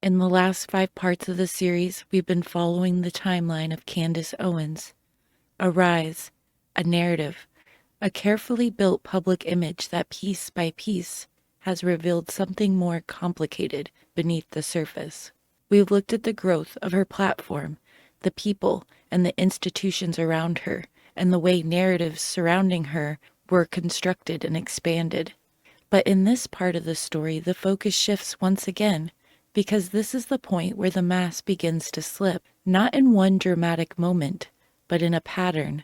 In the last 5 parts of the series, we've been following the timeline of Candace Owens. A rise, a narrative, a carefully built public image that piece by piece has revealed something more complicated beneath the surface. We've looked at the growth of her platform, the people and the institutions around her, and the way narratives surrounding her were constructed and expanded. But in this part of the story, the focus shifts once again, because this is the point where the mask begins to slip, not in one dramatic moment, but in a pattern,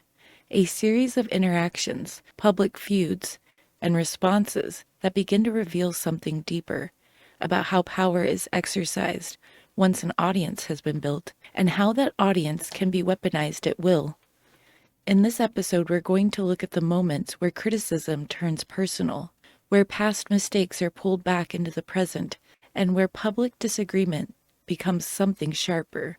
a series of interactions, public feuds, and responses that begin to reveal something deeper about how power is exercised once an audience has been built, and how that audience can be weaponized at will. In this episode, we're going to look at the moments where criticism turns personal, where past mistakes are pulled back into the present, and where public disagreement becomes something sharper,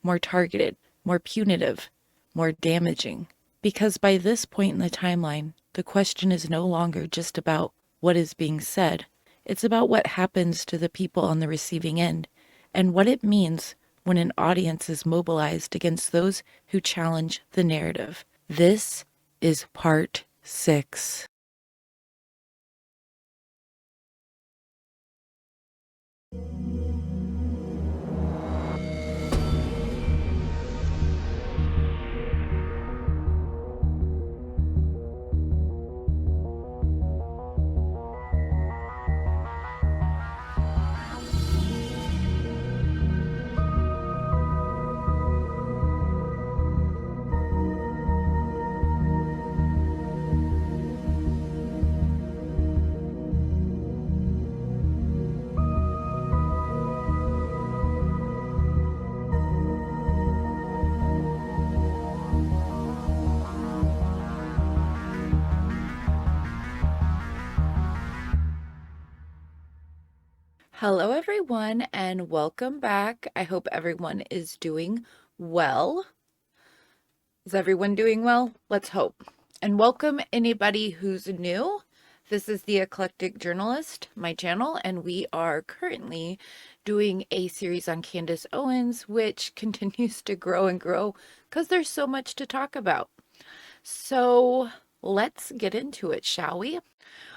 more targeted, more punitive, more damaging. Because by this point in the timeline, the question is no longer just about what is being said. It's about what happens to the people on the receiving end, and what it means when an audience is mobilized against those who challenge the narrative. This is part 6. Hello, everyone, and welcome back. I hope everyone is doing well. Is everyone doing well? Let's hope. And welcome anybody who's new. This is the Eclectic Journalist, my channel, and we are currently doing a series on Candace Owens, which continues to grow and grow because there's so much to talk about. So let's get into it, shall we?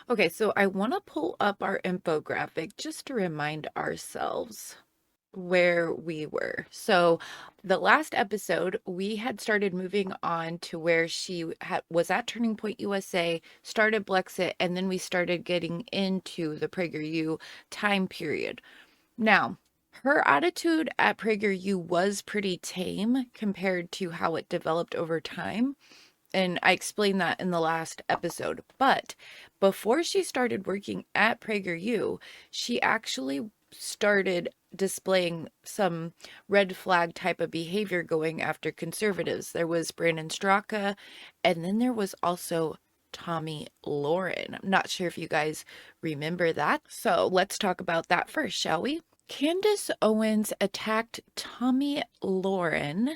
Okay, so I want to pull up our infographic just to remind ourselves where we were. So the last episode, we had started moving on to where she was at Turning Point USA, started Blexit, and then we started getting into the PragerU time period. Now, her attitude at PragerU was pretty tame compared to how it developed over time. And I explained that in the last episode. But before she started working at PragerU, she actually started displaying some red flag type of behavior going after conservatives. There was Brandon Straka, and then there was also Tomi Lahren. I'm not sure if you guys remember that. So let's talk about that first, shall we? Candace Owens attacked Tomi Lahren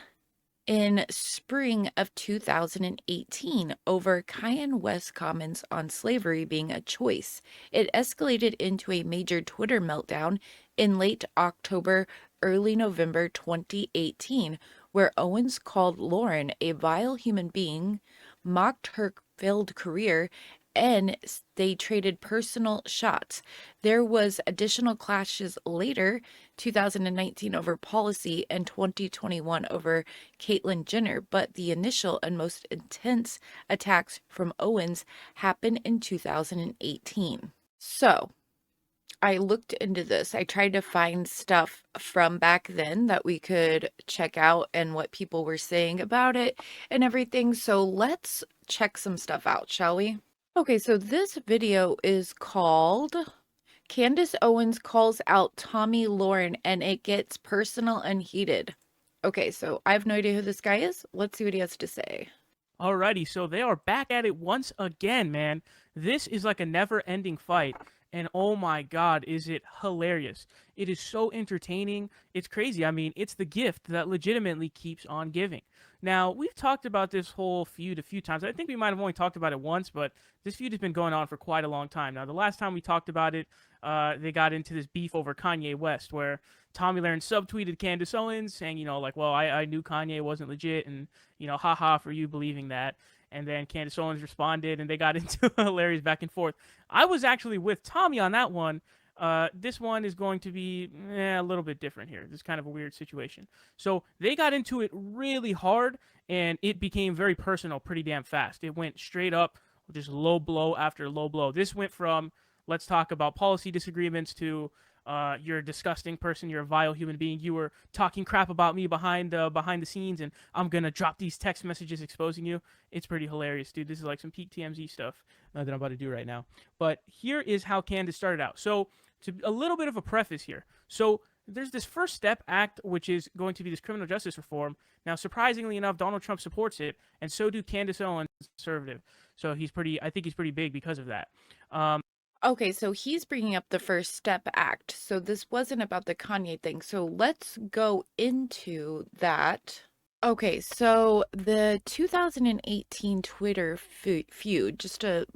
in spring of 2018 over Kanye West comments on slavery being a choice. It escalated into a major Twitter meltdown in late October, early November 2018, where Owens called Lahren a vile human being, mocked her failed career, and they traded personal shots. There was additional clashes later, 2019 over policy and 2021 over Caitlyn Jenner, but the initial and most intense attacks from Owens happened in 2018. So I looked into this. I tried to find stuff from back then that we could check out and what people were saying about it and everything. So let's check some stuff out, shall we? Okay, so this video is called Candace Owens Calls Out Tomi Lahren and It Gets Personal and Heated. Okay, so I have no idea who this guy is. Let's see what he has to say. Alrighty, so they are back at it once again, man. This is like a never-ending fight. And oh my god, is it hilarious. It is so entertaining. It's crazy. I mean, it's the gift that legitimately keeps on giving. Now, we've talked about this whole feud a few times. I think we might have only talked about it once, but this feud has been going on for quite a long time. Now, the last time we talked about it, they got into this beef over Kanye West, where Tomi Lahren subtweeted Candace Owens saying, like, well, I knew Kanye wasn't legit, and, haha for you believing that. And then Candace Owens responded, and they got into a hilarious back and forth. I was actually with Tomi on that one. This one is going to be a little bit different here. This is kind of a weird situation. So they got into it really hard, and it became very personal pretty damn fast. It went straight up, just low blow after low blow. This went from let's talk about policy disagreements to you're a disgusting person, you're a vile human being, you were talking crap about me behind the scenes, and I'm gonna drop these text messages exposing you. It's pretty hilarious, dude. This is like some peak TMZ stuff that I'm about to do right now. But here is how Candace started out. So, to a little bit of a preface here. So, there's this First Step Act, which is going to be this criminal justice reform. Now, surprisingly enough, Donald Trump supports it, and so do Candace Owens, conservative. So I think he's pretty big because of that. Um, Okay, so he's bringing up the First Step Act. So this wasn't about the Kanye thing. So let's go into that. Okay, so the 2018 Twitter feud, just to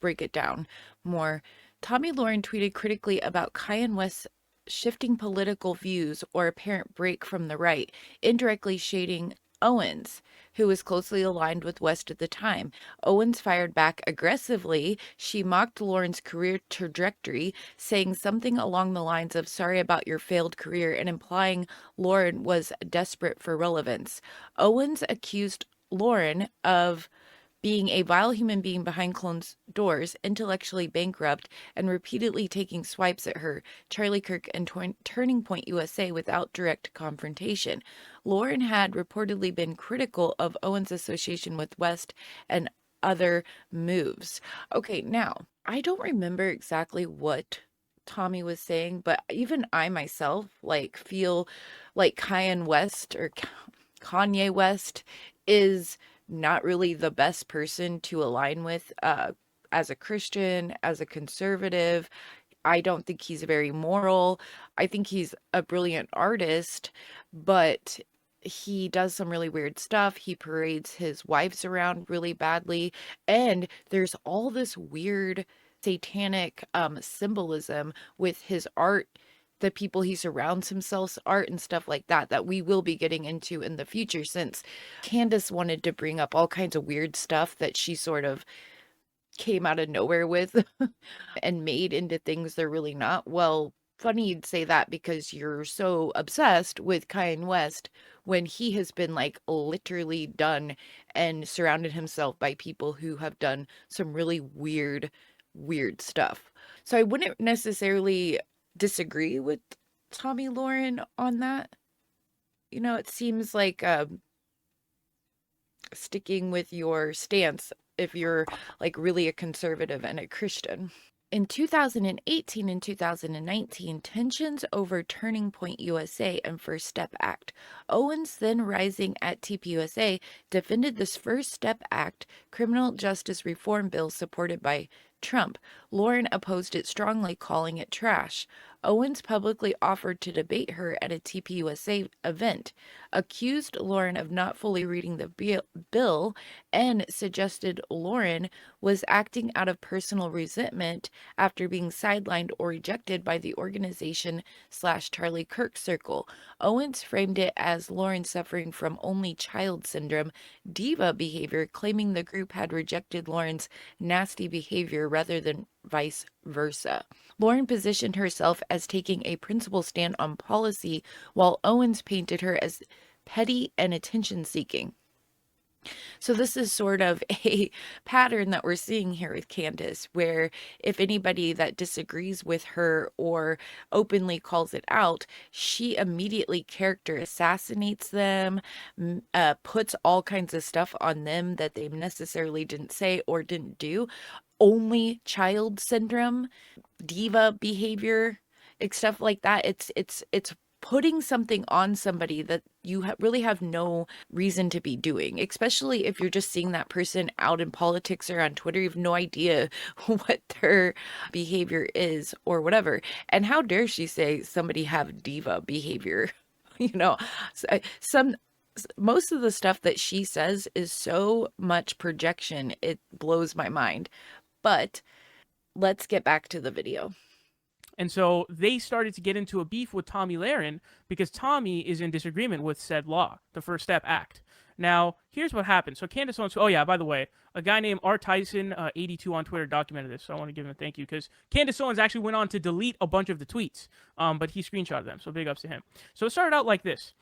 break it down more, Tomi Lahren tweeted critically about Kanye West's shifting political views or apparent break from the right, indirectly shading Owens, who was closely aligned with West at the time. Owens fired back aggressively. She mocked Lauren's career trajectory, saying something along the lines of sorry about your failed career and implying Lauren was desperate for relevance. Owens accused Lauren of being a vile human being behind closed doors, intellectually bankrupt, and repeatedly taking swipes at her, Charlie Kirk, and Turning Point USA without direct confrontation. Lauren had reportedly been critical of Owen's association with West and other moves. Okay, now, I don't remember exactly what Tomi was saying, but even I myself feel like Kanye West is not really the best person to align with as a Christian, as a conservative. I don't think he's very moral. I think he's a brilliant artist, but he does some really weird stuff. He parades his wives around really badly, and there's all this weird satanic symbolism with his art, the people he surrounds himself art and stuff like that that we will be getting into in the future, since Candace wanted to bring up all kinds of weird stuff that she sort of came out of nowhere with and made into things they're really not. Well, funny you'd say that because you're so obsessed with Kanye West when he has been like literally done and surrounded himself by people who have done some really weird stuff. So I wouldn't necessarily disagree with Tomi Lahren on that. It seems like sticking with your stance if you're like really a conservative and a Christian. In 2018 and 2019, tensions over Turning Point USA and First Step Act. Owens, then rising at TPUSA, defended this First Step Act criminal justice reform bill supported by Trump. Lauren opposed it strongly, calling it trash. Owens publicly offered to debate her at a TPUSA event, accused Lauren of not fully reading the bill, and suggested Lauren was acting out of personal resentment after being sidelined or rejected by the organization slash Charlie Kirk circle. Owens framed it as Lauren suffering from only child syndrome, diva behavior, claiming the group had rejected Lauren's nasty behavior rather than vice versa. Lauren positioned herself as taking a principled stand on policy, while Owens painted her as petty and attention seeking. So this is sort of a pattern that we're seeing here with Candace, where if anybody that disagrees with her or openly calls it out, she immediately character assassinates them, puts all kinds of stuff on them that they necessarily didn't say or didn't do. Only child syndrome, diva behavior, stuff like that. It's putting something on somebody that you really have no reason to be doing, especially if you're just seeing that person out in politics or on Twitter. You have no idea what their behavior is or whatever. And how dare she say somebody have diva behavior? You know, some most of the stuff that she says is so much projection, it blows my mind. But let's get back to the video. And so they started to get into a beef with Tomi Lahren because Tomi is in disagreement with said law, the First Step Act. Now, here's what happened. So Candace Owens, oh yeah, by the way, a guy named R Tyson 82 on Twitter documented this, so I want to give him a thank you because Candace Owens actually went on to delete a bunch of the tweets, but he screenshotted them, so big ups to him. So it started out like this.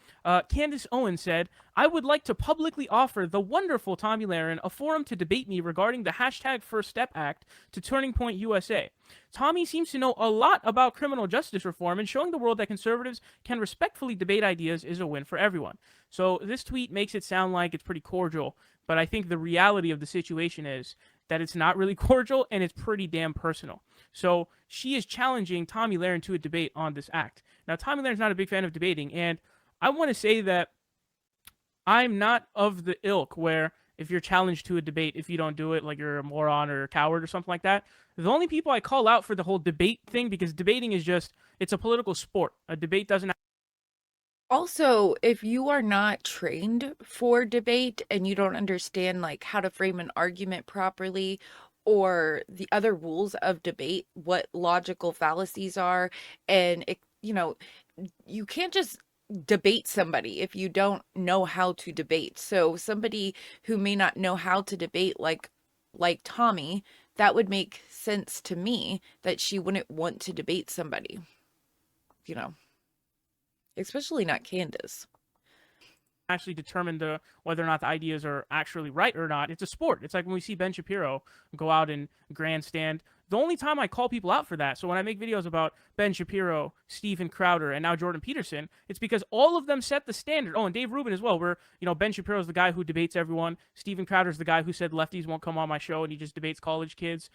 Candace Owens said, "I would like to publicly offer the wonderful Tomi Lahren a forum to debate me regarding the hashtag First Step Act to Turning Point USA. Tomi seems to know a lot about criminal justice reform, and showing the world that conservatives can respectfully debate ideas is a win for everyone." So this tweet makes it sound like it's pretty cordial, but I think the reality of the situation is that it's not really cordial and it's pretty damn personal. So she is challenging Tomi Lahren to a debate on this act. Now, Tomi Lahren's not a big fan of debating, and I want to say that I'm not of the ilk where if you're challenged to a debate, if you don't do it, like you're a moron or a coward or something like that. The only people I call out for the whole debate thing, because debating is just, it's a political sport. A debate doesn't. Also, if you are not trained for debate and you don't understand like how to frame an argument properly or the other rules of debate, what logical fallacies are, and it, you can't just debate somebody if you don't know how to debate. So somebody who may not know how to debate like Tomi, that would make sense to me that she wouldn't want to debate somebody, you know. Especially not Candace. Actually determine whether or not the ideas are actually right or not. It's a sport. It's like when we see Ben Shapiro go out and grandstand. The only time I call people out for that, so when I make videos about Ben Shapiro, Steven Crowder, and now Jordan Peterson, it's because all of them set the standard. Oh, and Dave Rubin as well, where, Ben Shapiro's the guy who debates everyone. Steven Crowder's the guy who said lefties won't come on my show and he just debates college kids.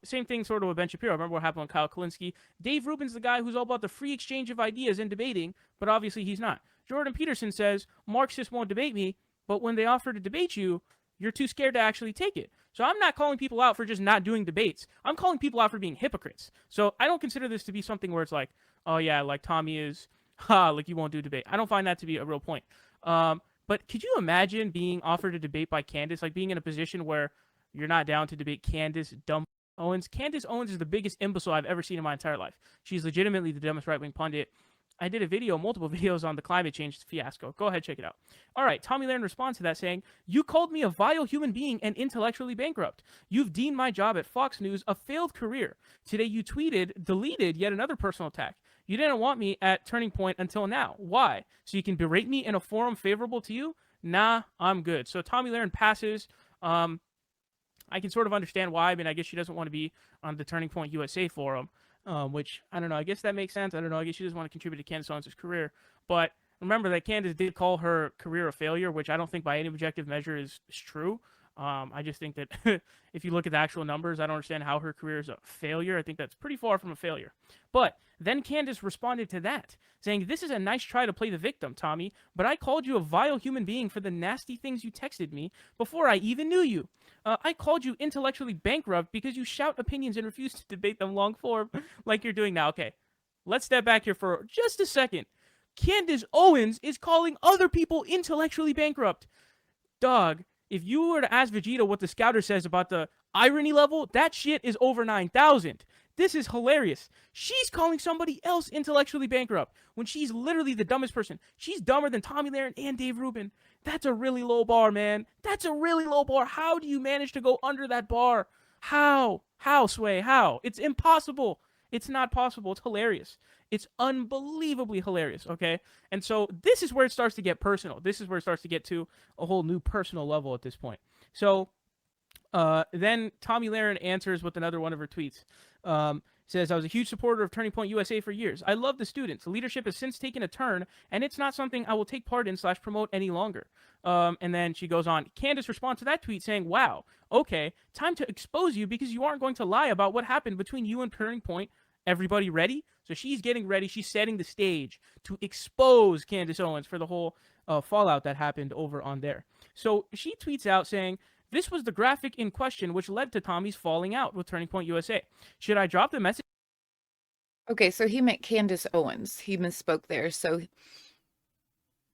Same thing sort of with Ben Shapiro. Remember what happened with Kyle Kalinske? Dave Rubin's the guy who's all about the free exchange of ideas and debating, but obviously he's not. Jordan Peterson says, Marxists won't debate me, but when they offer to debate you, you're too scared to actually take it. So I'm not calling people out for just not doing debates. I'm calling people out for being hypocrites. So I don't consider this to be something where it's like, oh yeah, like Tomi is, like you won't do debate. I don't find that to be a real point. But could you imagine being offered a debate by Candace, like being in a position where you're not down to debate Candace dumb Owens? Candace Owens is the biggest imbecile I've ever seen in my entire life. She's legitimately the dumbest right-wing pundit. I did a video, multiple videos on the climate change fiasco. Go ahead, check it out. All right, Tomi Lahren responds to that saying, "You called me a vile human being and intellectually bankrupt. You've deemed my job at Fox News a failed career. Today you deleted yet another personal attack. You didn't want me at Turning Point until now. Why? So you can berate me in a forum favorable to you? Nah, I'm good." So Tomi Lahren passes. I can sort of understand why. I mean, I guess she doesn't want to be on the Turning Point USA forum. Which, I don't know, I guess that makes sense. I don't know, I guess she doesn't want to contribute to Candace Owens' career. But remember that Candace did call her career a failure, which I don't think by any objective measure is true. I just think that if you look at the actual numbers, I don't understand how her career is a failure. I think that's pretty far from a failure. But then Candace responded to that, saying, "This is a nice try to play the victim, Tomi, but I called you a vile human being for the nasty things you texted me before I even knew you. I called you intellectually bankrupt because you shout opinions and refuse to debate them long form like you're doing now." Okay, let's step back here for just a second. Candace Owens is calling other people intellectually bankrupt. Dog, if you were to ask Vegeta what the scouter says about the irony level, that shit is over 9,000. This is hilarious. She's calling somebody else intellectually bankrupt when she's literally the dumbest person. She's dumber than Tomi Lahren and Dave Rubin. That's a really low bar, man. That's a really low bar. How do you manage to go under that bar? How? How, Sway? How? It's impossible. It's not possible. It's hilarious. It's unbelievably hilarious, okay? And so this is where it starts to get personal. This is where it starts to get to a whole new personal level at this point. So then Tomi Lahren answers with another one of her tweets. Says, "I was a huge supporter of Turning Point USA for years. I love the students. Leadership has since taken a turn, and it's not something I will take part in / promote any longer." And then she goes on. Candace responds to that tweet saying, "Wow, okay, time to expose you because you aren't going to lie about what happened between you and Turning Point. Everybody ready?" So she's getting ready. She's setting the stage to expose Candace Owens for the whole fallout that happened over on there. So she tweets out saying, "This was the graphic in question which led to Tomi's falling out with Turning Point USA. Should I drop the message?" Okay, so he meant Candace Owens. He misspoke there. So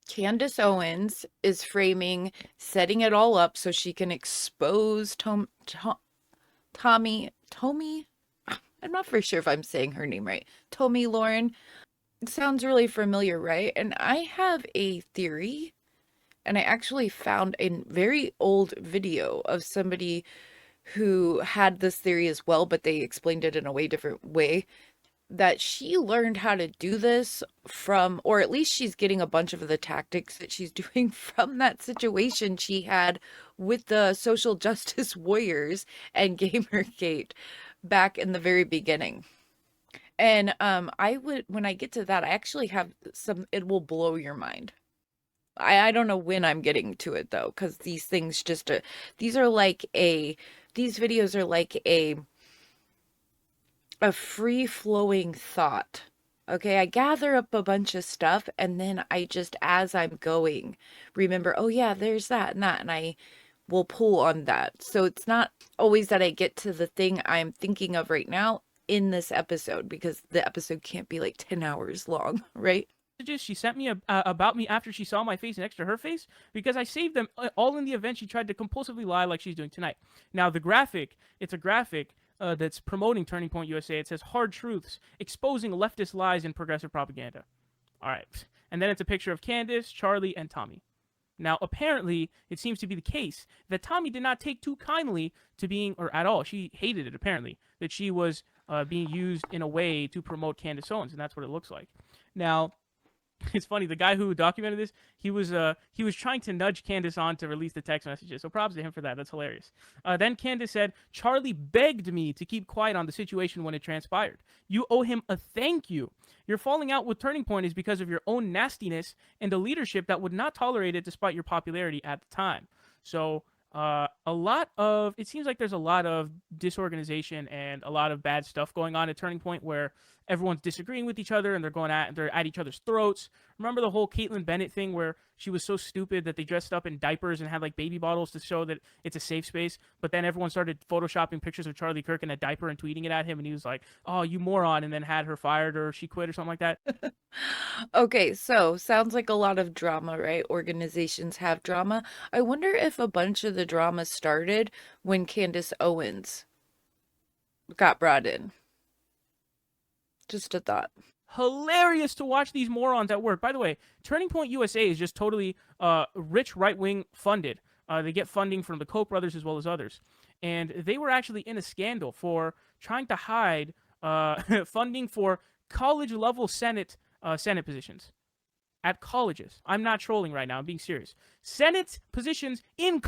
Candace Owens is framing, setting it all up so she can expose Tomi. I'm not for sure if I'm saying her name right. Tomi Lahren. It sounds really familiar, right? And I have a theory, and I actually found a very old video of somebody who had this theory as well, but they explained it in a way different way. That she learned how to do this from, or at least she's getting a bunch of the tactics that she's doing from that situation she had with the social justice warriors and Gamergate back in the very beginning. And I would, when I get to that, I actually have some, it will blow your mind. I don't know when I'm getting to it though, because these things just, these are like a, these videos are like a free flowing thought. Okay, I gather up a bunch of stuff and then I just, as I'm going, remember, oh yeah, there's that and I will pull on that. So it's not always that I get to the thing I'm thinking of right now in this episode because the episode can't be like 10 hours long, right? She sent me about me after she saw my face next to her face because I saved them all in the event she tried to compulsively lie like she's doing tonight. Now, the graphic, it's a graphic that's promoting Turning Point USA. It says hard truths, exposing leftist lies and progressive propaganda. All right. And then it's a picture of Candace, Charlie, and Tomi. Now, apparently, it seems to be the case that Tomi did not take too kindly to being, or at all, she hated it, apparently, that she was being used in a way to promote Candace Owens, and that's what it looks like. Now, it's funny. The guy who documented this, he was trying to nudge Candace on to release the text messages. So props to him for that. That's hilarious. Then Candace said, "Charlie begged me to keep quiet on the situation when it transpired. You owe him a thank you. Your falling out with Turning Point is because of your own nastiness and a leadership that would not tolerate it despite your popularity at the time." So a lot of it seems like there's a lot of disorganization and a lot of bad stuff going on at Turning Point where everyone's disagreeing with each other and they're at each other's throats. Remember the whole Caitlyn Bennett thing where she was so stupid that they dressed up in diapers and had like baby bottles to show that it's a safe space, but then everyone started photoshopping pictures of Charlie Kirk in a diaper and tweeting it at him, and he was like, "Oh, you moron," and then had her fired or she quit or something like that. Okay, so sounds like a lot of drama, right? Organizations have drama. I wonder if a bunch of the drama started when Candace Owens got brought in. Just a thought. Hilarious to watch these morons at work. By the way, Turning Point USA is just totally rich right wing funded. They get funding from the Koch brothers as well as others, and they were actually in a scandal for trying to hide funding for college level Senate positions at colleges. I'm not trolling right now. I'm being serious. Senate positions in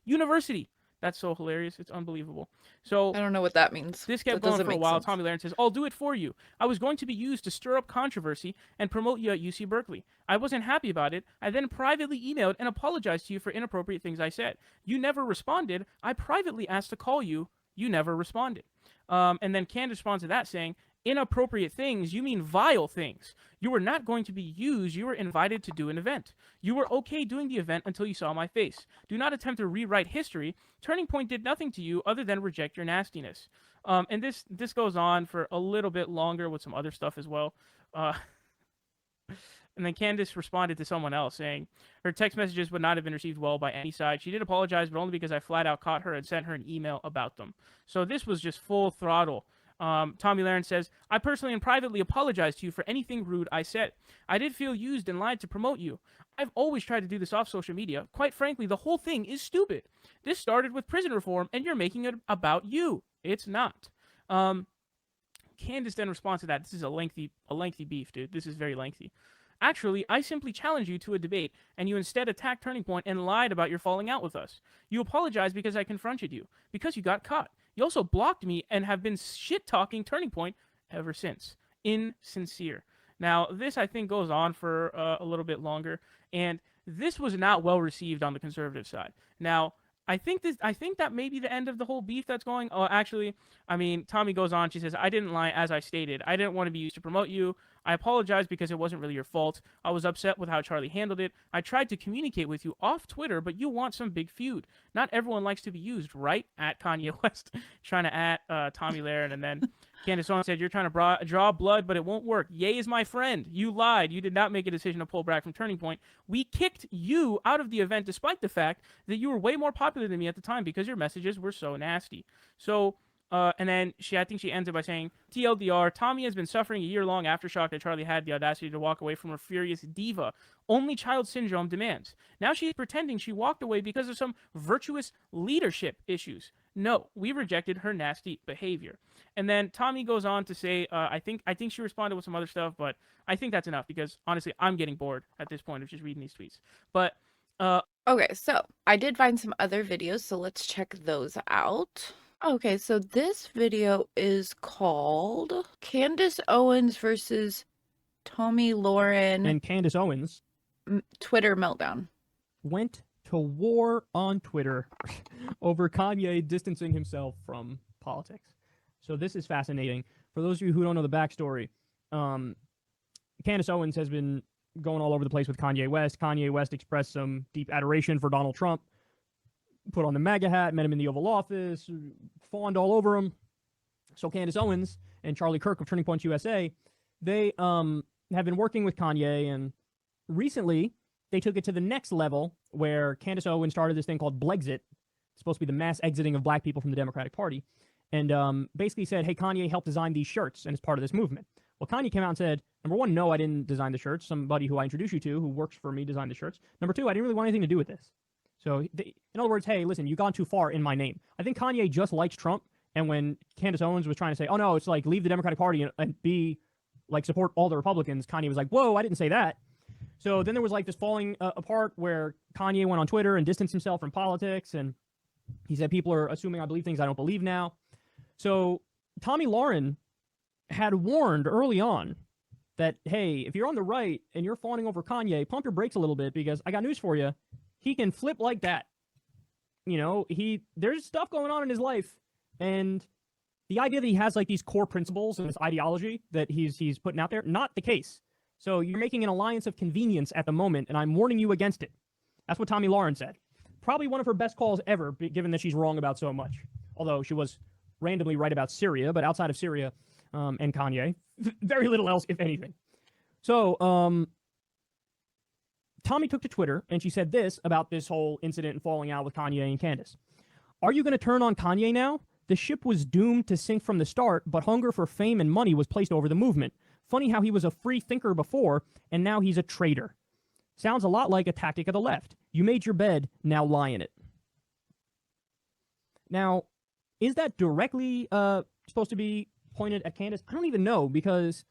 university. That's so hilarious. It's unbelievable. So I don't know what that means. this kept That going doesn't for a make while. sense. Tomi Lahren says, "I'll do it for you. I was going to be used to stir up controversy and promote you at UC Berkeley. I wasn't happy about it. I then privately emailed and apologized to you for inappropriate things I said. You never responded. I privately asked to call you. You never responded." And then Candace responds to that saying, "Inappropriate things, you mean vile things. You were not going to be used. You were invited to do an event. You were okay doing the event until you saw my face. Do not attempt to rewrite history. Turning Point did nothing to you other than reject your nastiness." And this goes on for a little bit longer with some other stuff as well. Uh, and then Candace responded to someone else saying her text messages would not have been received well by any side. She did apologize, but only because I flat out caught her and sent her an email about them. So this was just full throttle. Tomi Lahren says, "I personally and privately apologize to you for anything rude I said. I did feel used and lied to promote you. I've always tried to do this off social media. Quite frankly, the whole thing is stupid. This started with prison reform, and you're making it about you. It's not." Candace then responds to that. This is a lengthy beef, dude. This is very lengthy. "Actually, I simply challenged you to a debate, and you instead attacked Turning Point and lied about your falling out with us. You apologized because I confronted you, because you got caught. You also blocked me and have been shit talking Turning Point ever since. Insincere." Now, this I think goes on for a little bit longer, and this was not well received on the conservative side. Now, I think that may be the end of the whole beef that's going. Oh, actually, I mean, Tomi goes on. She says, "I didn't lie, as I stated. I didn't want to be used to promote you. I apologize because it wasn't really your fault. I was upset with how Charlie handled it. I tried to communicate with you off Twitter, but you want some big feud. Not everyone likes to be used, right?" At Kanye West, trying to at Tomi Lahren, and then Candace Owens said, "You're trying to draw blood, but it won't work. Ye is my friend. You lied. You did not make a decision to pull back from Turning Point. We kicked you out of the event despite the fact that you were way more popular than me at the time because your messages were so nasty." So, and then I think she ends it by saying, "TLDR, Tomi has been suffering a year-long aftershock that Charlie had the audacity to walk away from her furious diva. Only child syndrome demands. Now she's pretending she walked away because of some virtuous leadership issues. No, we rejected her nasty behavior." And then Tomi goes on to say, I think she responded with some other stuff, but I think that's enough because honestly, I'm getting bored at this point of just reading these tweets. But Okay, so I did find some other videos, so let's check those out. Okay, so this video is called Candace Owens versus Tomi Lahren And Candace Owens Twitter Meltdown. went to war on Twitter over Kanye distancing himself from politics. So this is fascinating. For those of you who don't know the backstory, Candace Owens has been going all over the place with Kanye West. Kanye West expressed some deep adoration for Donald Trump, put on the MAGA hat, met him in the Oval Office, fawned all over him. So Candace Owens and Charlie Kirk of Turning Point USA, they have been working with Kanye, and recently they took it to the next level where Candace Owens started this thing called Blexit. It's supposed to be the mass exiting of black people from the Democratic Party, and basically said, hey, Kanye helped design these shirts and is part of this movement. Well, Kanye came out and said, number one, no, I didn't design the shirts. Somebody who I introduced you to, who works for me, designed the shirts. Number two, I didn't really want anything to do with this. So, in other words, hey, listen, you've gone too far in my name. I think Kanye just likes Trump, and when Candace Owens was trying to say, oh, no, it's like leave the Democratic Party and be, like, support all the Republicans, Kanye was like, whoa, I didn't say that. So then there was, like, this falling apart where Kanye went on Twitter and distanced himself from politics, and he said people are assuming I believe things I don't believe now. So Tomi Lahren had warned early on that, hey, if you're on the right and you're fawning over Kanye, pump your brakes a little bit because I got news for you. He can flip like that. You know, there's stuff going on in his life, and the idea that he has like these core principles and this ideology that he's putting out there, not the case. So you're making an alliance of convenience at the moment, and I'm warning you against it. That's what Tomi Lahren said. Probably one of her best calls ever, given that she's wrong about so much. Although she was randomly right about Syria, but outside of Syria and Kanye, very little else, if anything. So Tomi took to Twitter, and she said this about this whole incident and falling out with Kanye and Candace. Are you going to turn on Kanye now? The ship was doomed to sink from the start, but hunger for fame and money was placed over the movement. Funny how he was a free thinker before, and now he's a traitor. Sounds a lot like a tactic of the left. You made your bed, now lie in it. Now, is that directly supposed to be pointed at Candace? I don't even know, because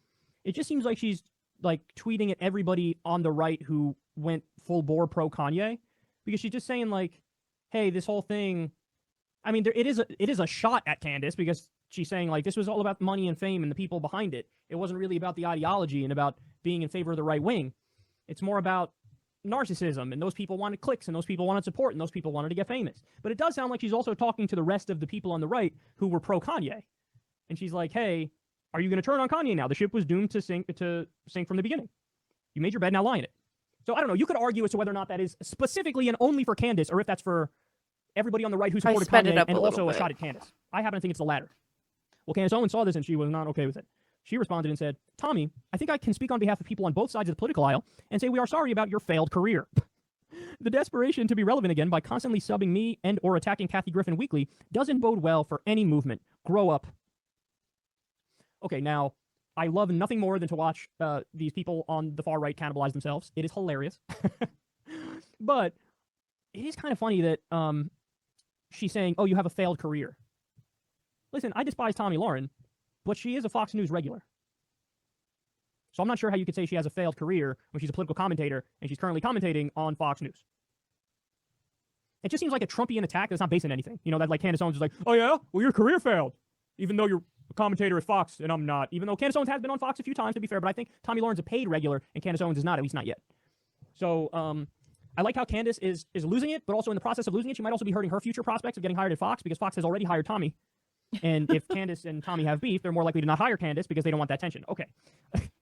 it just seems like she's like tweeting at everybody on the right who went full bore pro Kanye, because she's just saying like, hey, this whole thing, I mean, it is a shot at Candace, because she's saying like this was all about money and fame and the people behind it. It wasn't really about the ideology and about being in favor of the right wing. It's more about narcissism, and those people wanted clicks, and those people wanted support, and those people wanted to get famous. But it does sound like she's also talking to the rest of the people on the right who were pro Kanye. And she's like, hey, are you going to turn on Kanye now? The ship was doomed to sink from the beginning. You made your bed, now lie in it. So I don't know. You could argue as to whether or not that is specifically and only for Candace, or if that's for everybody on the right who supported Kanye and also a shot at Candace. I happen to think it's the latter. Well, Candace Owens saw this and she was not okay with it. She responded and said, Tomi, I think I can speak on behalf of people on both sides of the political aisle and say we are sorry about your failed career. The desperation to be relevant again by constantly subbing me and or attacking Kathy Griffin weekly doesn't bode well for any movement. Grow up. Okay, now, I love nothing more than to watch these people on the far right cannibalize themselves. It is hilarious. But it is kind of funny that she's saying, oh, you have a failed career. Listen, I despise Tomi Lahren, but she is a Fox News regular. So I'm not sure how you could say she has a failed career when she's a political commentator and she's currently commentating on Fox News. It just seems like a Trumpian attack that's not based on anything. You know, that like Candace Owens is like, oh yeah, well your career failed, even though you're a commentator at Fox and I'm not. Even though Candace Owens has been on Fox a few times, to be fair, but I think Tomi Lahren's a paid regular and Candace Owens is not, at least not yet. So I like how Candace is losing it, but also in the process of losing it, she might also be hurting her future prospects of getting hired at Fox because Fox has already hired Tomi. And if Candace and Tomi have beef, they're more likely to not hire Candace because they don't want that tension. Okay.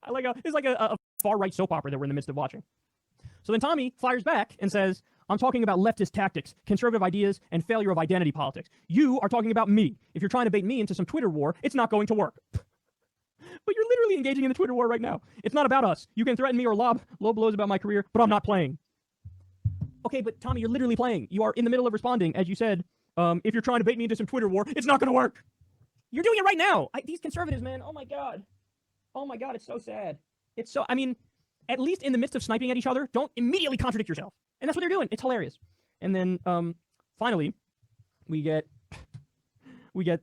I like it's like a far-right soap opera that we're in the midst of watching. So then Tomi fires back and says, I'm talking about leftist tactics, conservative ideas, and failure of identity politics. You are talking about me. If you're trying to bait me into some Twitter war, it's not going to work. But you're literally engaging in the Twitter war right now. It's not about us. You can threaten me or lob low blows about my career, but I'm not playing. Okay, but Tomi, you're literally playing. You are in the middle of responding, as you said, if you're trying to bait me into some Twitter war, it's not going to work. You're doing it right now. These conservatives, man, oh my God. Oh my God, it's so sad. It's so, I mean, at least in the midst of sniping at each other, don't immediately contradict yourself. And that's what they're doing. It's hilarious. And then finally, we get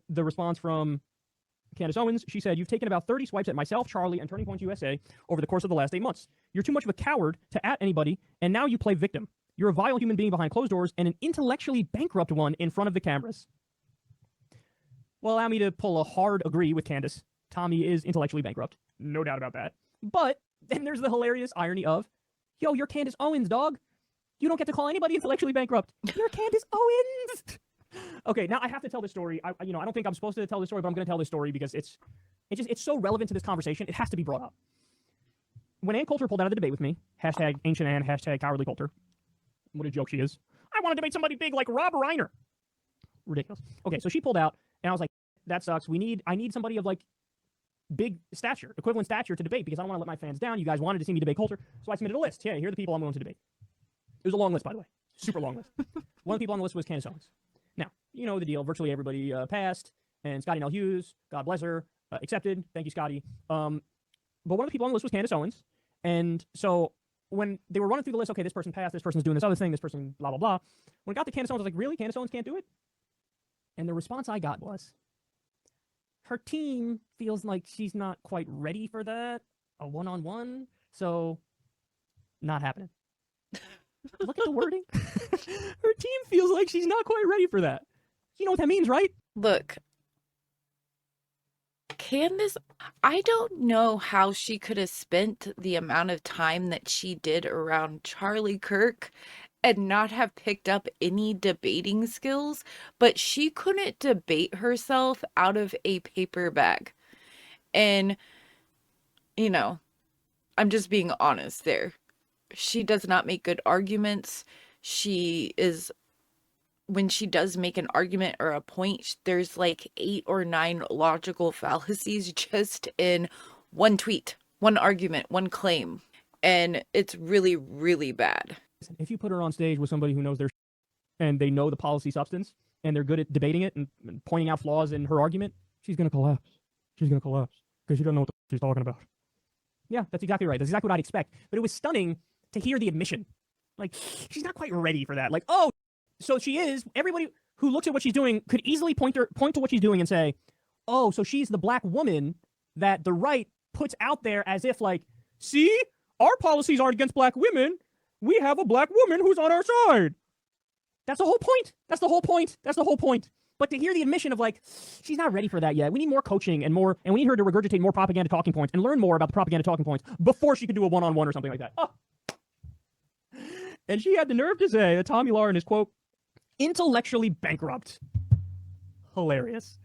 the response from Candace Owens. She said, you've taken about 30 swipes at myself, Charlie, and Turning Points USA over the course of the last 8 months. You're too much of a coward to at anybody, and now you play victim. You're a vile human being behind closed doors and an intellectually bankrupt one in front of the cameras. Well, allow me to pull a hard agree with Candace. Tomi is intellectually bankrupt. No doubt about that. But then there's the hilarious irony of, yo, you're Candace Owens, dog. You don't get to call anybody intellectually bankrupt. You're Candace Owens. Okay, now I have to tell this story. I don't think I'm supposed to tell this story, but I'm going to tell this story because it's so relevant to this conversation. It has to be brought up. When Ann Coulter pulled out of the debate with me, hashtag Ancient Ann, hashtag Cowardly Coulter. What a joke she is. I want to debate somebody big like Rob Reiner. Ridiculous. Okay, so she pulled out, and I was like, that sucks. I need somebody of like big stature, equivalent stature to debate because I don't want to let my fans down. You guys wanted to see me debate Coulter, so I submitted a list. Yeah, here are the people I'm willing to debate. It was a long list, by the way. Super long list. One of the people on the list was Candace Owens. Now, you know the deal. Virtually everybody passed, and Scotty Nell Hughes, God bless her, accepted. Thank you, Scotty. But one of the people on the list was Candace Owens. And so when they were running through the list, okay, this person passed, this person's doing this other thing, this person, blah, blah, blah. When it got to Candace Owens, I was like, really? Candace Owens can't do it? And the response I got was, her team feels like she's not quite ready for that, a one-on-one, so not happening. Look at the wording. Her team feels like she's not quite ready for that. You know what that means, right? Look, Candace, I don't know how she could have spent the amount of time that she did around Charlie Kirk and not have picked up any debating skills, but she couldn't debate herself out of a paper bag. And, I'm just being honest there. She does not make good arguments. When she does make an argument or a point, there's like 8 or 9 logical fallacies just in one tweet, one argument, one claim. And it's really, really bad. If you put her on stage with somebody who knows their and they know the policy substance and they're good at debating it and pointing out flaws in her argument, she's going to collapse. She's going to collapse because she doesn't know what she's talking about. Yeah, that's exactly right. That's exactly what I'd expect. But it was stunning to hear the admission. Like, she's not quite ready for that. Like, oh, so she is. Everybody who looks at what she's doing could easily point to what she's doing and say, oh, so she's the black woman that the right puts out there as if like, see, our policies aren't against black women. We have a black woman who's on our side. That's the whole point. That's the whole point. That's the whole point. But to hear the admission of like, she's not ready for that yet. We need more coaching and we need her to regurgitate more propaganda talking points and learn more about the propaganda talking points before she can do a one-on-one or something like that. Oh. And she had the nerve to say that Tomi Lahren is, quote, intellectually bankrupt. Hilarious.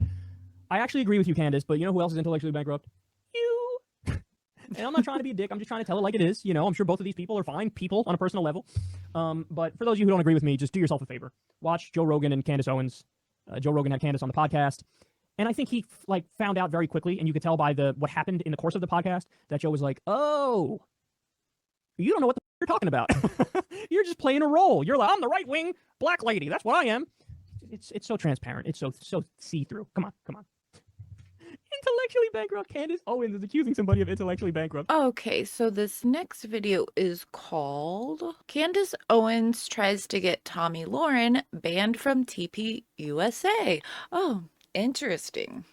I actually agree with you, Candace, but you know who else is intellectually bankrupt? You. And I'm not trying to be a dick. I'm just trying to tell it like it is. I'm sure both of these people are fine people on a personal level. But for those of you who don't agree with me, just do yourself a favor. Watch Joe Rogan and Candace Owens. Joe Rogan had Candace on the podcast. And I think he found out very quickly, and you could tell by what happened in the course of the podcast, that Joe was like, oh, you don't know what the you're talking about. You're just playing a role. You're like, I'm the right wing black lady. That's what I am. It's so transparent. It's so see-through. Come on. Intellectually bankrupt Candace Owens is accusing somebody of intellectually bankrupt. Okay, so this next video is called Candace Owens Tries to Get Tomi Lahren Banned from TP USA. Oh, interesting.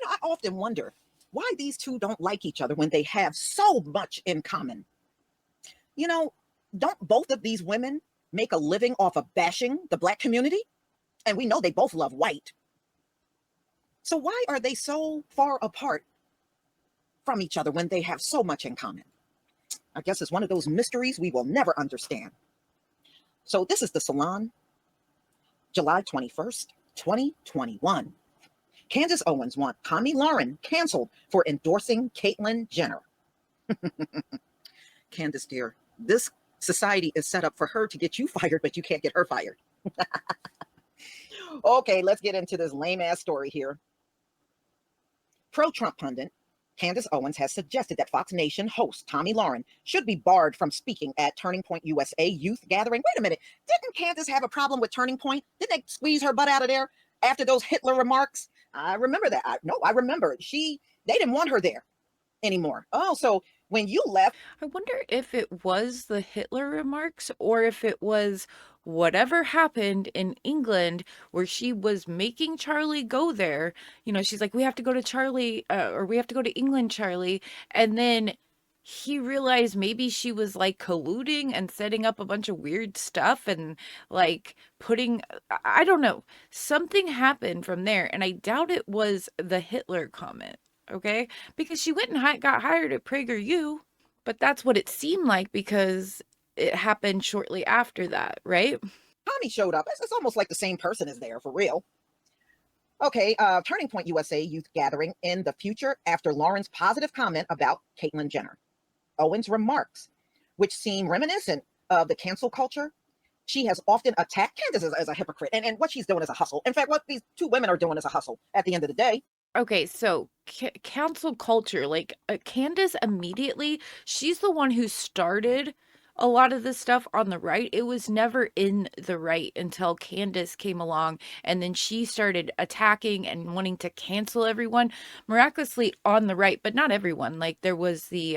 I often wonder why these two don't like each other when they have so much in common. Don't both of these women make a living off of bashing the black community? And we know they both love white. So why are they so far apart from each other when they have so much in common? I guess it's one of those mysteries we will never understand. So this is the Salon, July 21st, 2021. Candace Owens wants Tomi Lahren canceled for endorsing Caitlyn Jenner. Candace, dear, this society is set up for her to get you fired, but you can't get her fired. Okay, let's get into this lame-ass story here. Pro-Trump pundit Candace Owens has suggested that Fox Nation host Tomi Lahren should be barred from speaking at Turning Point USA youth gathering. Wait a minute, didn't Candace have a problem with Turning Point? Didn't they squeeze her butt out of there after those Hitler remarks? I remember that. I remember. They didn't want her there anymore. Oh, so when you left, I wonder if it was the Hitler remarks or if it was whatever happened in England where she was making Charlie go there. You know, she's like, we have to go to Charlie, or we have to go to England, Charlie. And then he realized maybe she was like colluding and setting up a bunch of weird stuff and like putting, I don't know, something happened from there. And I doubt it was the Hitler comment. Okay, because she went and got hired at PragerU, but that's what it seemed like because it happened shortly after that, right? Tommy showed up. It's almost like the same person is there, for real. Okay, Turning Point USA youth gathering in the future after Lauren's positive comment about Caitlyn Jenner. Owens' remarks, which seem reminiscent of the cancel culture. She has often attacked Candace as a hypocrite, and what she's doing is a hustle. In fact, what these two women are doing is a hustle at the end of the day. Okay, so cancel culture, like Candace immediately, she's the one who started a lot of this stuff on the right. It was never in the right until Candace came along, and then she started attacking and wanting to cancel everyone, miraculously on the right, but not everyone. Like there was the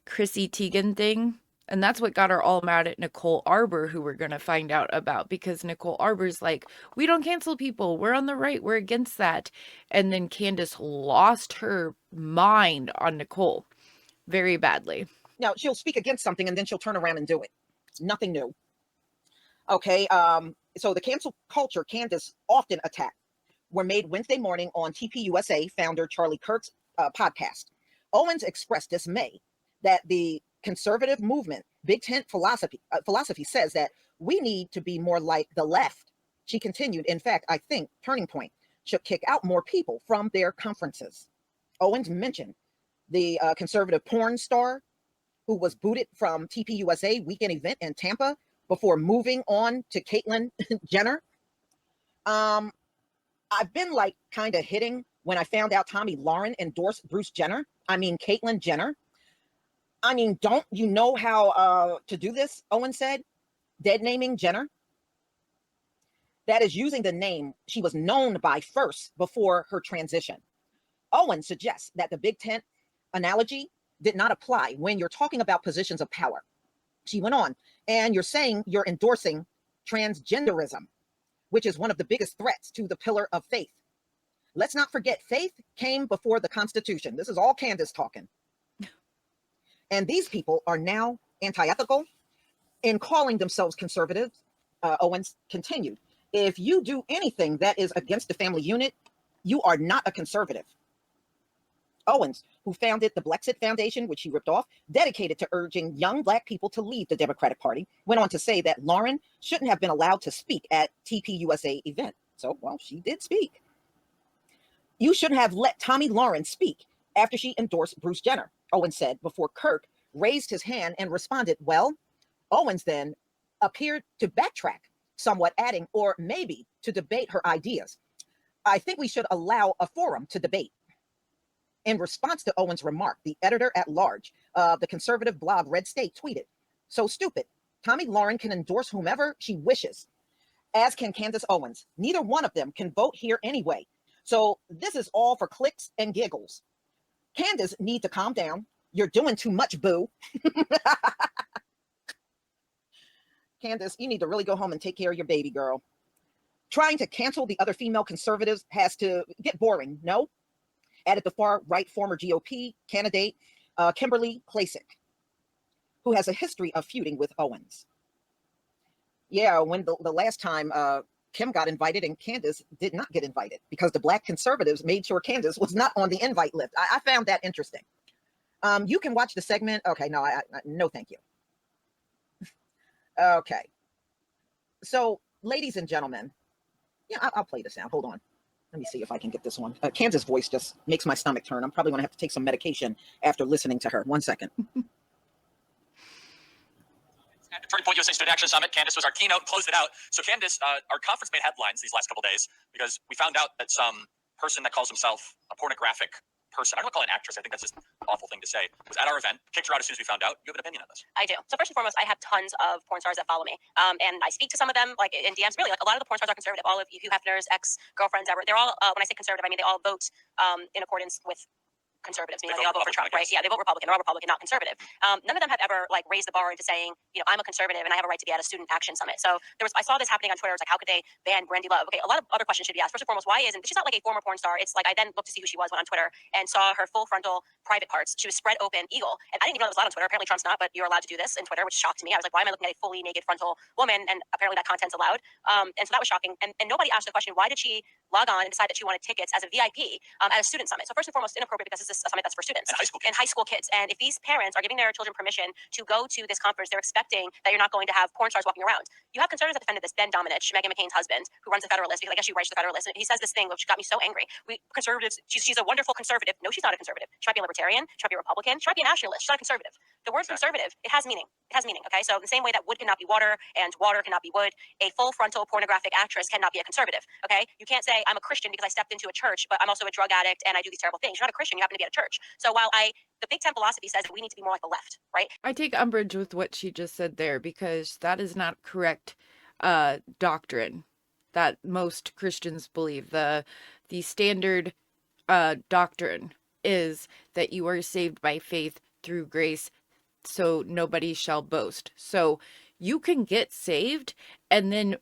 Chrissy Teigen thing. And that's what got her all mad at Nicole Arbor, who we're going to find out about, because Nicole Arbor's like, we don't cancel people. We're on the right. We're against that. And then Candace lost her mind on Nicole very badly. Now, she'll speak against something and then she'll turn around and do it. It's nothing new. Okay, so the cancel culture Candace often attacked were made Wednesday morning on TPUSA founder Charlie Kirk's podcast. Owens expressed dismay that the conservative movement, Big Tent philosophy says that we need to be more like the left. She continued, in fact, I think Turning Point should kick out more people from their conferences. Owens mentioned the conservative porn star who was booted from TPUSA weekend event in Tampa before moving on to Caitlyn Jenner. I've been like kind of hitting when I found out Tomi Lahren endorsed Caitlyn Jenner. I mean, don't you know how to do this? Owen said, dead naming Jenner. That is using the name she was known by first before her transition. Owen suggests that the Big Tent analogy did not apply when you're talking about positions of power. She went on, and you're saying you're endorsing transgenderism, which is one of the biggest threats to the pillar of faith. Let's not forget, faith came before the Constitution. This is all Candace talking. And these people are now anti-ethical in calling themselves conservatives. Owens continued, if you do anything that is against the family unit, you are not a conservative. Owens, who founded the Blexit Foundation, which he ripped off, dedicated to urging young Black people to leave the Democratic Party, went on to say that Lahren shouldn't have been allowed to speak at TPUSA event. So, well, she did speak. You shouldn't have let Tomi Lahren speak after she endorsed Bruce Jenner, Owens said, before Kirk raised his hand and responded, well. Owens then appeared to backtrack, somewhat adding, or maybe to debate her ideas. I think we should allow a forum to debate. In response to Owens' remark, the editor-at-large of the conservative blog Red State tweeted, so stupid. Tomi Lahren can endorse whomever she wishes, as can Candace Owens. Neither one of them can vote here anyway. So this is all for clicks and giggles. Candace needs to calm down. You're doing too much, boo. Candace, you need to really go home and take care of your baby girl. Trying to cancel the other female conservatives has to get boring, no? Added the far right former GOP candidate, Kimberly Klacik, who has a history of feuding with Owens. Yeah, when the last time Kim got invited and Candace did not get invited because the Black conservatives made sure Candace was not on the invite list. I found that interesting. You can watch the segment. Okay, no, no, thank you. Okay. So, ladies and gentlemen, yeah, I'll play this now. Hold on. Let me see if I can get this one. Candace's voice just makes my stomach turn. I'm probably going to have to take some medication after listening to her. 1 second. Turning Point USA Student Action Summit. Candace was our keynote and closed it out. So Candace, our conference made headlines these last couple of days because we found out that some person that calls himself a pornographic person, I don't call it an actress, I think that's just an awful thing to say, was at our event, kicked her out as soon as we found out. You have an opinion on this? I do. So first and foremost, I have tons of porn stars that follow me. And I speak to some of them like in DMs. Really, like a lot of the porn stars are conservative. All of you Hugh Hefner's ex-girlfriends ever. They're all, when I say conservative, I mean they all vote in accordance with conservatives, meaning they all vote for Trump, right? Yeah, they vote Republican. They're all Republican, not conservative. None of them have ever like raised the bar into saying, I'm a conservative and I have a right to be at a student action summit. So I saw this happening on Twitter. It's like, how could they ban Brandy Love? Okay, a lot of other questions should be asked. First and foremost, why isn't she's not like a former porn star? It's like I then looked to see who she was, went on Twitter and saw her full frontal private parts. She was spread open, eagle, and I didn't even know that was allowed on Twitter. Apparently Trump's not, but you're allowed to do this in Twitter, which shocked me. I was like, why am I looking at a fully naked frontal woman? And apparently that content's allowed. And so that was shocking. And nobody asked the question, why did she log on and decide that she wanted tickets as a VIP at a student summit? So first and foremost, inappropriate because this is a summit that's for students. And high school kids. And if these parents are giving their children permission to go to this conference, they're expecting that you're not going to have porn stars walking around. You have conservatives that defended this. Ben Domenech, Meghan McCain's husband, who runs the Federalist, because I guess she writes the Federalist. And he says this thing which got me so angry. We conservatives, she's a wonderful conservative. No, she's not a conservative. She might be a libertarian. She might be a Republican. She might be a nationalist. She's not a conservative. The word conservative, it has meaning. It has meaning. Okay. So in the same way that wood cannot be water and water cannot be wood, a full frontal pornographic actress cannot be a conservative. Okay. You can't say I'm a Christian because I stepped into a church, but I'm also a drug addict and I do these terrible things. You're not a Christian. You happen to be at a church. So while the Big Ten philosophy says that we need to be more like the left, right? I take umbrage with what she just said there because that is not correct doctrine that most Christians believe. The standard doctrine is that you are saved by faith through grace, so nobody shall boast. So you can get saved and then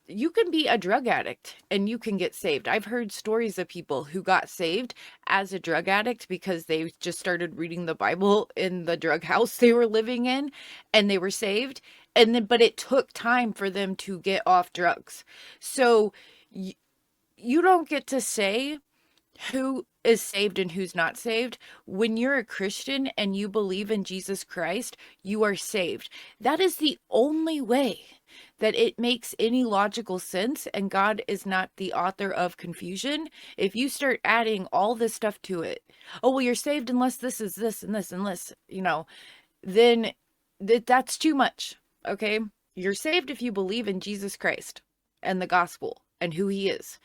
you can be a drug addict and you can get saved. I've heard stories of people who got saved as a drug addict because they just started reading the Bible in the drug house they were living in and they were saved. And then, but it took time for them to get off drugs. So you don't get to say who is saved and who's not saved. When you're a Christian and you believe in Jesus Christ, you are saved. That is the only way that it makes any logical sense, and God is not the author of confusion. If you start adding all this stuff to it, oh, well, you're saved unless this is this and this and this, then that's too much, okay? You're saved if you believe in Jesus Christ and the gospel and who he is.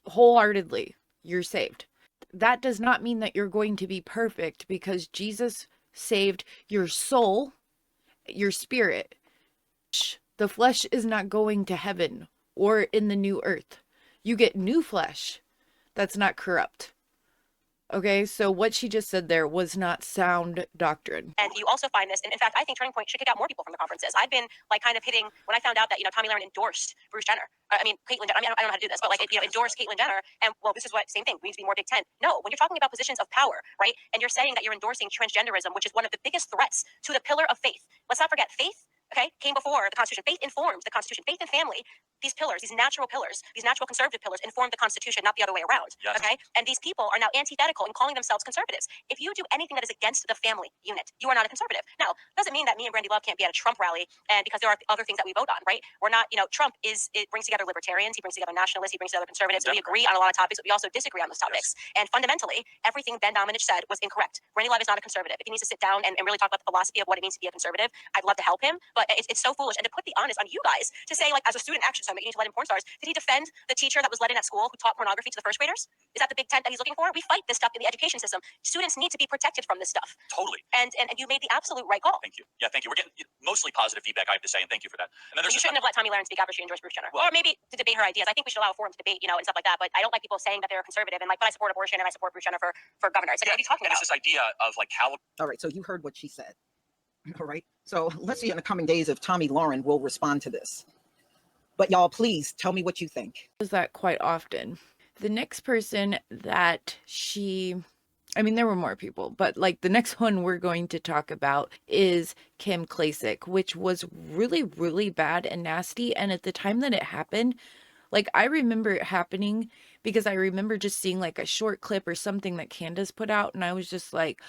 Wholeheartedly, you're saved. That does not mean that you're going to be perfect because Jesus saved your soul, your spirit. The flesh is not going to heaven or in the new earth. You get new flesh that's not corrupt. Okay, so what she just said there was not sound doctrine. And you also find this, and in fact, I think Turning Point should kick out more people from the conferences. I've been like kind of hitting, when I found out that, Tomi Lahren endorsed Bruce Jenner. Caitlyn Jenner. I don't know how to do this, but endorsed Caitlyn Jenner. And well, this is what, same thing, we need to be more Big Ten. No, when you're talking about positions of power, right? And you're saying that you're endorsing transgenderism, which is one of the biggest threats to the pillar of faith. Let's not forget, faith, okay, came before the Constitution. Faith informs the Constitution. Faith and family, these pillars, these natural conservative pillars inform the Constitution, not the other way around. Yes. Okay? And these people are now antithetical in calling themselves conservatives. If you do anything that is against the family unit, you are not a conservative. Now, doesn't mean that me and Brandy Love can't be at a Trump rally, and because there are other things that we vote on, right? We're not, Trump it brings together libertarians, he brings together nationalists, he brings together conservatives. Yep. We agree on a lot of topics, but we also disagree on those topics. Yes. And fundamentally, everything Ben Domenech said was incorrect. Brandy Love is not a conservative. If he needs to sit down and really talk about the philosophy of what it means to be a conservative, I'd love to help him, but it's so foolish. And to put the onus on you guys to say, like, as a student action summit, you need to let in porn stars. Did he defend the teacher that was let in at school who taught pornography to the first graders? Is that the Big Tent that he's looking for? We fight this stuff in the education system. Students need to be protected from this stuff. Totally. And you made the absolute right call. Thank you. Yeah, thank you. We're getting mostly positive feedback, I have to say, and thank you for that. And then You shouldn't have let Tomi Lahren speak after she endorsed Bruce Jenner. Well, or maybe to debate her ideas. I think we should allow a forum to debate, and stuff like that. But I don't like people saying that they're conservative and but I support abortion and I support Bruce Jenner for governor. It's like, what are you talking and about? it's this idea of like how. All right, so you heard what she said. All right, so let's see in the coming days if Tomi Lahren will respond to this. But y'all, please tell me what you think. Does that quite often. The next person that there were more people, but like the next one we're going to talk about is Kim Klacik, which was really, really bad and nasty. And at the time that it happened, like I remember it happening because I remember just seeing like a short clip or something that Candace put out. And I was just like,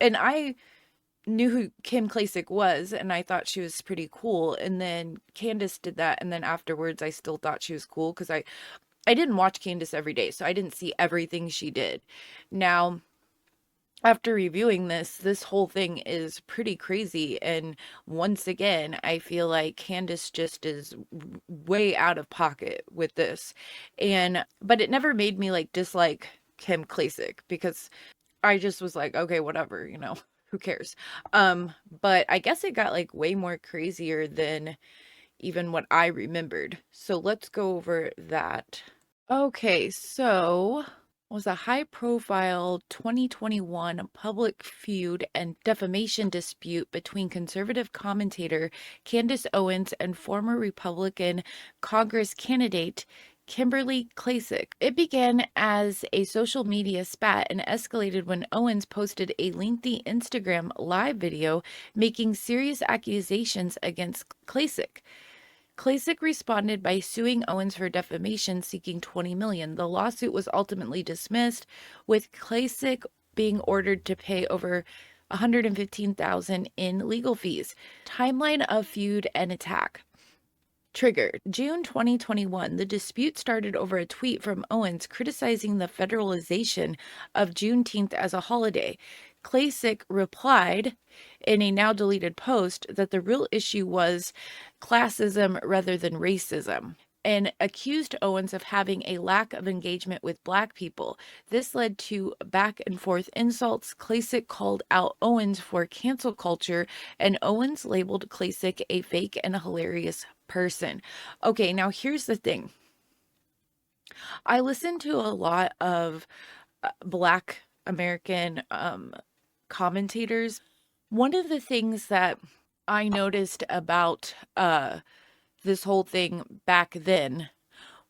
and I knew who Kim Klacik was, and I thought she was pretty cool. And then Candace did that, and then afterwards I still thought she was cool because I didn't watch Candace every day, so I didn't see everything she did. Now, after reviewing this whole thing is pretty crazy, and once again I feel like Candace just is way out of pocket with this. But it never made me like dislike Kim Klacik, because I just was like, okay, whatever, who cares. But I guess it got like way more crazier than even what I remembered, so let's go over that. Okay, so was a high-profile 2021 public feud and defamation dispute between conservative commentator Candace Owens and former Republican Congress candidate Kimberly Klacik. It began as a social media spat and escalated when Owens posted a lengthy Instagram live video making serious accusations against Klacik. Klacik responded by suing Owens for defamation, seeking $20 million. The lawsuit was ultimately dismissed, with Klacik being ordered to pay over $115,000 in legal fees. Timeline of feud and attack. Triggered. June 2021, the dispute started over a tweet from Owens criticizing the federalization of Juneteenth as a holiday. Klacik replied in a now deleted post that the real issue was classism rather than racism, and accused Owens of having a lack of engagement with Black people. This led to back and forth insults. Klacik called out Owens for cancel culture, and Owens labeled Klacik a fake and a hilarious person. Okay, now here's the thing. I listen to a lot of Black American commentators. One of the things that I noticed about this whole thing back then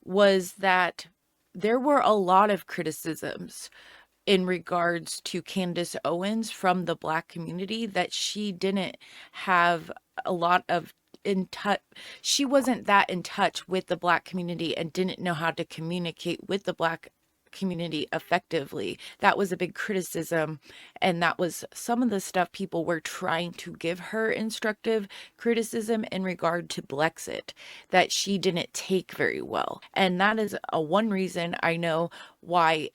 was that there were a lot of criticisms in regards to Candace Owens from the Black community, that she didn't have a lot of she wasn't that in touch with the Black community and didn't know how to communicate with the Black community effectively. That was a big criticism, and that was some of the stuff people were trying to give her instructive criticism in regard to Blexit, that she didn't take very well. And that is one reason I know why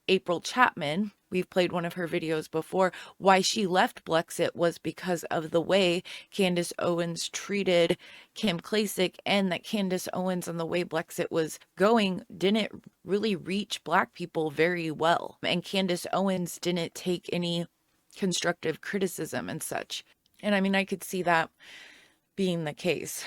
April Chapman, we've played one of her videos before, why she left Blexit was because of the way Candace Owens treated Kim Klacik, and that Candace Owens and the way Blexit was going didn't really reach Black people very well. And Candace Owens didn't take any constructive criticism and such. And I mean, I could see that being the case.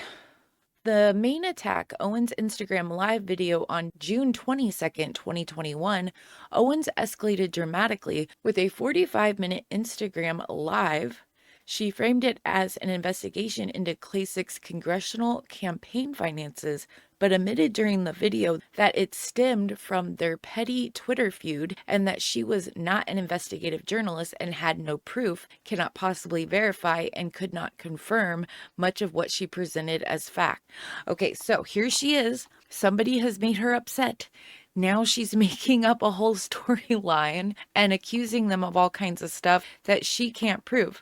The main attack, Owens' Instagram live video on June 22nd, 2021, Owens escalated dramatically with a 45-minute Instagram live. She framed it as an investigation into Klacik's congressional campaign finances, but admitted during the video that it stemmed from their petty Twitter feud, and that she was not an investigative journalist and had no proof, cannot possibly verify, and could not confirm much of what she presented as fact. Okay, so here she is. Somebody has made her upset. Now she's making up a whole storyline and accusing them of all kinds of stuff that she can't prove.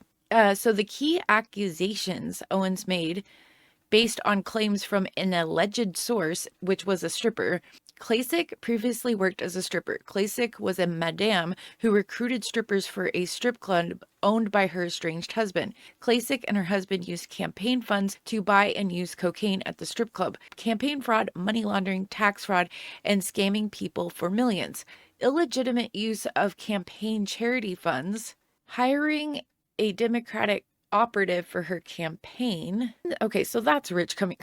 So the key accusations Owens made, based on claims from an alleged source, which was a stripper. Klacik previously worked as a stripper. Klacik was a madame who recruited strippers for a strip club owned by her estranged husband. Klacik and her husband used campaign funds to buy and use cocaine at the strip club. Campaign fraud, money laundering, tax fraud, and scamming people for millions. Illegitimate use of campaign charity funds. Hiring a Democratic operative for her campaign. Okay, so that's rich coming.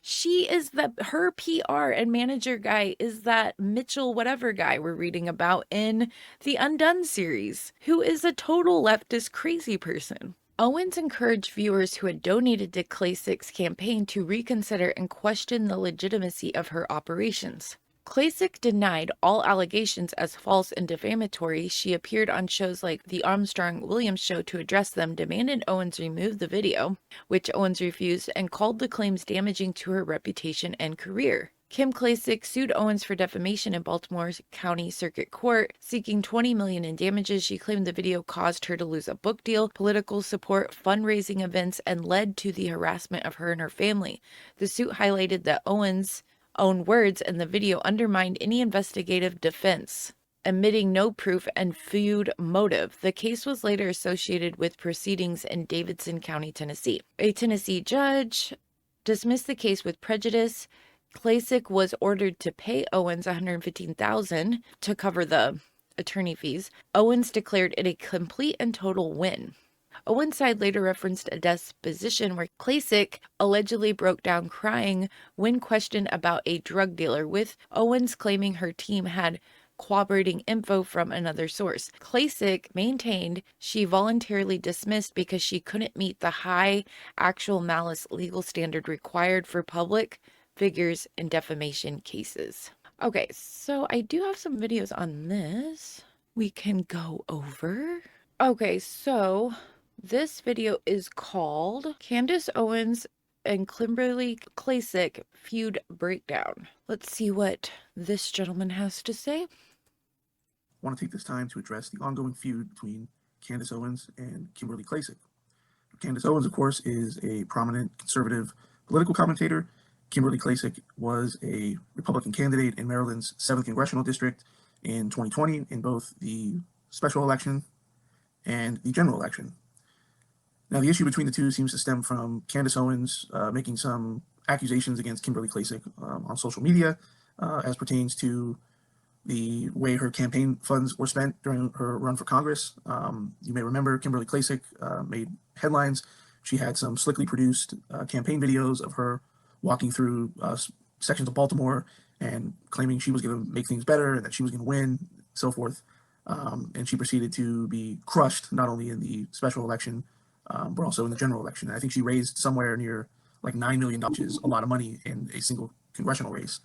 She is her PR and manager guy is that Mitchell whatever guy we're reading about in the Undone series, who is a total leftist crazy person. Owens encouraged viewers who had donated to Klacik's campaign to reconsider and question the legitimacy of her operations. Klacik denied all allegations as false and defamatory. She appeared on shows like The Armstrong-Williams Show to address them, demanded Owens remove the video, which Owens refused, and called the claims damaging to her reputation and career. Kim Klacik sued Owens for defamation in Baltimore County Circuit Court, seeking $20 million in damages. She claimed the video caused her to lose a book deal, political support, fundraising events, and led to the harassment of her and her family. The suit highlighted that Owens' own words in the video undermined any investigative defense, admitting no proof and Feud motive. The case was later associated with proceedings in Davidson County, Tennessee. A Tennessee judge dismissed the case with prejudice. Klacik was ordered to pay Owens $115,000 to cover the attorney fees. Owens declared it a complete and total win. Owens' side later referenced a deposition where Klacik allegedly broke down crying when questioned about a drug dealer, with Owens claiming her team had corroborating info from another source. Klacik maintained she voluntarily dismissed because she couldn't meet the high actual malice legal standard required for public figures in defamation cases. Okay, so I do have some videos on this we can go over. Okay, so this video is called Candace Owens and Kimberly Klacik Feud Breakdown. Let's see what this gentleman has to say. I want to take this time to address the ongoing feud between Candace Owens and Kimberly Klacik. Candace Owens, of course, is a prominent conservative political commentator. Kimberly Klacik was a Republican candidate in Maryland's 7th Congressional District in 2020 in both the special election and the general election. Now, the issue between the two seems to stem from Candace Owens making some accusations against Kimberly Klacik on social media as pertains to the way her campaign funds were spent during her run for Congress. You may remember Kimberly Klacik made headlines. She had some slickly produced campaign videos of her walking through sections of Baltimore and claiming she was going to make things better and that she was going to win, so forth. And she proceeded to be crushed not only in the special election, but also in the general election. And I think she raised somewhere near like $9 million, which is a lot of money in a single congressional race.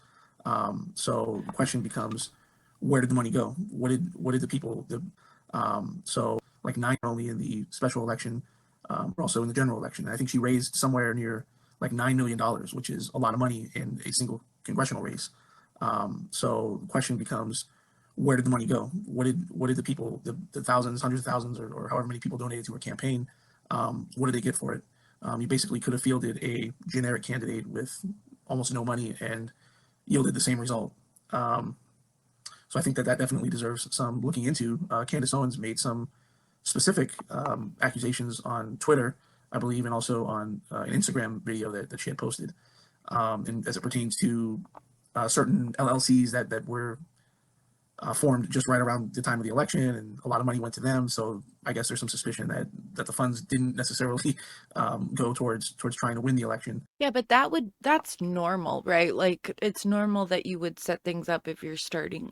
So the question becomes, where did the money go? What did the people, so like nine only in the special election, but also in the general election. And I think she raised somewhere near like $9 million, which is a lot of money in a single congressional race. So the question becomes, where did the money go? What did the people, the thousands, hundreds of thousands, or however many people donated to her campaign, what did they get for it? You basically could have fielded a generic candidate with almost no money and yielded the same result. So I think that definitely deserves some looking into. Candace Owens made some specific accusations on Twitter, I believe, and also on an Instagram video that she had posted. And as it pertains to certain LLCs that were formed just right around the time of the election, and a lot of money went to them. So I guess there's some suspicion that the funds didn't necessarily go towards trying to win the election. Yeah, but that's normal, right? Like, it's normal that you would set things up if you're starting.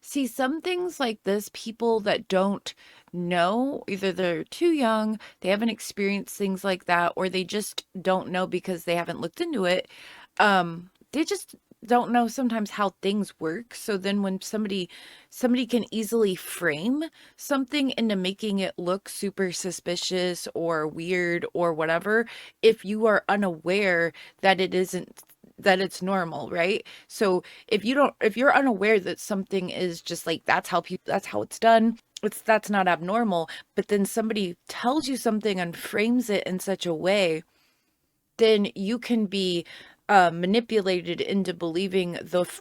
See, some things like this, people that don't know, either they're too young, they haven't experienced things like that, or they just don't know because they haven't looked into it. They just don't know sometimes how things work. So then when somebody can easily frame something into making it look super suspicious or weird or whatever, if you are unaware that it isn't, that it's normal, right? So if you're unaware that something is just like, that's how it's done, that's not abnormal, but then somebody tells you something and frames it in such a way, then you can be manipulated into believing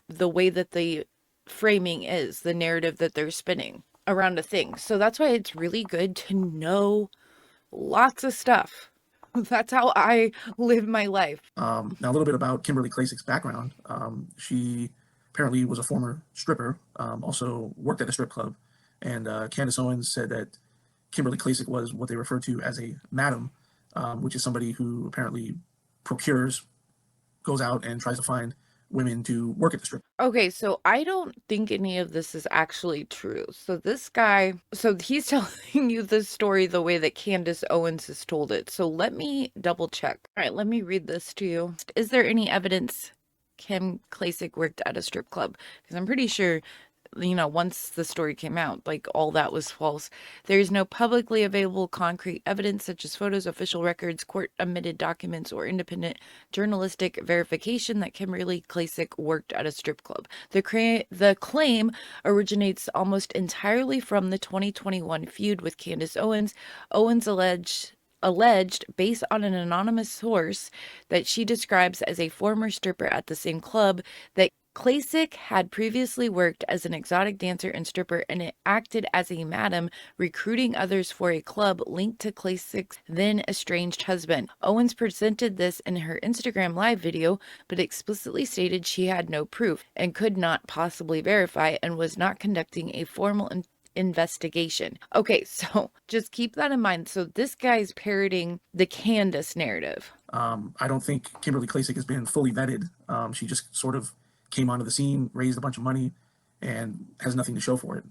the way that the framing is, the narrative that they're spinning around a thing. So that's why it's really good to know lots of stuff. That's how I live my life. Now a little bit about Kimberly Klacik's background. She apparently was a former stripper, also worked at a strip club, and Candace Owens said that Kimberly Klacik was what they refer to as a madam, which is somebody who apparently goes out and tries to find women to work at the strip. Okay, so I don't think any of this is actually true. So this guy, he's telling you this story the way that Candace Owens has told it. So let me double check. All right, let me read this to you. Is there any evidence Kim Klacik worked at a strip club? Because I'm pretty sure once the story came out, like all that was false. There is no publicly available concrete evidence such as photos, official records, court admitted documents, or independent journalistic verification that Kimberly Klacik worked at a strip club. The claim originates almost entirely from the 2021 feud with Candace Owens. Owens alleged, based on an anonymous source that she describes as a former stripper at the same club, that Klacik had previously worked as an exotic dancer and stripper and acted as a madam, recruiting others for a club linked to Klacik's then estranged husband. Owens presented this in her Instagram live video, but explicitly stated she had no proof and could not possibly verify and was not conducting a formal investigation. Okay, so just keep that in mind. So this guy's parroting the Candace narrative. I don't think Kimberly Klacik has been fully vetted. She just sort of came onto the scene, raised a bunch of money, and has nothing to show for it.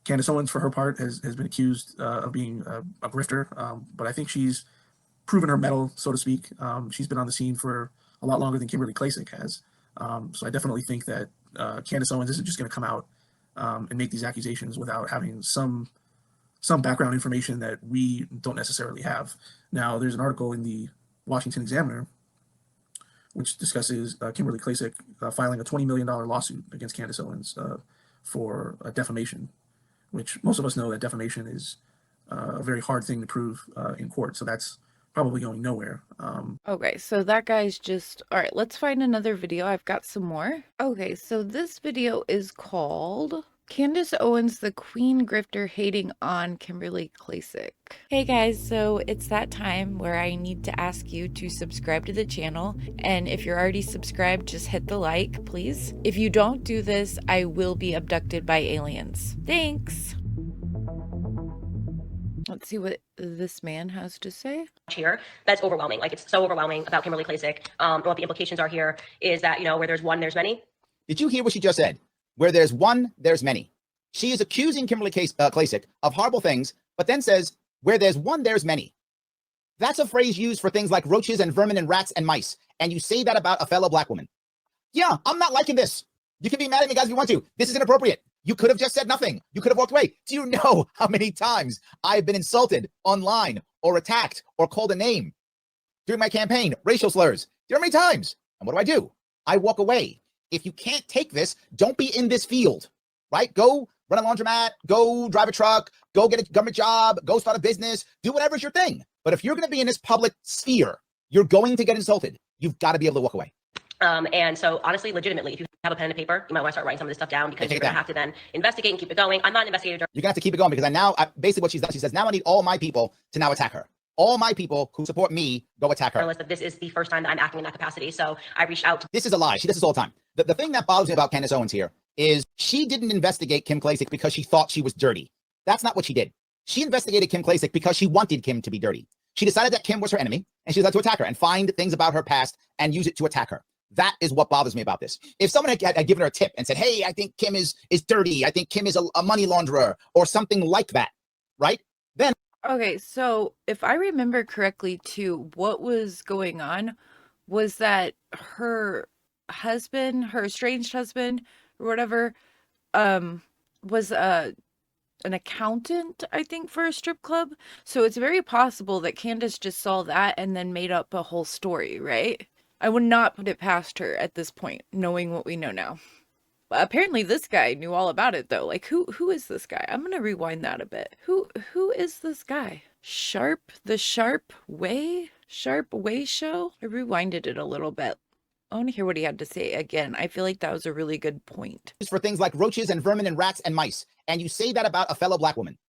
Candace Owens, for her part, has been accused of being a grifter, but I think she's proven her mettle, so to speak. She's been on the scene for a lot longer than Kimberly Klacik has. So I definitely think that Candace Owens isn't just going to come out and make these accusations without having some background information that we don't necessarily have. Now, there's an article in the Washington Examiner which discusses Kimberly Klacik filing a $20 million lawsuit against Candace Owens for defamation, which most of us know that defamation is a very hard thing to prove in court. So that's probably going nowhere. Okay, so that guy's just... All right, let's find another video. I've got some more. Okay, so this video is called Candace Owens, the Queen Grifter Hating on Kimberly Klacik. Hey guys, so it's that time where I need to ask you to subscribe to the channel. And if you're already subscribed, just hit the like, please. If you don't do this, I will be abducted by aliens. Thanks! Let's see what this man has to say. Here, that's overwhelming. Like, it's so overwhelming about Kimberly Klacik. And what the implications are here is that, where there's one, there's many. Did you hear what she just said? Where there's one, there's many. She is accusing Kimberly Klacik of horrible things, but then says, where there's one, there's many. That's a phrase used for things like roaches and vermin and rats and mice. And you say that about a fellow black woman. Yeah, I'm not liking this. You can be mad at me, guys, if you want to. This is inappropriate. You could have just said nothing. You could have walked away. Do you know how many times I've been insulted online or attacked or called a name during my campaign? Racial slurs. Do you know how many times? And what do? I walk away. If you can't take this, don't be in this field, right? Go run a laundromat, go drive a truck, go get a government job, go start a business, do whatever's your thing. But if you're going to be in this public sphere, you're going to get insulted. You've got to be able to walk away. And so honestly, legitimately, if you have a pen and paper, you might want to start writing some of this stuff down because you're going to have to then investigate and keep it going. I'm not an investigator. You're going to have to keep it going because basically what she's done, she says, now I need all my people to now attack her. All my people who support me go attack her. That this is the first time that I'm acting in that capacity. So I reached out. This is a lie. She does this all the time. The thing that bothers me about Candace Owens here is she didn't investigate Kim Klacik because she thought she was dirty. That's not what she did. She investigated Kim Klacik because she wanted Kim to be dirty. She decided that Kim was her enemy and she decided to attack her and find things about her past and use it to attack her. That is what bothers me about this. If someone had given her a tip and said, hey, I think Kim is dirty. I think Kim is a money launderer or something like that, right? Then. Okay, so if I remember correctly too, what was going on was that her husband, her estranged husband or whatever, was an accountant, I think, for a strip club. So it's very possible that Candace just saw that and then made up a whole story, right? I would not put it past her at this point, knowing what we know now. But apparently this guy knew all about it though. Like who is this guy? I'm gonna rewind that a bit. Who is this guy? The Sharp Way show? I rewinded it a little bit. I want to hear what he had to say again. I feel like that was a really good point. For things like roaches and vermin and rats and mice. And you say that about a fellow black woman.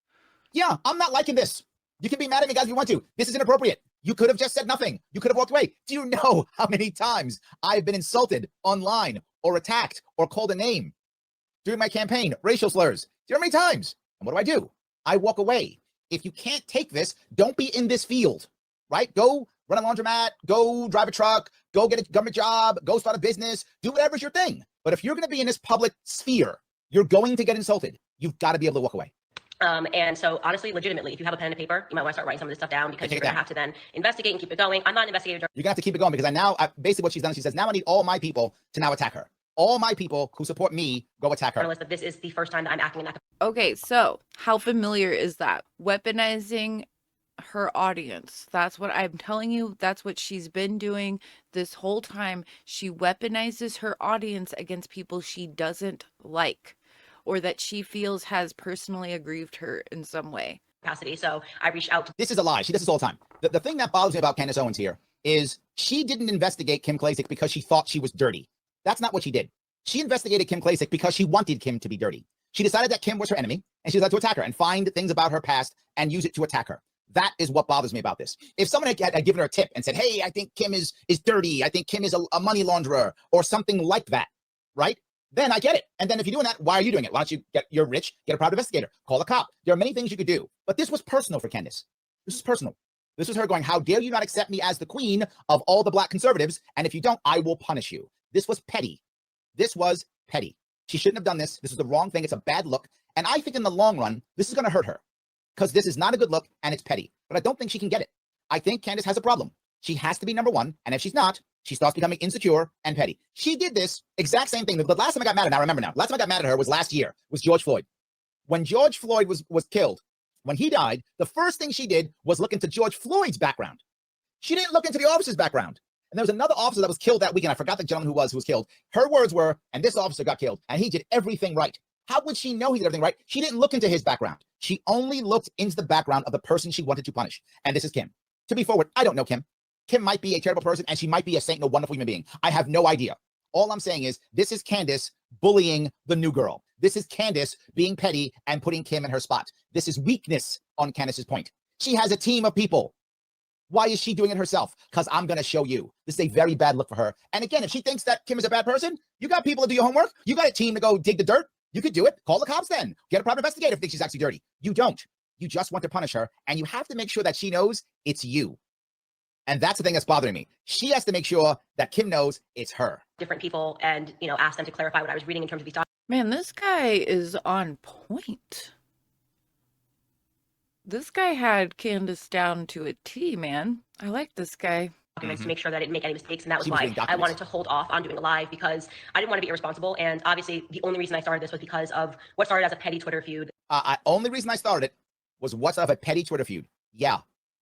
Yeah, I'm not liking this. You can be mad at me, guys, if you want to. This is inappropriate. You could have just said nothing. You could have walked away. Do you know how many times I've been insulted online or attacked or called a name during my campaign? Racial slurs. Do you know how many times? And what do? I walk away. If you can't take this, don't be in this field, right? Go run a laundromat, go drive a truck, go get a government job, go start a business, do whatever's your thing. But if you're going to be in this public sphere, you're going to get insulted. You've got to be able to walk away. And so honestly, legitimately, if you have a pen and paper, you might want to start writing some of this stuff down because you're going to have to then investigate and keep it going. I'm not an investigator. You're going to have to keep it going because basically what she's done, she says, now I need all my people to now attack her. all my people who support me go attack her. Journalist, that this is the first time that I'm acting in that Okay, so how familiar is that? Weaponizing her audience. That's what I'm telling you. That's what she's been doing this whole time. She weaponizes her audience against people she doesn't like or that she feels has personally aggrieved her in some way. capacity. So I reached out to This is a lie. She does this all the time. The thing that bothers me about Candace Owens here is she didn't investigate Kim Klacik because she thought she was dirty. That's not what she did. She investigated Kim Klacik because she wanted Kim to be dirty. She decided that Kim was her enemy, and she decided to attack her and find things about her past and use it to attack her. That is what bothers me about this. If someone had given her a tip and said, hey, I think Kim is dirty, I think Kim is a money launderer, or something like that, right? Then I get it. And then if you're doing that, why are you doing it? Why don't you you're rich, get a private investigator, call a cop. There are many things you could do. But this was personal for Candace. This is personal. This was her going, how dare you not accept me as the queen of all the black conservatives? And if you don't, I will punish you. This was petty. This was petty. She shouldn't have done this. This is the wrong thing. It's a bad look. And I think in the long run, this is going to hurt her because this is not a good look and it's petty. But I don't think she can get it. I think Candace has a problem. She has to be number one. And if she's not, she starts becoming insecure and petty. She did this exact same thing. The last time I got mad at her, I remember now. Last time I got mad at her was last year, was George Floyd. When George Floyd was killed, when he died, the first thing she did was look into George Floyd's background. She didn't look into the officer's background. And there was another officer that was killed that weekend. I forgot the gentleman who was killed. Her words were, and this officer got killed, and he did everything right. How would she know he did everything right? She didn't look into his background. She only looked into the background of the person she wanted to punish. And this is Kim. To be forward, I don't know Kim. Kim might be a terrible person, and she might be a saint and a wonderful human being. I have no idea. All I'm saying is this is Candace bullying the new girl. This is Candace being petty and putting Kim in her spot. This is weakness on Candace's point. She has a team of people. Why is she doing it herself? Because I'm going to show you. This is a very bad look for her. And again, if she thinks that Kim is a bad person, you got people to do your homework. You got a team to go dig the dirt. You could do it. Call the cops then. Get a private investigator if you think she's actually dirty. You don't. You just want to punish her. And you have to make sure that she knows it's you. And that's the thing that's bothering me. She has to make sure that Kim knows it's her. different people and, ask them to clarify what I was reading in terms of these Man, this guy is on point. This guy had Candace down to a T, man. I like this guy. documents to make sure that I didn't make any mistakes. And that was She was why reading I documents. wanted to hold off on doing a live, because I didn't want to be irresponsible. And obviously, the only reason I started this was because of what started as a petty Twitter feud. Only reason I started it was what's up a petty Twitter feud. Yeah.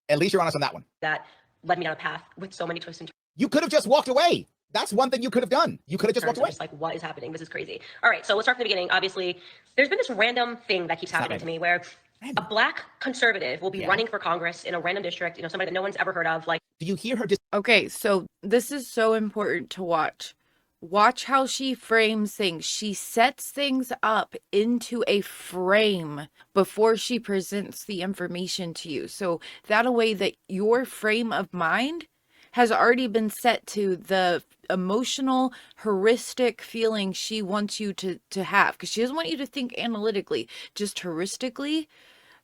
At least you're honest on that one. That led me down a path with so many twists and You could have just walked away. That's one thing you could have done. You could have just turns. walked away. Just like, what is happening? This is crazy. All right, so let's start from the beginning. Obviously, there's been this random thing that keeps not happening to random. me where Random. a black conservative will be Yeah. running for Congress in a random district, somebody that no one's ever heard of. Like, Do you hear her Okay, so this is so important to watch. Watch how she frames things. She sets things up into a frame before she presents the information to you. So that a way that your frame of mind has already been set to the emotional, heuristic feeling she wants you to have. Because she doesn't want you to think analytically, just heuristically.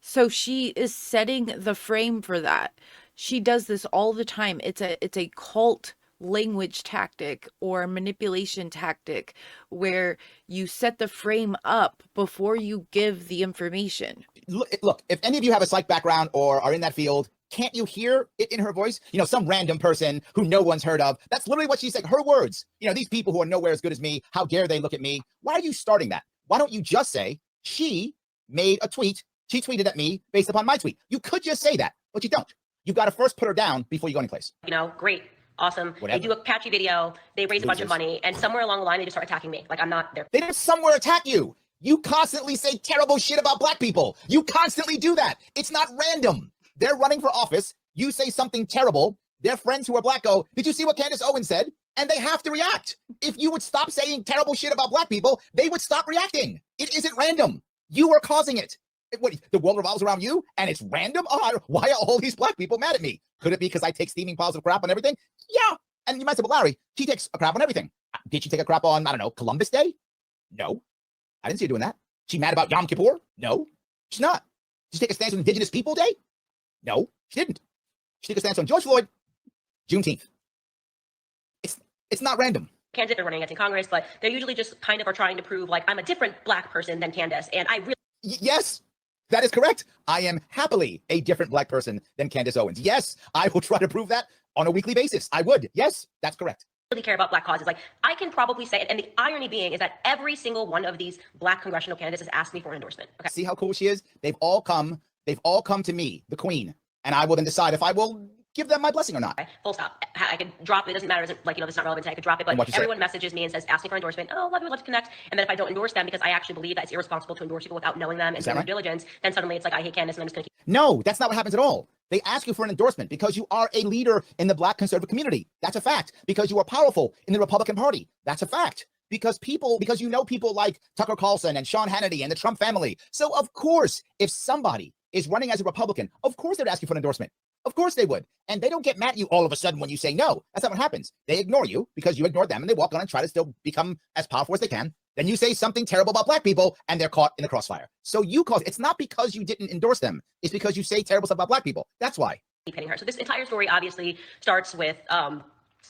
So she is setting the frame for that. She does this all the time. It's a cult language tactic or manipulation tactic where you set the frame up before you give the information. look, if any of you have a psych background or are in that field, can't you hear it in her voice? Some random person who no one's heard of. That's literally what she's saying. Her words. These people who are nowhere as good as me, how dare they look at me? Why are you starting that? Why don't you just say, she made a tweet. She tweeted at me based upon my tweet. You could just say that, but you don't. You've got to first put her down before you go anyplace. great, awesome. Whatever. They do a catchy video, they raise a bunch of Losers. money, and somewhere along the line, they just start attacking me. Like, I'm not there. They didn't somewhere attack you. You constantly say terrible shit about black people. You constantly do that. It's not random. They're running for office. You say something terrible. Their friends who are black go, did you see what Candace Owens said? And they have to react. If you would stop saying terrible shit about black people, they would stop reacting. It isn't random. You are causing it. What, the world revolves around you and it's random? Why are all these black people mad at me? Could it be because I take steaming piles of crap on everything? Yeah. And you might say, but Larry, she takes a crap on everything. Did she take a crap on, I don't know, Columbus Day? No. I didn't see her doing that. She mad about Yom Kippur? No. She's not. Did she take a stance on Indigenous People Day? No, she didn't. She took a stance on George Floyd, Juneteenth. It's not random. Candidate are running against in Congress, but they're usually just kind of are trying to prove, like, I'm a different black person than Candace, and I really Yes, that is correct. I am happily a different black person than Candace Owens. Yes, I will try to prove that on a weekly basis. I would. Yes, that's correct. really care about Black causes. Like, I can probably say it, and the irony being is that every single one of these Black congressional candidates has asked me for an endorsement. Okay. See how cool she is? They've all come to me, the queen, and I will then decide if I will give them my blessing or not. Okay, full stop. I could drop it. Doesn't matter. Doesn't, like, it's not relevant. I could drop it. But everyone messages me and says, ask me for endorsement. Oh, love you, love to connect. And then if I don't endorse them because I actually believe that it's irresponsible to endorse people without knowing them and doing due diligence, then suddenly it's like, I hate Candace and I'm just going to keep. No, that's not what happens at all. They ask you for an endorsement because you are a leader in the Black conservative community. That's a fact. Because you are powerful in the Republican Party. That's a fact. Because you know people like Tucker Carlson and Sean Hannity and the Trump family. So of course, if somebody is running as a Republican, of course they'd ask you for an endorsement. Of course they would. And they don't get mad at you all of a sudden when you say no. That's not what happens. They ignore you because you ignored them and they walk on and try to still become as powerful as they can. Then you say something terrible about Black people and they're caught in the crossfire. So it's not because you didn't endorse them. It's because you say terrible stuff about Black people. That's why. Keep hitting her. So this entire story obviously starts with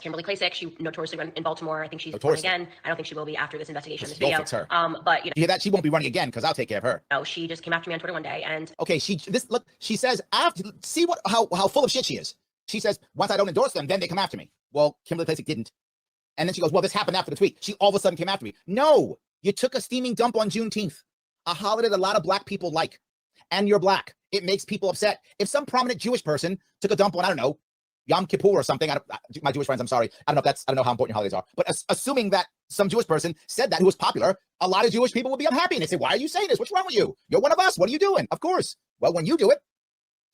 Kimberly Klacik. She notoriously ran in Baltimore. I think she's running again. I don't think she will be after this investigation, this video. Fix her. But you hear that? She won't be running again because I'll take care of her. No, she just came after me on Twitter one day and okay, she says see how full of shit she is. She says once I don't endorse them, then they come after me. Well, Kimberly Klacik didn't. And then she goes, well, this happened after the tweet. She all of a sudden came after me. No, you took a steaming dump on Juneteenth, a holiday that a lot of Black people like. And you're Black. It makes people upset. If some prominent Jewish person took a dump on, I don't know, Yom Kippur or something. My Jewish friends, I'm sorry. I don't know how important your holidays are. But assuming that some Jewish person said that who was popular, a lot of Jewish people would be unhappy. And they say, why are you saying this? What's wrong with you? You're one of us. What are you doing? Of course. Well, when you do it,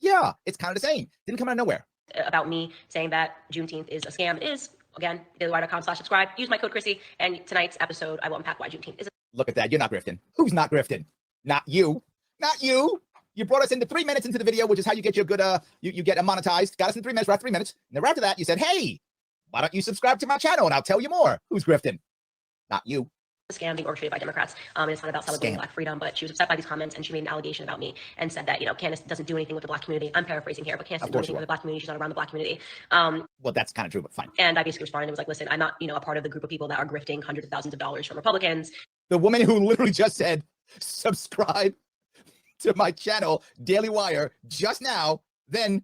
yeah, it's kind of the same. Didn't come out of nowhere. About me saying that Juneteenth is a scam. It is. Again, dailywire.com/subscribe. Use my code Chrissy. And tonight's episode, I will unpack why Juneteenth is. Look at that. You're not grifting. Who's not grifting? Not you. Not you. You brought us into 3 minutes into the video, which is how you get your good, you get monetized. Got us in 3 minutes, right? 3 minutes. And then right after that, you said, hey, why don't you subscribe to my channel and I'll tell you more. Who's grifting? Not you. A scam being orchestrated by Democrats. And it's not about celebrating Black freedom, but she was upset by these comments and she made an allegation about me and said that, Candace doesn't do anything with the Black community. I'm paraphrasing here, but Candace doesn't do anything with the Black community. She's not around the Black community. Well, that's kind of true, but fine. And I basically responded and was like, listen, I'm not, a part of the group of people that are grifting hundreds of thousands of dollars from Republicans. The woman who literally just said, subscribe to my channel, Daily Wire, just now, then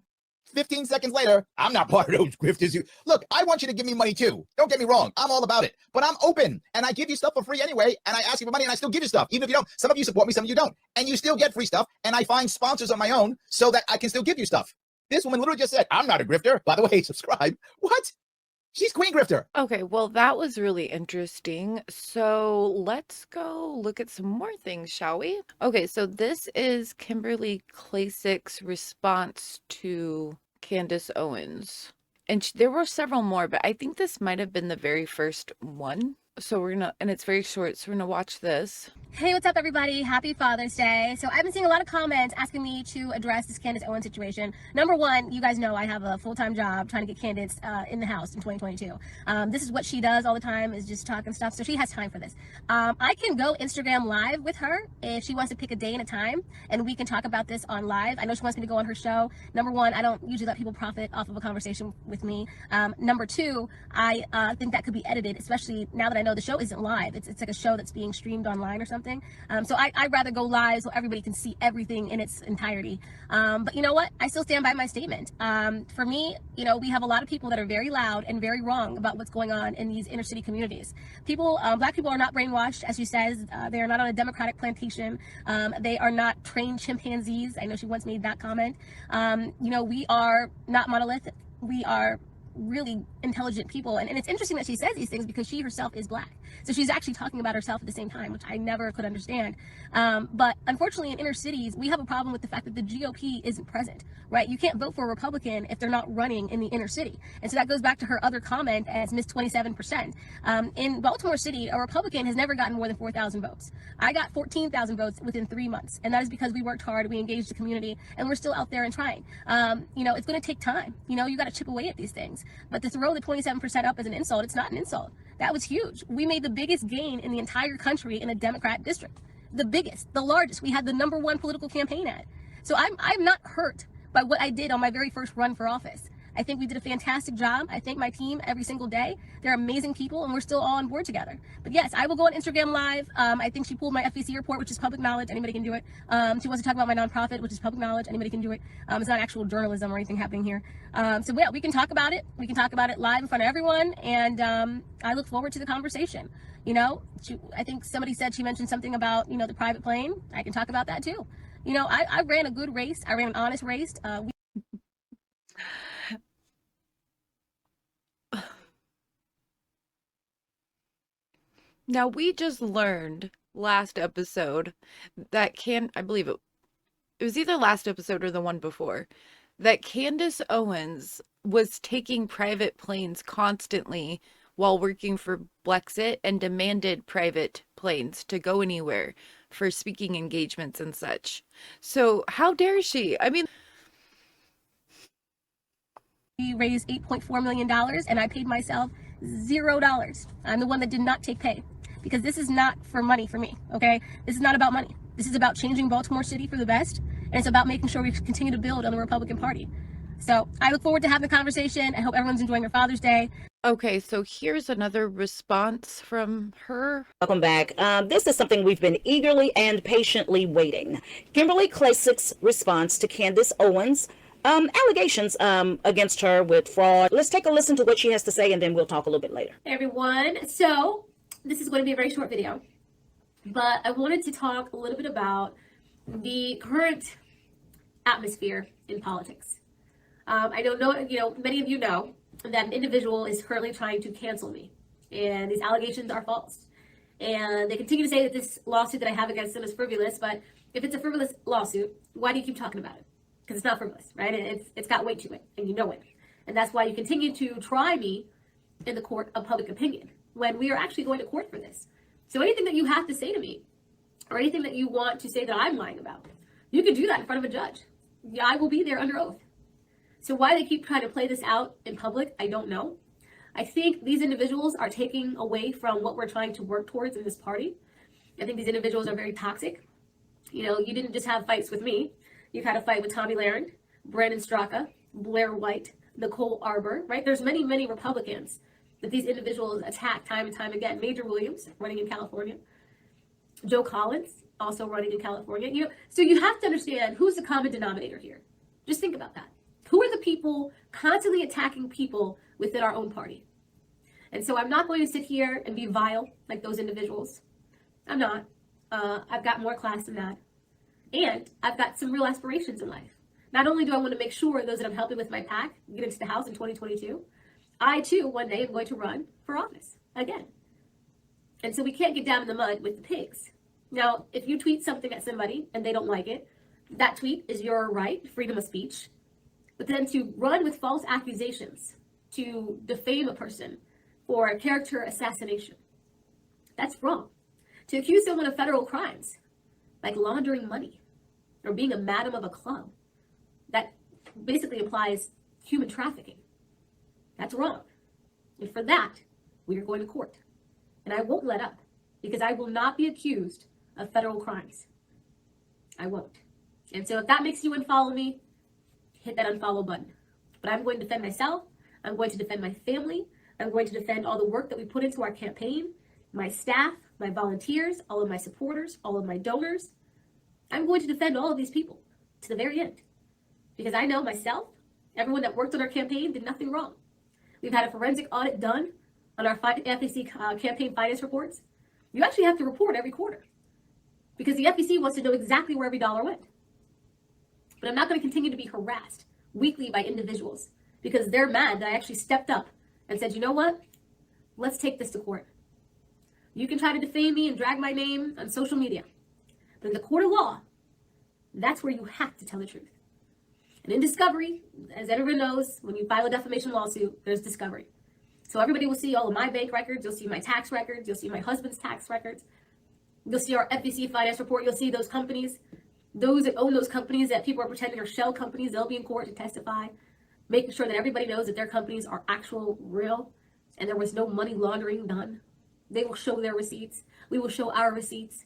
15 seconds later, I'm not part of those grifters. Look, I want you to give me money too. Don't get me wrong. I'm all about it. But I'm open and I give you stuff for free anyway. And I ask you for money and I still give you stuff. Even if you don't. Some of you support me, some of you don't. And you still get free stuff. And I find sponsors on my own so that I can still give you stuff. This woman literally just said, I'm not a grifter. By the way, subscribe. What? She's Queen Grifter. Okay, well, that was really interesting. So let's go look at some more things, shall we? Okay, so this is Kimberly Klacik's response to Candace Owens. And there were several more, but I think this might have been the very first one. So and it's very short, so we're gonna watch this. Hey, what's up, everybody? Happy Father's Day. So I've been seeing a lot of comments asking me to address this Candace Owens situation. Number one, you guys know I have a full-time job trying to get Candace in the house in 2022. This is what she does all the time, is just talking stuff, so she has time for this. I can go Instagram live with her if she wants to pick a day and a time, and we can talk about this on live. I know she wants me to go on her show. Number one, I don't usually let people profit off of a conversation with me. Number two, I think that could be edited, especially now that I know the show isn't live. It's like a show that's being streamed online or something. So I'd rather go live so everybody can see everything in its entirety. But you know what? I still stand by my statement. For me, we have a lot of people that are very loud and very wrong about what's going on in these inner city communities. People, Black people are not brainwashed, as she says. They are not on a Democratic plantation. They are not trained chimpanzees. I know she once made that comment. We are not monolithic. We are really intelligent people, and it's interesting that she says these things because she herself is Black, so she's actually talking about herself at the same time, which I never could understand. But unfortunately in inner cities we have a problem with the fact that the GOP isn't present, right? You can't vote for a Republican if they're not running in the inner city, and so that goes back to her other comment as Miss 27%. In Baltimore City, a Republican has never gotten more than 4,000 votes. I got 14,000 votes within 3 months, and that is because we worked hard, we engaged the community, and we're still out there and trying. It's going to take time. You got to chip away at these things. But to throw the 27% up as an insult, it's not an insult. That was huge. We made the biggest gain in the entire country in a Democrat district. The biggest, the largest. We had the #1 political campaign ad. So I'm not hurt by what I did on my very first run for office. I think we did a fantastic job. I thank my team every single day. They're amazing people, and we're still all on board together. But yes, I will go on Instagram Live. I think she pulled my FEC report, which is public knowledge. Anybody can do it. She wants to talk about my nonprofit, which is public knowledge. Anybody can do it. It's not actual journalism or anything happening here. So yeah, we can talk about it. We can talk about it live in front of everyone, and I look forward to the conversation. You know, I think somebody said she mentioned something about, you know, the private plane. I can talk about that too. You know, I ran a good race. I ran an honest race. Now, we just learned last episode that I believe it was either last episode or the one before, that Candace Owens was taking private planes constantly while working for Blexit and demanded private planes to go anywhere for speaking engagements and such. So how dare she? I mean, we raised $8.4 million and I paid myself $0. I'm the one that did not take pay because this is not for money for me, okay? This is not about money. This is about changing Baltimore City for the best, and it's about making sure we continue to build on the Republican Party. So I look forward to having the conversation. I hope everyone's enjoying their Father's Day. okay, so here's another response from her. Welcome back. This is something we've been eagerly and patiently waiting. Kimberly Klacik's response to Candace Owens' allegations against her with fraud. Let's take a listen to what she has to say, and then we'll talk a little bit later. Hey everyone. So this is going to be a very short video, but I wanted to talk a little bit about the current atmosphere in politics. I don't know, you know, many of you know that an individual is currently trying to cancel me, and these allegations are false. And they continue to say that this lawsuit that I have against them is frivolous, but if it's a frivolous lawsuit, why do you keep talking about it? Because it's not frivolous, right? It's got weight to it, and you know it. And that's why you continue to try me in the court of public opinion when we are actually going to court for this. So anything that you have to say to me, or anything that you want to say that I'm lying about, you can do that in front of a judge. Yeah, I will be there under oath. So why they keep trying to play this out in public, I don't know. I think these individuals are taking away from what we're trying to work towards in this party. I think these individuals are very toxic. You know, you didn't just have fights with me. You've had a fight with Tomi Lahren, Brandon Straka, Blair White, Nicole Arbor, right? There's many, many Republicans that these individuals attack time and time again. Major Williams, running in California. Joe Collins, also running in California. You know, so you have to understand who's the common denominator here. Just think about that. Who are the people constantly attacking people within our own party? And so I'm not going to sit here and be vile like those individuals. I'm not. I've got more class than that. And I've got some real aspirations in life. Not only do I want to make sure those that I'm helping with my PAC get into the House in 2022, I too one day am going to run for office again. And so we can't get down in the mud with the pigs. Now, if you tweet something at somebody and they don't like it, that tweet is your right, freedom of speech. But then to run with false accusations, to defame a person for character assassination, that's wrong. To accuse someone of federal crimes, like laundering money or being a madam of a club, that basically implies human trafficking. That's wrong. And for that, we are going to court. And I won't let up, because I will not be accused of federal crimes. I won't. And so if that makes you unfollow me, hit that unfollow button. But I'm going to defend myself. I'm going to defend my family. I'm going to defend all the work that we put into our campaign, my staff, my volunteers, all of my supporters, all of my donors. I'm going to defend all of these people to the very end, because I know myself, everyone that worked on our campaign did nothing wrong. We've had a forensic audit done on our FEC campaign finance reports. You actually have to report every quarter because the FEC wants to know exactly where every dollar went. But I'm not going to continue to be harassed weekly by individuals because they're mad that I actually stepped up and said, you know what? Let's take this to court. You can try to defame me and drag my name on social media. But in the court of law, that's where you have to tell the truth. And in discovery, as everyone knows, when you file a defamation lawsuit, there's discovery. So everybody will see all of my bank records. You'll see my tax records. You'll see my husband's tax records. You'll see our FEC finance report. You'll see those companies. Those that own those companies that people are pretending are shell companies, they'll be in court to testify, making sure that everybody knows that their companies are actual, real, and there was no money laundering done. They will show their receipts. We will show our receipts.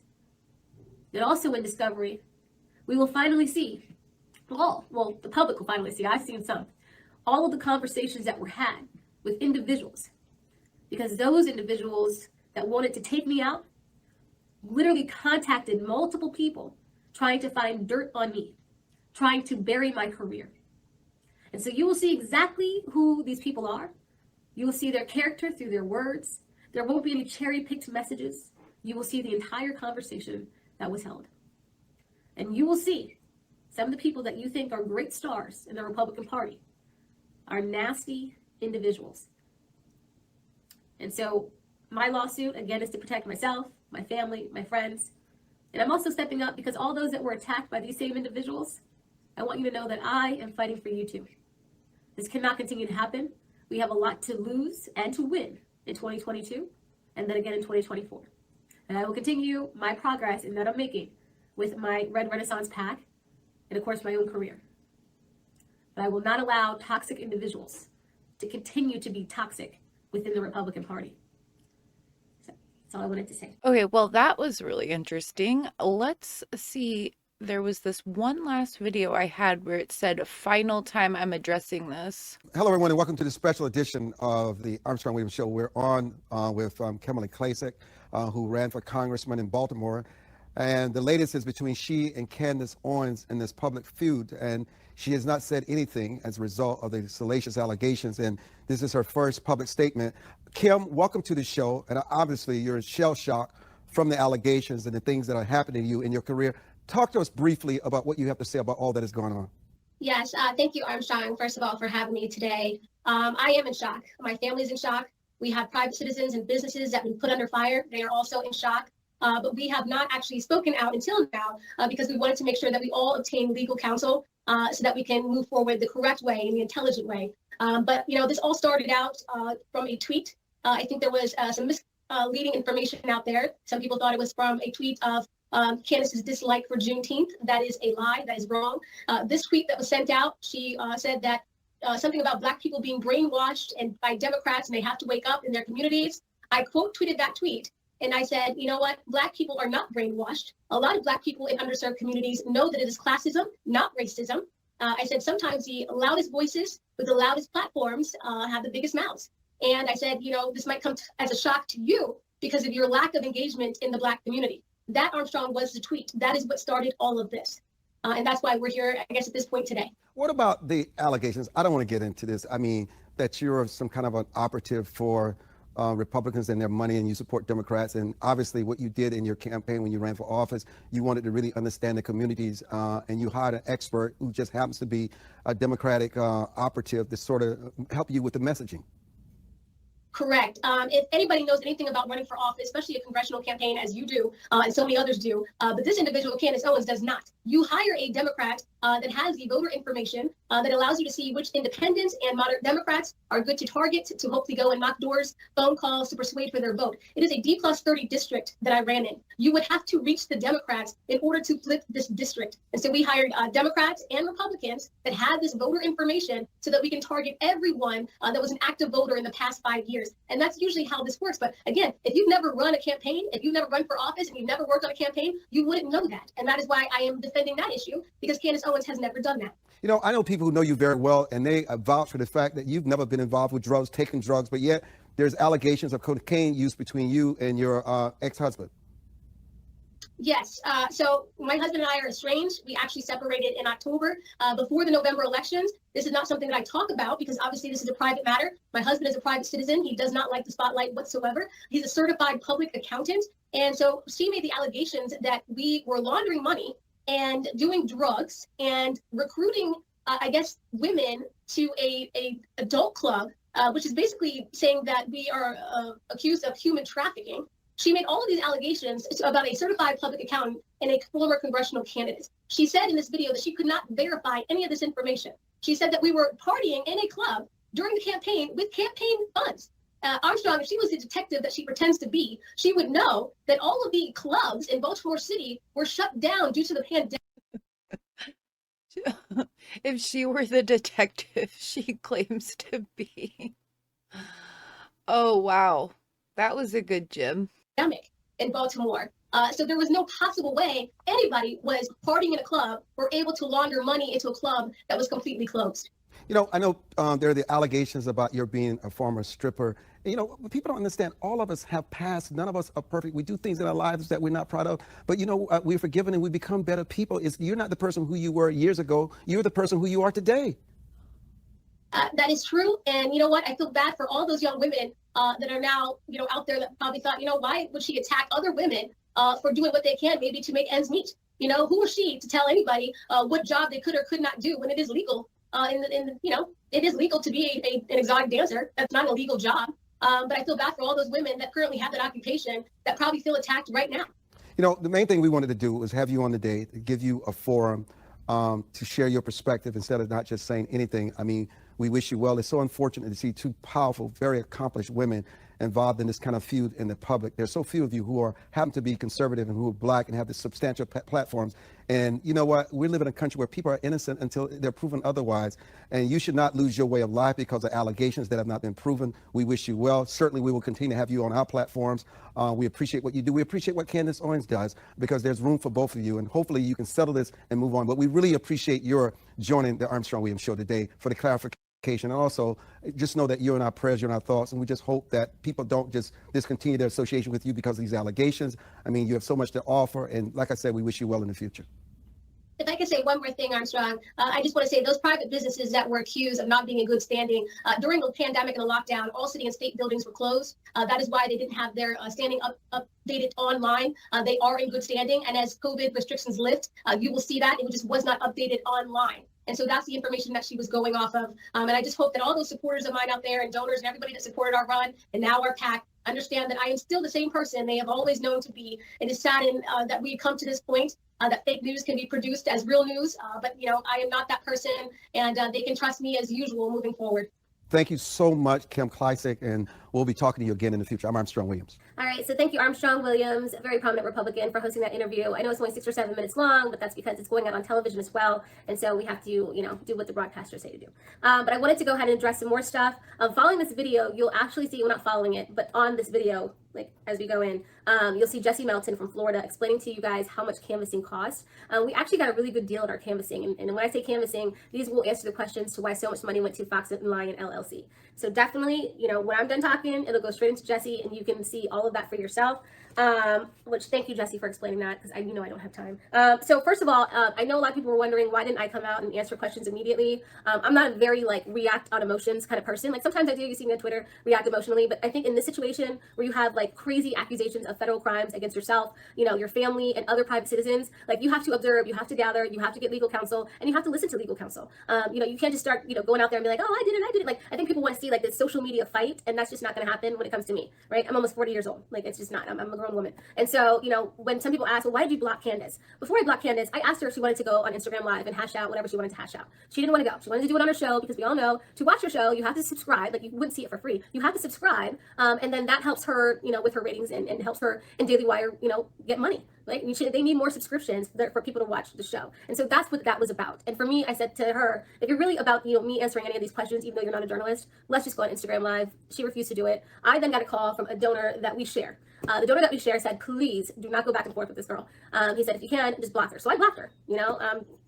And also in discovery, we will finally see, well, the public will finally see, I've seen some, all of the conversations that were had with individuals, because those individuals that wanted to take me out literally contacted multiple people trying to find dirt on me, trying to bury my career. And so you will see exactly who these people are. You will see their character through their words. There won't be any cherry-picked messages. You will see the entire conversation that was held. And you will see some of the people that you think are great stars in the Republican Party are nasty individuals. And so my lawsuit, again, is to protect myself, my family, my friends. And I'm also stepping up because all those that were attacked by these same individuals, I want you to know that I am fighting for you too. This cannot continue to happen. We have a lot to lose and to win in 2022, and then again in 2024. And I will continue my progress in that I'm making with my Red Renaissance PAC and, of course, my own career. But I will not allow toxic individuals to continue to be toxic within the Republican Party. So that's all I wanted to say. Okay, well, that was really interesting. Let's see. There was this one last video I had where it said, final time I'm addressing this. Hello, everyone, and welcome to the special edition of the Armstrong Williams Show. We're on with Kimberly Klacik, who ran for congressman in Baltimore. And the latest is between she and Candace Owens in this public feud. And she has not said anything as a result of the salacious allegations. And this is her first public statement. Kim, welcome to the show. And obviously, you're in shell shock from the allegations and the things that are happening to you in your career. Talk to us briefly about what you have to say about all that is going on. Yes, thank you, Armstrong, first of all, for having me today. I am in shock. My family's in shock. We have private citizens and businesses that have been put under fire. They are also in shock. But we have not actually spoken out until now because we wanted to make sure that we all obtain legal counsel so that we can move forward the correct way, in the intelligent way. But, you know, this all started out from a tweet. I think there was some misleading information out there. Some people thought it was from a tweet of Candace's dislike for Juneteenth. That is a lie. That is wrong. This tweet that was sent out, she said that something about Black people being brainwashed and by Democrats, and they have to wake up in their communities. I quote tweeted that tweet. And I said, you know what? Black people are not brainwashed. A lot of Black people in underserved communities know that it is classism, not racism. I said, sometimes the loudest voices with the loudest platforms have the biggest mouths. And I said, you know, this might come as a shock to you because of your lack of engagement in the Black community. That, Armstrong, was the tweet. That is what started all of this. And that's why we're here, I guess, at this point today. What about the allegations? I don't want to get into this. I mean, that you're some kind of an operative for Republicans and their money, and you support Democrats. And obviously what you did in your campaign when you ran for office, you wanted to really understand the communities, and you hired an expert who just happens to be a Democratic operative to sort of help you with the messaging. Correct. If anybody knows anything about running for office, especially a congressional campaign, as you do, and so many others do, but this individual, Candace Owens, does not. You hire a Democrat that has the voter information that allows you to see which independents and moderate Democrats are good to target to hopefully go and knock doors, phone calls to persuade for their vote. It is a D+30 district that I ran in. You would have to reach the Democrats in order to flip this district. And so we hired Democrats and Republicans that had this voter information so that we can target everyone that was an active voter in the past 5 years. And that's usually how this works. But again, if you've never run a campaign, if you've never run for office and you've never worked on a campaign, you wouldn't know that. And that is why I am defending that issue, because Candace Owens has never done that. You know, I know people who know you very well, and they vouch for the fact that you've never been involved with drugs, taking drugs, but yet there's allegations of cocaine use between you and your ex-husband. Yes. So my husband and I are estranged. We actually separated in October before the November elections. This is not something that I talk about because obviously this is a private matter. My husband is a private citizen. He does not like the spotlight whatsoever. He's a certified public accountant. And so she made the allegations that we were laundering money and doing drugs and recruiting, I guess, women to a adult club, which is basically saying that we are accused of human trafficking. She made all of these allegations about a certified public accountant and a former congressional candidate. She said in this video that she could not verify any of this information. She said that we were partying in a club during the campaign with campaign funds. Armstrong, if she was the detective that she pretends to be, she would know that all of the clubs in Baltimore City were shut down due to the pandemic. If she were the detective she claims to be. Oh, wow. That was a good gym. In Baltimore. So there was no possible way anybody was partying in a club or able to launder money into a club that was completely closed. You know, I know there are the allegations about your being a former stripper. And, you know, people don't understand. All of us have past. None of us are perfect. We do things in our lives that we're not proud of. But, you know, we're forgiven and we become better people. You're not the person who you were years ago. You're the person who you are today. That is true. And you know what? I feel bad for all those young women that are now, you know, out there that probably thought, you know, why would she attack other women for doing what they can maybe to make ends meet? You know, who is she to tell anybody what job they could or could not do when it is legal? You know, it is legal to be an exotic dancer. That's not an illegal job. But I feel bad for all those women that currently have that occupation that probably feel attacked right now. You know, the main thing we wanted to do was have you on the day, to give you a forum to share your perspective instead of not just saying anything. I mean, we wish you well. It's so unfortunate to see two powerful, very accomplished women involved in this kind of feud in the public. There's so few of you who happen to be conservative and who are black and have this substantial platforms. And you know what? We live in a country where people are innocent until they're proven otherwise. And you should not lose your way of life because of allegations that have not been proven. We wish you well. Certainly, we will continue to have you on our platforms. We appreciate what you do. We appreciate what Candace Owens does because there's room for both of you. And hopefully you can settle this and move on. But we really appreciate your joining the Armstrong-Williams Show today for the clarification. And also, just know that you're in our prayers, you're in our thoughts, and we just hope that people don't just discontinue their association with you because of these allegations. I mean, you have so much to offer, and like I said, we wish you well in the future. If I could say one more thing, Armstrong, I just want to say those private businesses that were accused of not being in good standing during the pandemic and the lockdown, all city and state buildings were closed. That is why they didn't have their standing updated online. They are in good standing. And as COVID restrictions lift, you will see that it just was not updated online. And so that's the information that she was going off of. And I just hope that all those supporters of mine out there and donors and everybody that supported our run and now our PAC understand that I am still the same person they have always known to be. It is saddened that we've come to this point that fake news can be produced as real news. But, you know, I am not that person, and they can trust me as usual moving forward. Thank you so much, Kim Klacik, and we'll be talking to you again in the future. I'm Armstrong Williams. All right, so thank you, Armstrong Williams, a very prominent Republican, for hosting that interview. I know it's only 6 or 7 minutes long, but that's because it's going out on television as well, and so we have to, you know, do what the broadcasters say to do. But I wanted to go ahead and address some more stuff. Following this video, you'll actually see, well, not following it, but on this video, like as we go in, you'll see Jesse Melton from Florida explaining to you guys how much canvassing costs. We actually got a really good deal at our canvassing, and when I say canvassing, these will answer the questions to why so much money went to Fox and Lion LLC. So definitely, you know, when I'm done talking, it'll go straight into Jesse, and you can see all of that for yourself. Which thank you, Jesse, for explaining that, because I know I don't have time. So first of all, I know a lot of people were wondering why didn't I come out and answer questions immediately. I'm not a very like react on emotions kind of person. Like sometimes I do, you see me on Twitter, react emotionally, but I think in this situation where you have like crazy accusations of federal crimes against yourself, you know, your family and other private citizens, like you have to observe, you have to gather, you have to get legal counsel, and you have to listen to legal counsel. You know, you can't just start, you know, going out there and be like, oh, I did it. Like, I think people want to see like this social media fight, and that's just not going to happen when it comes to me, right? I'm almost 40 years old. Like, it's just not. I'm a grown woman. And so, you know, when some people ask, well, why did you block Candace? Before I blocked Candace, I asked her if she wanted to go on Instagram Live and hash out whatever she wanted to hash out. She didn't want to go. She wanted to do it on her show because we all know to watch her show, you have to subscribe. Like, you wouldn't see it for free. You have to subscribe. And then that helps her, you know, with her ratings and helps her in Daily Wire, you know, get money. Like, they need more subscriptions for people to watch the show. And so that's what that was about. And for me, I said to her, if you're really about, you know, me answering any of these questions, even though you're not a journalist, let's just go on Instagram Live. She refused to do it. I then got a call from a donor that we share. The donor that we share said, please do not go back and forth with this girl. He said, if you can, just block her. So I blocked her, you know.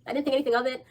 I didn't think anything of it.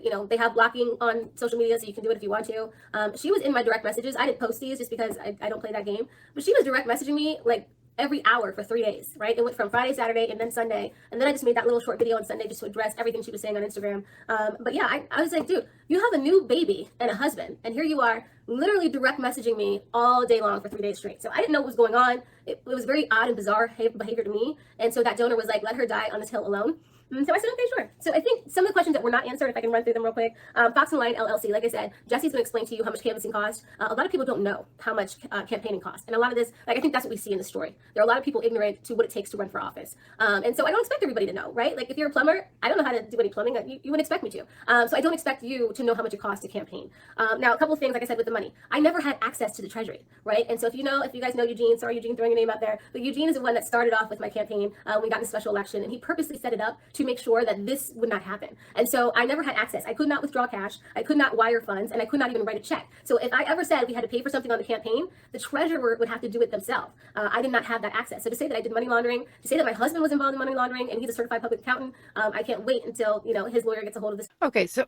You know, they have blocking on social media, so you can do it if you want to. She was in my direct messages. I didn't post these just because I don't play that game. But she was direct messaging me like every hour for 3 days, right? It went from Friday, Saturday, and then Sunday. And then I just made that little short video on Sunday just to address everything she was saying on Instagram. But yeah, I was like, dude, you have a new baby and a husband, and here you are literally direct messaging me all day long for 3 days straight. So I didn't know what was going on. It was very odd and bizarre behavior to me. And so that donor was like, let her die on this hill alone. So I said, okay, sure. So I think some of the questions that were not answered, if I can run through them real quick. Fox and Lion LLC, like I said, Jesse's going to explain to you how much canvassing costs. A lot of people don't know how much campaigning costs. And a lot of this, like, I think that's what we see in the story. There are a lot of people ignorant to what it takes to run for office. And so I don't expect everybody to know, right? Like, if you're a plumber, I don't know how to do any plumbing. You wouldn't expect me to. So I don't expect you to know how much it costs to campaign. Now, a couple of things, like I said, with the money. I never had access to the Treasury, right? And so if you guys know Eugene, sorry, Eugene, throwing your name out there, but Eugene is the one that started off with my campaign. We got in a special election, and he purposely set it up to make sure that this would not happen. And so I never had access. I could not withdraw cash, I could not wire funds, and I could not even write a check. So if I ever said we had to pay for something on the campaign, the treasurer would have to do it themselves. I did not have that access. So to say that I did money laundering, to say that my husband was involved in money laundering and he's a certified public accountant, I can't wait until, you know, his lawyer gets a hold of this. Okay, so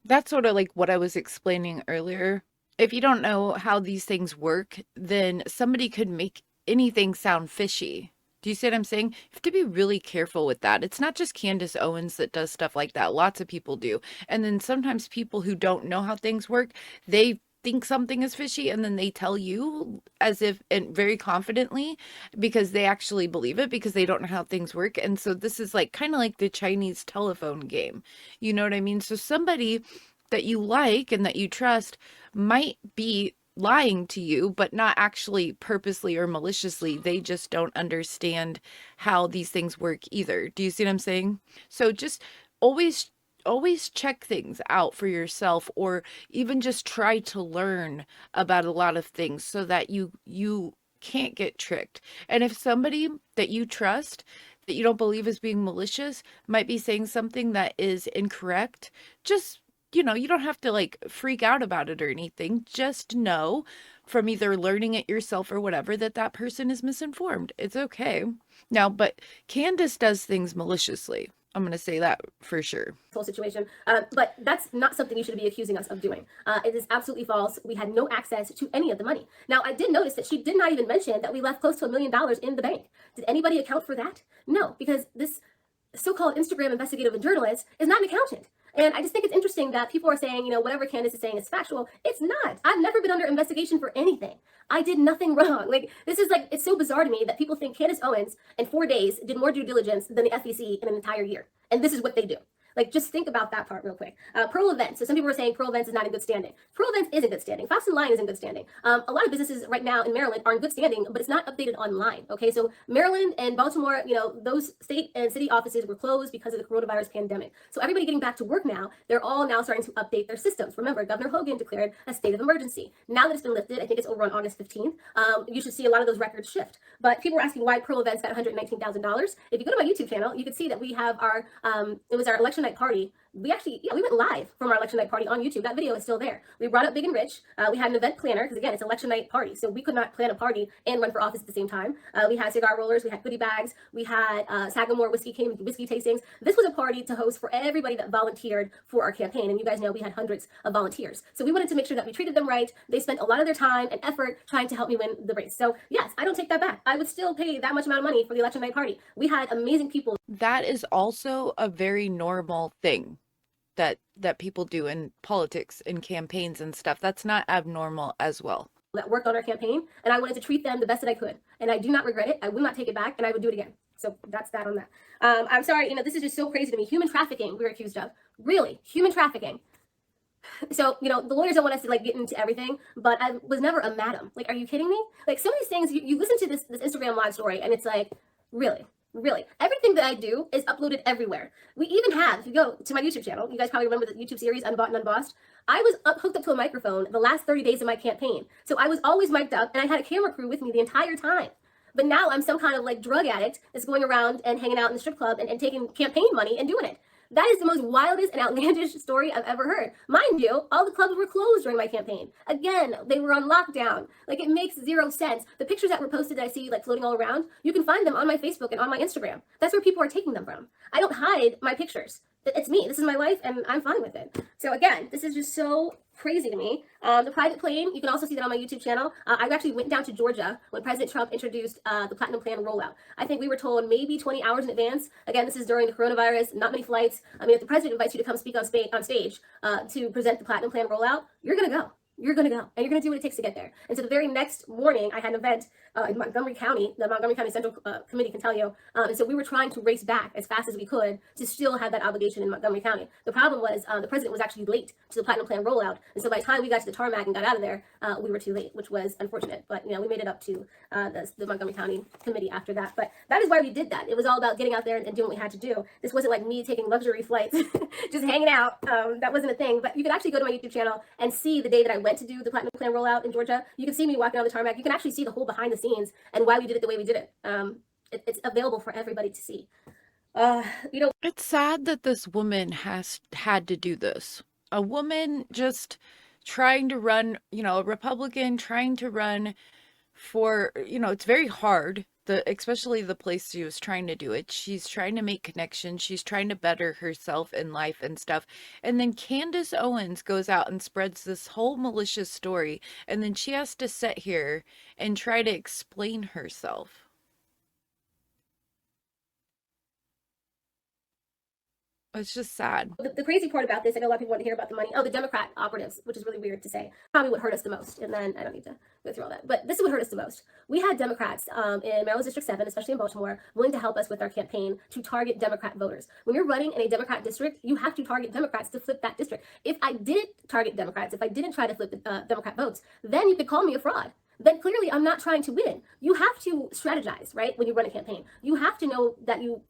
that's sort of like what I was explaining earlier. If you don't know how these things work, then somebody could make anything sound fishy. Do you see what I'm saying? You have to be really careful with that. It's not just Candace Owens that does stuff like that. Lots of people do. And then sometimes people who don't know how things work, they think something is fishy and then they tell you as if, and very confidently, because they actually believe it because they don't know how things work. And so this is like kind of like the Chinese telephone game. You know what I mean? So somebody that you like and that you trust might be lying to you, but not actually purposely or maliciously. They just don't understand how these things work either. Do you see what I'm saying? So just always check things out for yourself, or even just try to learn about a lot of things so that you can't get tricked. And if somebody that you trust, that you don't believe is being malicious, might be saying something that is incorrect, just, you know, you don't have to like freak out about it or anything. Just know from either learning it yourself or whatever that that person is misinformed. It's okay. Now, but Candace does things maliciously. I'm going to say that for sure. Whole situation, but that's not something you should be accusing us of doing. It is absolutely false. We had no access to any of the money. Now, I did notice that she did not even mention that we left close to $1 million in the bank. Did anybody account for that? No, because this so-called Instagram investigative journalist is not an accountant. And I just think it's interesting that people are saying, you know, whatever Candace is saying is factual. It's not. I've never been under investigation for anything. I did nothing wrong. Like, this is like, it's so bizarre to me that people think Candace Owens in 4 days did more due diligence than the FEC in an entire year. And this is what they do. Like, just think about that part real quick. Pearl Events. So some people are saying Pearl Events is not in good standing. Pearl Events is in good standing. Fox and Lion is in good standing. A lot of businesses right now in Maryland are in good standing, but it's not updated online. Okay, so Maryland and Baltimore, you know, those state and city offices were closed because of the coronavirus pandemic. So everybody getting back to work now, they're all now starting to update their systems. Remember, Governor Hogan declared a state of emergency. Now that it's been lifted, I think it's over on August 15th, you should see a lot of those records shift. But people were asking why Pearl Events got $119,000. If you go to my YouTube channel, you can see that we have our, it was our election night party. We actually, we went live from our election night party on YouTube. That video is still there. We brought up Big and Rich. We had an event planner, because again, it's election night party. So we could not plan a party and run for office at the same time. We had cigar rollers, we had goodie bags, we had Sagamore whiskey tastings. This was a party to host for everybody that volunteered for our campaign. And you guys know we had hundreds of volunteers. So we wanted to make sure that we treated them right. They spent a lot of their time and effort trying to help me win the race. So yes, I don't take that back. I would still pay that much amount of money for the election night party. We had amazing people. That is also a very normal thing that people do in politics and campaigns and stuff. That's not abnormal as well. That worked on our campaign, and I wanted to treat them the best that I could. And I do not regret it. I will not take it back, and I would do it again. So that's that on that. I'm sorry, you know, this is just so crazy to me. Human trafficking, we were accused of. Really, human trafficking. So, you know, the lawyers don't want us to like get into everything, but I was never a madam. Like, are you kidding me? Like, some of these things, you listen to this Instagram live story, and it's like, really? Really, everything that I do is uploaded everywhere. We even have, if you go to my YouTube channel, you guys probably remember the YouTube series Unbought and Unbossed. I was hooked up to a microphone the last 30 days of my campaign. So I was always mic'd up, and I had a camera crew with me the entire time. But now I'm some kind of like drug addict that's going around and hanging out in the strip club and taking campaign money and doing it. That is the most wildest and outlandish story I've ever heard. Mind you, all the clubs were closed during my campaign. Again, they were on lockdown. Like, it makes zero sense. The pictures that were posted that I see like floating all around, you can find them on my Facebook and on my Instagram. That's where people are taking them from. I don't hide my pictures. It's me. This is my life, and I'm fine with it. So again, this is just so crazy to me. The private plane, you can also see that on my YouTube channel. I actually went down to Georgia when President Trump introduced the Platinum Plan rollout. I think we were told maybe 20 hours in advance. Again, this is during the coronavirus, not many flights. I mean, if the president invites you to come speak on stage to present the Platinum Plan rollout, you're going to go. You're going to go, and you're going to do what it takes to get there. And so the very next morning, I had an event in Montgomery County, the Montgomery County Central Committee can tell you. And so we were trying to race back as fast as we could to still have that obligation in Montgomery County. The problem was the president was actually late to the Platinum Plan rollout. And so by the time we got to the tarmac and got out of there, we were too late, which was unfortunate. But, you know, we made it up to the Montgomery County Committee after that. But that is why we did that. It was all about getting out there and doing what we had to do. This wasn't like me taking luxury flights, just hanging out. That wasn't a thing. But you can actually go to my YouTube channel and see the day that I went to do the Platinum Plan rollout in Georgia. You can see me walking on the tarmac. You can actually see the whole behind the scenes and why we did it the way we did it. It's available for everybody to see. You know, It's sad that this woman has had to do this. A woman just trying to run, a Republican trying to run for, it's very hard. Especially the place she was trying to do it. She's trying to make connections. She's trying to better herself in life and stuff. And then Candace Owens goes out and spreads this whole malicious story. And then she has to sit here and try to explain herself. It's just sad. the crazy part about this, I know a lot of people want to hear about the money. Oh, the Democrat operatives, which is really weird to say, probably what hurt us the most. And then I don't need to go through all that, but this is what hurt us the most. We had Democrats in Maryland's District 7, especially in Baltimore, willing to help us with our campaign to target Democrat voters. When you're running in a Democrat district, you have to target Democrats to flip that district. If I didn't target Democrats, if I didn't try to flip the Democrat votes, then you could call me a fraud. Then clearly I'm not trying to win. You have to strategize, right? When you run a campaign, you have to know that you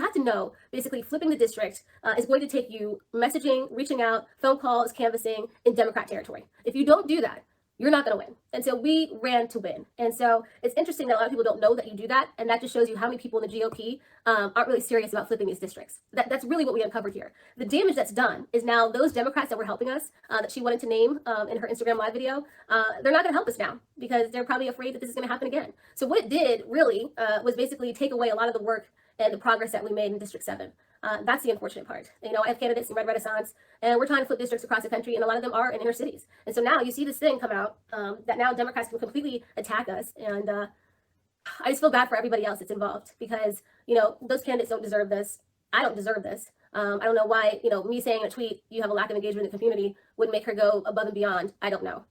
have to know, basically, flipping the district is going to take you messaging, reaching out, phone calls, canvassing in Democrat territory. If you don't do that, you're not going to win. And so we ran to win. And so it's interesting that a lot of people don't know that you do that. And that just shows you how many people in the GOP aren't really serious about flipping these districts. That's really what we uncovered here. The damage that's done is now those Democrats that were helping us, that she wanted to name in her Instagram live video, they're not going to help us now because they're probably afraid that this is going to happen again. So what it did really was basically take away a lot of the work and the progress that we made in District 7. That's the unfortunate part. I have candidates in Red Renaissance, and we're trying to flip districts across the country, and a lot of them are in inner cities. And so now you see this thing come out that now Democrats can completely attack us, and I just feel bad for everybody else that's involved because, those candidates don't deserve this. I don't deserve this. I don't know why, me saying in a tweet, you have a lack of engagement in the community would make her go above and beyond. I don't know.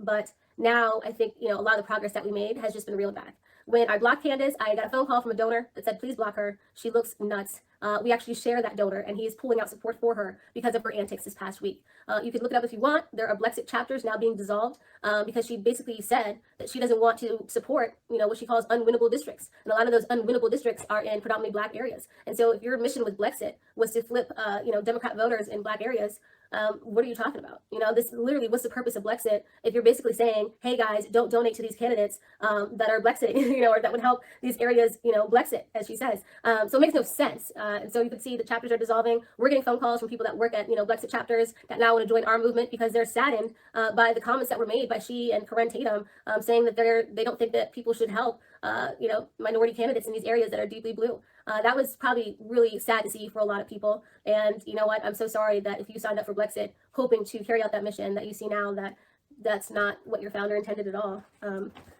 But now I think, a lot of the progress that we made has just been reeled back. When I blocked Candace, I got a phone call from a donor that said, please block her. She looks nuts. We actually share that donor, and he is pulling out support for her because of her antics this past week. You can look it up if you want. There are Blexit chapters now being dissolved because she basically said that she doesn't want to support, what she calls unwinnable districts. And a lot of those unwinnable districts are in predominantly Black areas. And so if your mission with Blexit was to flip, Democrat voters in Black areas, what are you talking about? This literally, what's the purpose of Blexit if you're basically saying, hey guys, don't donate to these candidates that are Blexiting, or that would help these areas, Blexit, as she says. So it makes no sense. And so you can see the chapters are dissolving. We're getting phone calls from people that work at, Blexit chapters that now want to join our movement because they're saddened by the comments that were made by she and Karen Tatum saying that they don't think that people should help, minority candidates in these areas that are deeply blue. That was probably really sad to see for a lot of people. And you know what? I'm so sorry that if you signed up for Blexit hoping to carry out that mission, that you see now that that's not what your founder intended at all.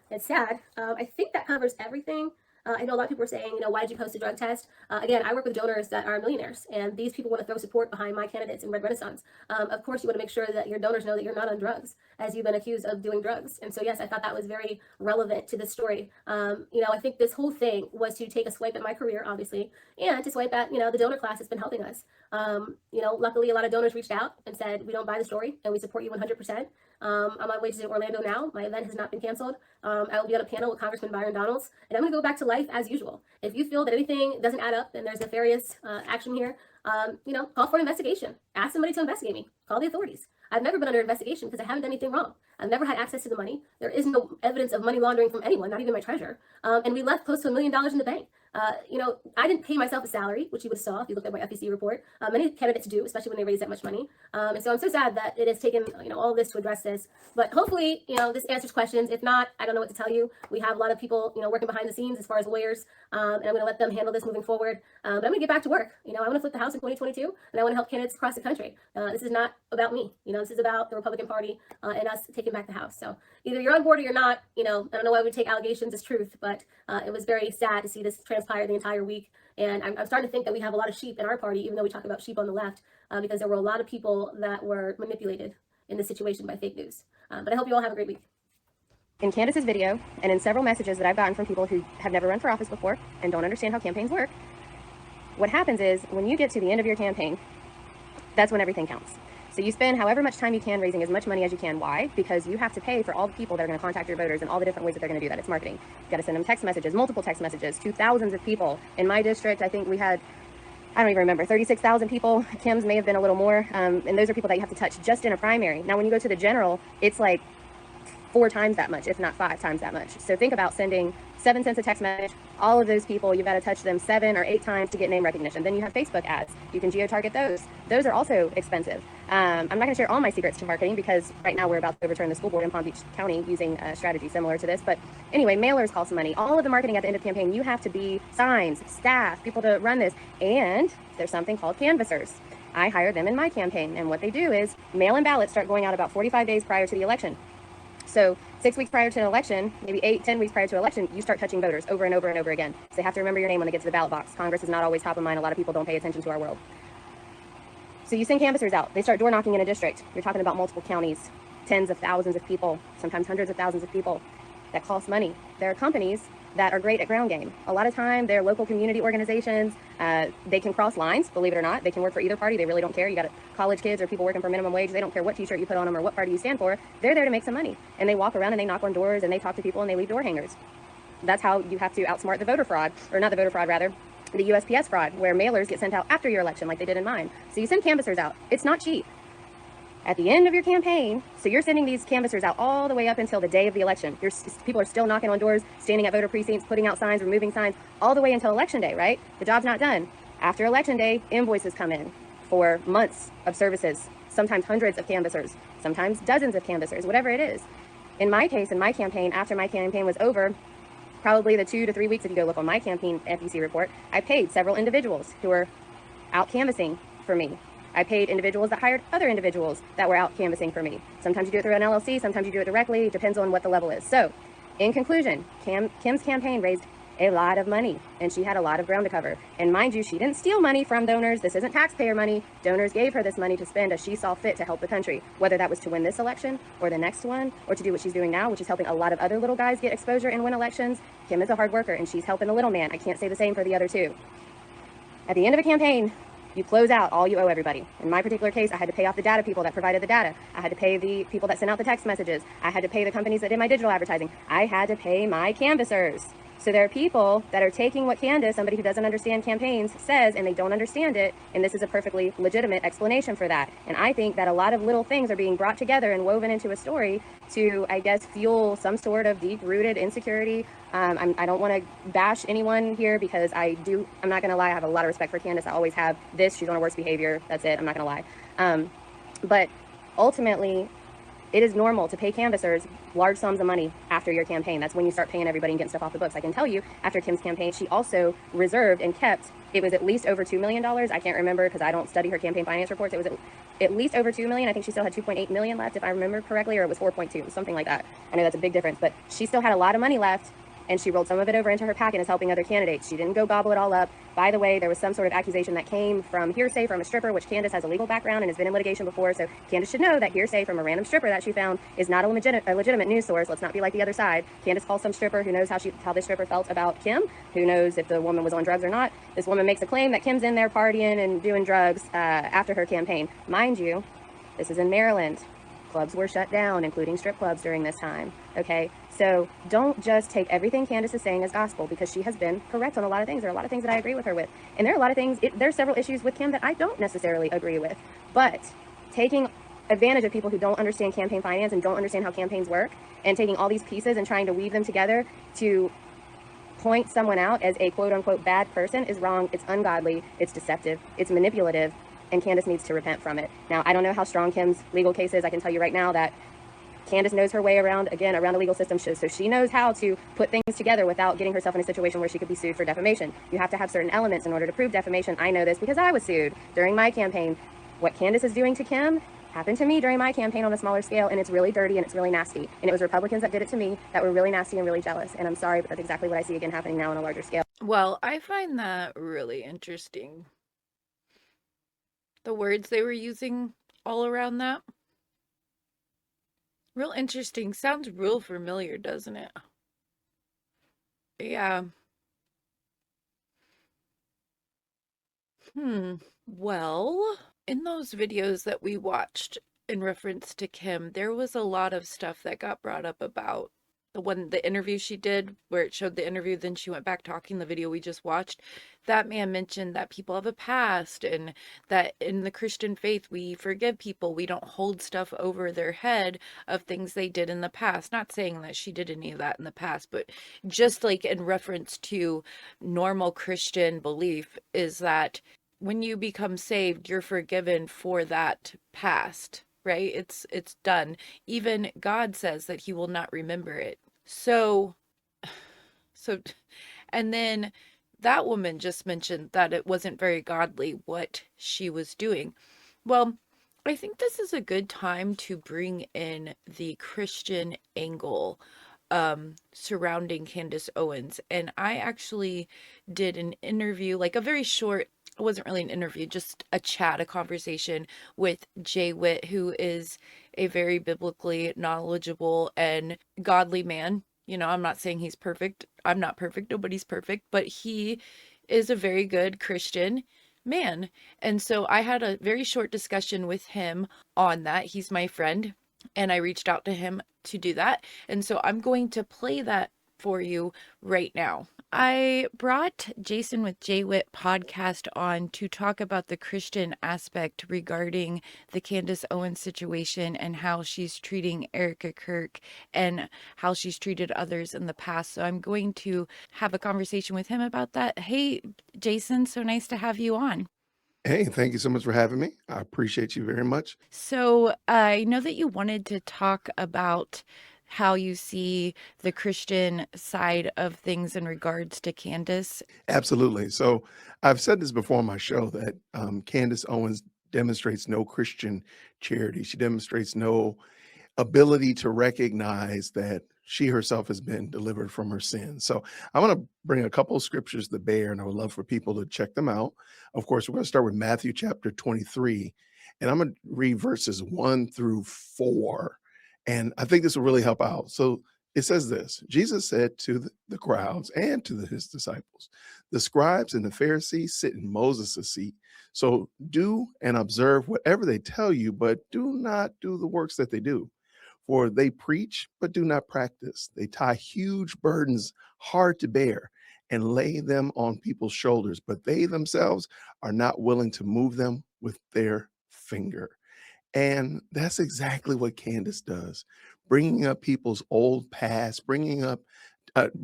It's sad. I think that covers everything. I know a lot of people are saying, why did you post a drug test? Again, I work with donors that are millionaires, and these people want to throw support behind my candidates in Red Renaissance. Of course, you want to make sure that your donors know that you're not on drugs, as you've been accused of doing drugs. And so, yes, I thought that was very relevant to this story. I think this whole thing was to take a swipe at my career, obviously, and to swipe at, the donor class that's been helping us. Luckily, a lot of donors reached out and said, we don't buy the story, and we support you 100%. I'm on my way to Orlando now. My event has not been canceled. I will be on a panel with Congressman Byron Donalds, and I'm going to go back to life as usual. If you feel that anything doesn't add up and there's nefarious action here, call for an investigation. Ask somebody to investigate me. Call the authorities. I've never been under investigation because I haven't done anything wrong. I've never had access to the money. There is no evidence of money laundering from anyone, not even my treasurer. And we left close to $1 million in the bank. I didn't pay myself a salary, which you would have saw if you looked at my FEC report. Many candidates do, especially when they raise that much money. And so I'm so sad that it has taken, all of this to address this. But hopefully, this answers questions. If not, I don't know what to tell you. We have a lot of people, working behind the scenes as far as lawyers, and I'm going to let them handle this moving forward. But I'm going to get back to work. I want to flip the House in 2022, and I want to help candidates across the country. This is not about me. This is about the Republican Party and us taking back the House. So either you're on board or you're not. I don't know why we take allegations as truth, but it was very sad to see this transpire the entire week. And I'm starting to think that we have a lot of sheep in our party, even though we talk about sheep on the left, because there were a lot of people that were manipulated in this situation by fake news. But I hope you all have a great week. In Candace's video, and in several messages that I've gotten from people who have never run for office before and don't understand how campaigns work, what happens is when you get to the end of your campaign, that's when everything counts. So you spend however much time you can raising as much money as you can. Why? Because you have to pay for all the people that are going to contact your voters and all the different ways that they're going to do that. It's marketing. You've got to send them text messages, multiple text messages to thousands of people. In my district, I think we had, I don't even remember, 36,000 people. Kim's may have been a little more. And those are people that you have to touch just in a primary. Now, when you go to the general, it's like 4 times that much, if not 5 times that much. So think about sending 7 cents a text message. All of those people, you've got to touch them 7 or 8 times to get name recognition. Then you have Facebook ads. You can geo-target those. Those are also expensive. I'm not going to share all my secrets to marketing because right now we're about to overturn the school board in Palm Beach County using a strategy similar to this. But anyway, mailers cost money. All of the marketing at the end of the campaign, you have to be signs, staff, people to run this. And there's something called canvassers. I hired them in my campaign. And what they do is mail-in ballots start going out about 45 days prior to the election. So 6 weeks prior to an election, maybe 8-10 weeks prior to an election, you start touching voters over and over and over again. So they have to remember your name when they get to the ballot box. Congress is not always top of mind. A lot of people don't pay attention to our world. So you send canvassers out. They start door knocking in a district. You're talking about multiple counties, tens of thousands of people, sometimes hundreds of thousands of people. That costs money. There are companies that are great at ground game. A lot of time, they're local community organizations. They can cross lines, believe it or not. They can work for either party. They really don't care. You got college kids or people working for minimum wage. They don't care what t-shirt you put on them or what party you stand for. They're there to make some money. And they walk around and they knock on doors and they talk to people and they leave door hangers. That's how you have to outsmart the voter fraud, or not the voter fraud, rather, the USPS fraud, where mailers get sent out after your election like they did in mine. So you send canvassers out. It's not cheap. At the end of your campaign, so you're sending these canvassers out all the way up until the day of the election. People are still knocking on doors, standing at voter precincts, putting out signs, removing signs, all the way until election day, right? The job's not done. After election day, invoices come in for months of services, sometimes hundreds of canvassers, sometimes dozens of canvassers, whatever it is. In my case, in my campaign, after my campaign was over, probably the 2 to 3 weeks, if you go look on my campaign FEC report, I paid several individuals who were out canvassing for me. I paid individuals that hired other individuals that were out canvassing for me. Sometimes you do it through an LLC, sometimes you do it directly. It depends on what the level is. So, in conclusion, Kim's campaign raised a lot of money, and she had a lot of ground to cover. And mind you, she didn't steal money from donors. This isn't taxpayer money. Donors gave her this money to spend as she saw fit to help the country, whether that was to win this election or the next one, or to do what she's doing now, which is helping a lot of other little guys get exposure and win elections. Kim is a hard worker, and she's helping the little man. I can't say the same for the other two. At the end of a campaign, you close out all you owe everybody. In my particular case, I had to pay off the data people that provided the data. I had to pay the people that sent out the text messages. I had to pay the companies that did my digital advertising. I had to pay my canvassers. So there are people that are taking what Candace, somebody who doesn't understand campaigns, says, and they don't understand it, and this is a perfectly legitimate explanation for that. And I think that a lot of little things are being brought together and woven into a story to, I guess, fuel some sort of deep-rooted insecurity. I don't want to bash anyone here because I'm not going to lie, I have a lot of respect for Candace. I always have this. She's on her worst behavior. That's it. I'm not going to lie. But ultimately, it is normal to pay canvassers large sums of money after your campaign. That's when you start paying everybody and getting stuff off the books. I can tell you, after Kim's campaign, she also reserved and kept, it was at least over $2 million. I can't remember because I don't study her campaign finance reports. It was at least over $2 million. I think she still had 2.8 million left, if I remember correctly, or it was 4.2, something like that. I know that's a big difference, but she still had a lot of money left, and she rolled some of it over into her packet and is helping other candidates. She didn't go gobble it all up. By the way, there was some sort of accusation that came from hearsay from a stripper, which Candace has a legal background and has been in litigation before, so Candace should know that hearsay from a random stripper that she found is not a legitimate news source. Let's not be like the other side. Candace calls some stripper who knows how this stripper felt about Kim, who knows if the woman was on drugs or not. This woman makes a claim that Kim's in there partying and doing drugs after her campaign. Mind you, this is in Maryland. Clubs were shut down, including strip clubs during this time, okay? So don't just take everything Candace is saying as gospel, because she has been correct on a lot of things. There are a lot of things that I agree with her with. And there are a lot of things, there are several issues with Kim that I don't necessarily agree with. But taking advantage of people who don't understand campaign finance and don't understand how campaigns work, and taking all these pieces and trying to weave them together to point someone out as a quote-unquote bad person is wrong. It's ungodly, it's deceptive, it's manipulative, and Candace needs to repent from it. Now, I don't know how strong Kim's legal case is. I can tell you right now that Candace knows her way around the legal system, so she knows how to put things together without getting herself in a situation where she could be sued for defamation. You have to have certain elements in order to prove defamation. I know this because I was sued during my campaign. What Candace is doing to Kim happened to me during my campaign on a smaller scale, and it's really dirty and it's really nasty. And it was Republicans that did it to me that were really nasty and really jealous. And I'm sorry, but that's exactly what I see again happening now on a larger scale. Well, I find that really interesting. The words they were using all around that. Real interesting. Sounds real familiar, doesn't it? Yeah. Well, in those videos that we watched in reference to Kim, there was a lot of stuff that got brought up about the interview she did where it showed the interview, then she went back talking, the video we just watched, that man mentioned that people have a past and that in the Christian faith we forgive people, we don't hold stuff over their head of things they did in the past. Not saying that she did any of that in the past, but just like in reference to normal Christian belief is that when you become saved, you're forgiven for that past, right? It's done. Even God says that he will not remember it. So, so, and then that woman just mentioned that it wasn't very godly what she was doing. Well, I think this is a good time to bring in the Christian angle surrounding Candace Owens. And I actually did an interview, like a very short, it wasn't really an interview, just a chat, a conversation with J Whit, who is a very biblically knowledgeable and godly man. You know, I'm not saying he's perfect. I'm not perfect. Nobody's perfect, but he is a very good Christian man. And so I had a very short discussion with him on that. He's my friend, and I reached out to him to do that. And so I'm going to play that for you right now. I brought Jason with J Whit podcast on to talk about the Christian aspect regarding the Candace Owens situation and how she's treating Erica Kirk and how she's treated others in the past. So I'm going to have a conversation with him about that. Hey, Jason, so nice to have you on. Hey, thank you so much for having me. I appreciate you very much. So I know that you wanted to talk about how you see the Christian side of things in regards to Candace. Absolutely. So I've said this before on my show that Candace Owens demonstrates no Christian charity. She demonstrates no ability to recognize that she herself has been delivered from her sins. So I want to bring a couple of scriptures to bear, and I would love for people to check them out. Of course, we're going to start with Matthew chapter 23, and I'm going to read verses 1 through 4. And I think this will really help out. So it says this: Jesus said to the crowds and to his disciples, the scribes and the Pharisees sit in Moses' seat. So do and observe whatever they tell you, but do not do the works that they do. For they preach, but do not practice. They tie huge burdens hard to bear and lay them on people's shoulders, but they themselves are not willing to move them with their finger. And that's exactly what Candace does, bringing up people's old past, bringing up,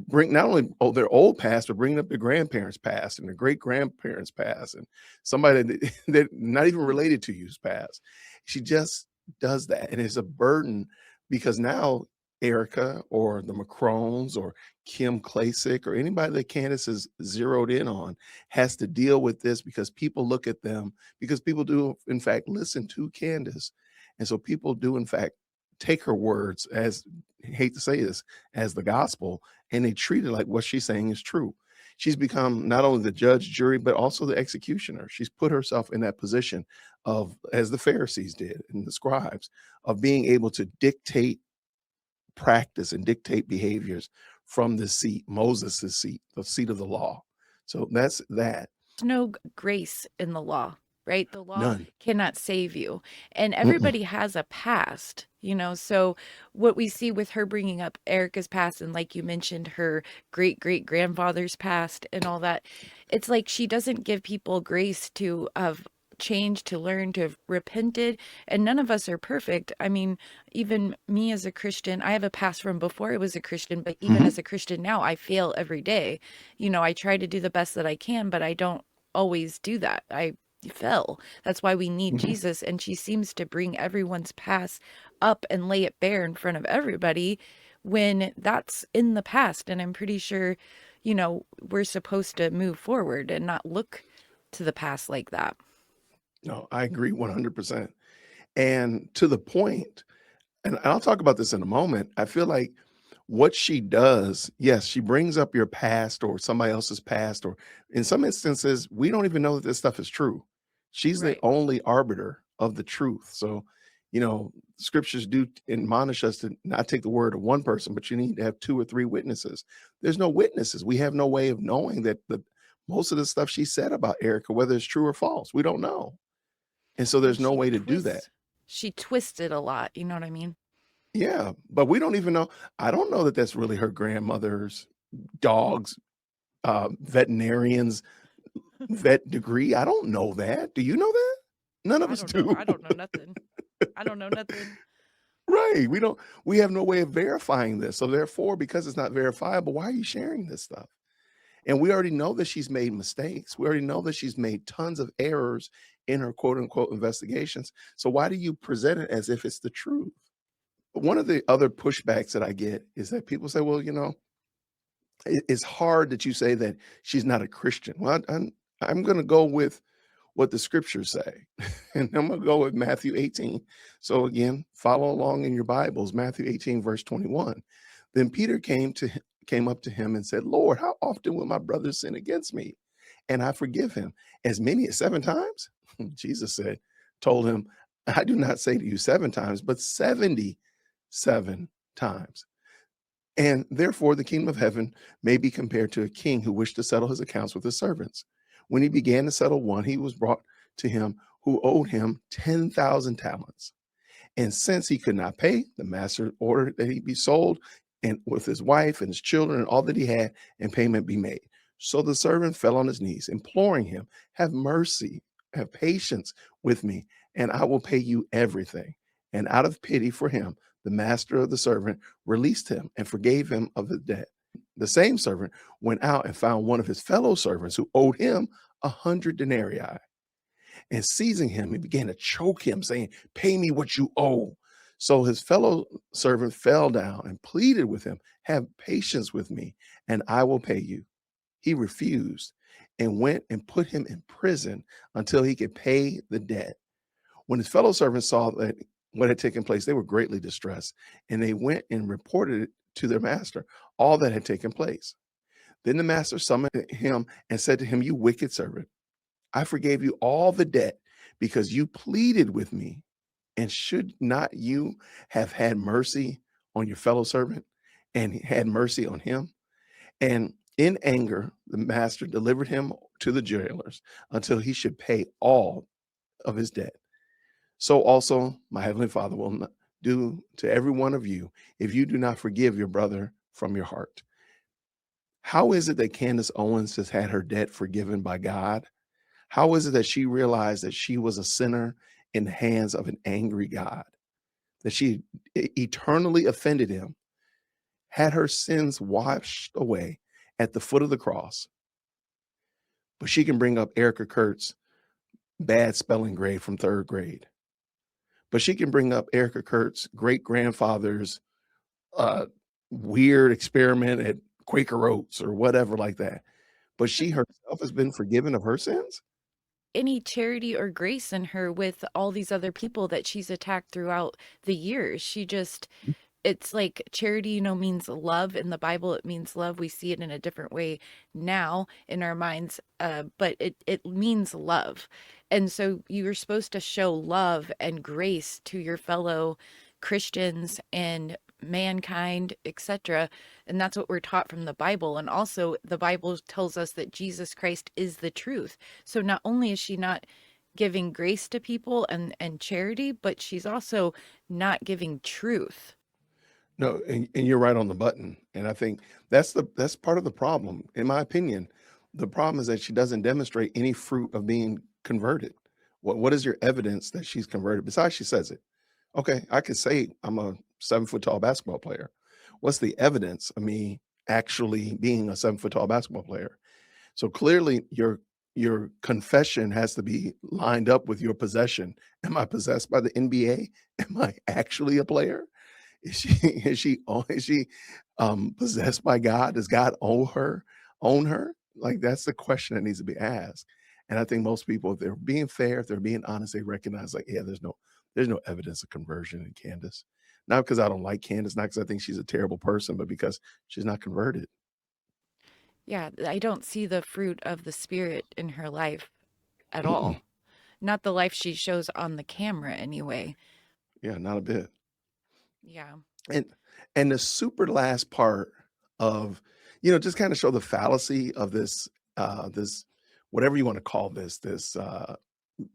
bring not only their old past, but bringing up their grandparents' past and their great grandparents' past, and somebody that not even related to you's past. She just does that, and it's a burden because now Erica or the Macrones or Kim Klacik or anybody that Candace is zeroed in on has to deal with this because people look at them, because people do in fact listen to Candace, and so people do in fact take her words as, I hate to say this, as the gospel, and they treat it like what she's saying is true. She's become not only the judge, jury, but also the executioner. She's put herself in that position of, as the Pharisees did and the scribes, of being able to dictate practice and dictate behaviors from the seat, Moses' seat, the seat of the law. So that's that. There's no grace in the law, right? The law None. cannot save you. And everybody has a past, you know. So what we see with her bringing up Erica's past, and like you mentioned, her great great grandfather's past and all that, it's like she doesn't give people grace to have changed, to learn, to have repented. And none of us are perfect. I mean, even me as a Christian, I have a past from before I was a Christian, but even as a Christian now, I fail every day. You know, I try to do the best that I can, but I don't always do that. I fell. That's why we need Jesus. And she seems to bring everyone's past up and lay it bare in front of everybody when that's in the past. And I'm pretty sure, you know, we're supposed to move forward and not look to the past like that. No, I agree 100%. And to the point, and I'll talk about this in a moment, I feel like what she does, yes, she brings up your past or somebody else's past, or in some instances, we don't even know that this stuff is true. She's the Right. only arbiter of the truth. So, you know, scriptures do admonish us to not take the word of one person, but you need to have 2 or 3 witnesses. There's no witnesses. We have no way of knowing that most of the stuff she said about Erica, whether it's true or false, we don't know. And so there's And no she way to do that. She twisted a lot, you know what I mean? Yeah, but we don't even know. I don't know that that's really her grandmother's dog's veterinarian's vet degree. I don't know that. Do you know that? None of I us don't know. do. I don't know nothing. I don't know nothing. Right. We have no way of verifying this. So therefore, because it's not verifiable, why are you sharing this stuff? And we already know that she's made mistakes. We already know that she's made tons of errors in her quote unquote investigations. So why do you present it as if it's the truth? One of the other pushbacks that I get is that people say, well, it's hard that you say that she's not a Christian. Well, I'm going to go with what the scriptures say. And I'm going to go with Matthew 18. So again, follow along in your Bibles, Matthew 18, verse 21. Then Peter came up to him and said, Lord, how often will my brother sin against me and I forgive him? As many as 7 times? Jesus told him, I do not say to you 7 times, but 77 times. And therefore, the kingdom of heaven may be compared to a king who wished to settle his accounts with his servants. When he began to settle one, he was brought to him who owed him 10,000 talents. And since he could not pay, the master ordered that he be sold, and with his wife and his children and all that he had, and payment be made. So the servant fell on his knees, imploring him, have mercy, have patience with me, and I will pay you everything. And out of pity for him, the master of the servant released him and forgave him of the debt. The same servant went out and found one of his fellow servants who owed him 100 denarii. And seizing him, he began to choke him, saying, pay me what you owe. So his fellow servant fell down and pleaded with him, have patience with me, and I will pay you. He refused and went and put him in prison until he could pay the debt. When his fellow servants saw that what had taken place, they were greatly distressed, and they went and reported it to their master, all that had taken place. Then the master summoned him and said to him, you wicked servant, I forgave you all the debt because you pleaded with me. And should not you have had mercy on your fellow servant and had mercy on him? And in anger, the master delivered him to the jailers until he should pay all of his debt. So also my heavenly Father will not do to every one of you if you do not forgive your brother from your heart. How is it that Candace Owens has had her debt forgiven by God? How is it that she realized that she was a sinner in the hands of an angry God, that she eternally offended him, had her sins washed away at the foot of the cross? But she can bring up Erica Kurtz's bad spelling grade from 3rd grade. But she can bring up Erica Kurtz's great-grandfather's weird experiment at Quaker Oats or whatever like that. But she herself has been forgiven of her sins? Any charity or grace in her with all these other people that she's attacked throughout the years. It's like charity, means love. In the Bible, it means love. We see it in a different way now in our minds, but it means love. And so you're supposed to show love and grace to your fellow Christians and mankind, etc. And that's what we're taught from the Bible. And also the Bible tells us that Jesus Christ is the truth. So not only is she not giving grace to people and charity, but she's also not giving truth. No, and you're right on the button. And I think that's part of the problem. In my opinion, the problem is that she doesn't demonstrate any fruit of being converted. What is your evidence that she's converted? Besides, she says it. Okay, I could say I'm a 7-foot tall basketball player. What's the evidence of me actually being a 7-foot tall basketball player? So clearly your confession has to be lined up with your possession. Am I possessed by the NBA? Am I actually a player? Is she possessed by God? Does God own her? Like, that's the question that needs to be asked. And I think most people, if they're being fair, if they're being honest, they recognize, like, yeah, there's no evidence of conversion in Candace. Not because I don't like Candace, not because I think she's a terrible person, but because she's not converted. Yeah, I don't see the fruit of the Spirit in her life at all. Not the life she shows on the camera anyway. Yeah, not a bit. Yeah. And the super last part of, just kind of show the fallacy of this this whatever you want to call this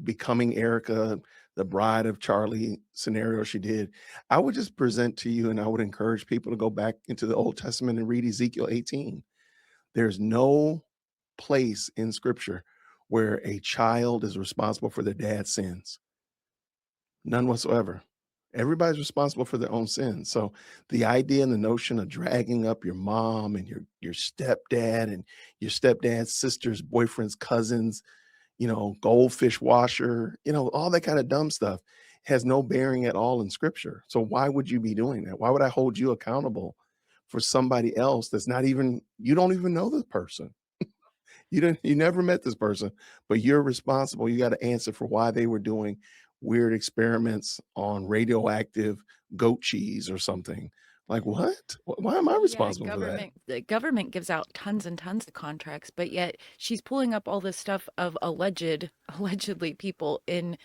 becoming Erica, the Bride of Charlie scenario she did, I would just present to you, and I would encourage people to go back into the Old Testament and read Ezekiel 18. There's no place in scripture where a child is responsible for their dad's sins. None whatsoever. Everybody's responsible for their own sins. So the idea and the notion of dragging up your mom and your stepdad and your stepdad's sister's boyfriend's cousins, goldfish washer, all that kind of dumb stuff has no bearing at all in scripture. So why would you be doing that? Why would I hold you accountable for somebody else that's not even, you don't even know this person? You never met this person, but you're responsible. You got to answer for why they were doing weird experiments on radioactive goat cheese or something. Like what? Why am I responsible for that? The government gives out tons and tons of contracts, but yet she's pulling up all this stuff of allegedly people in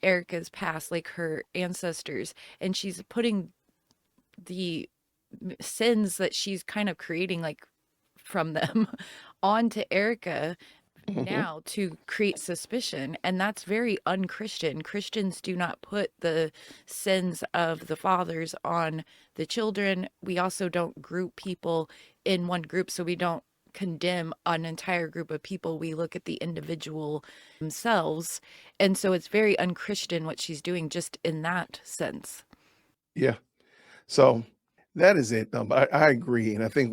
Erica's past, like her ancestors, and she's putting the sins that she's kind of creating like from them onto Erica now to create suspicion, and that's very unchristian. Christians do not put the sins of the fathers on the children. We also don't group people in one group, so we don't condemn an entire group of people. We look at the individual themselves, and so it's very unchristian what she's doing just in that sense. Yeah. So that is it. But I agree, and I think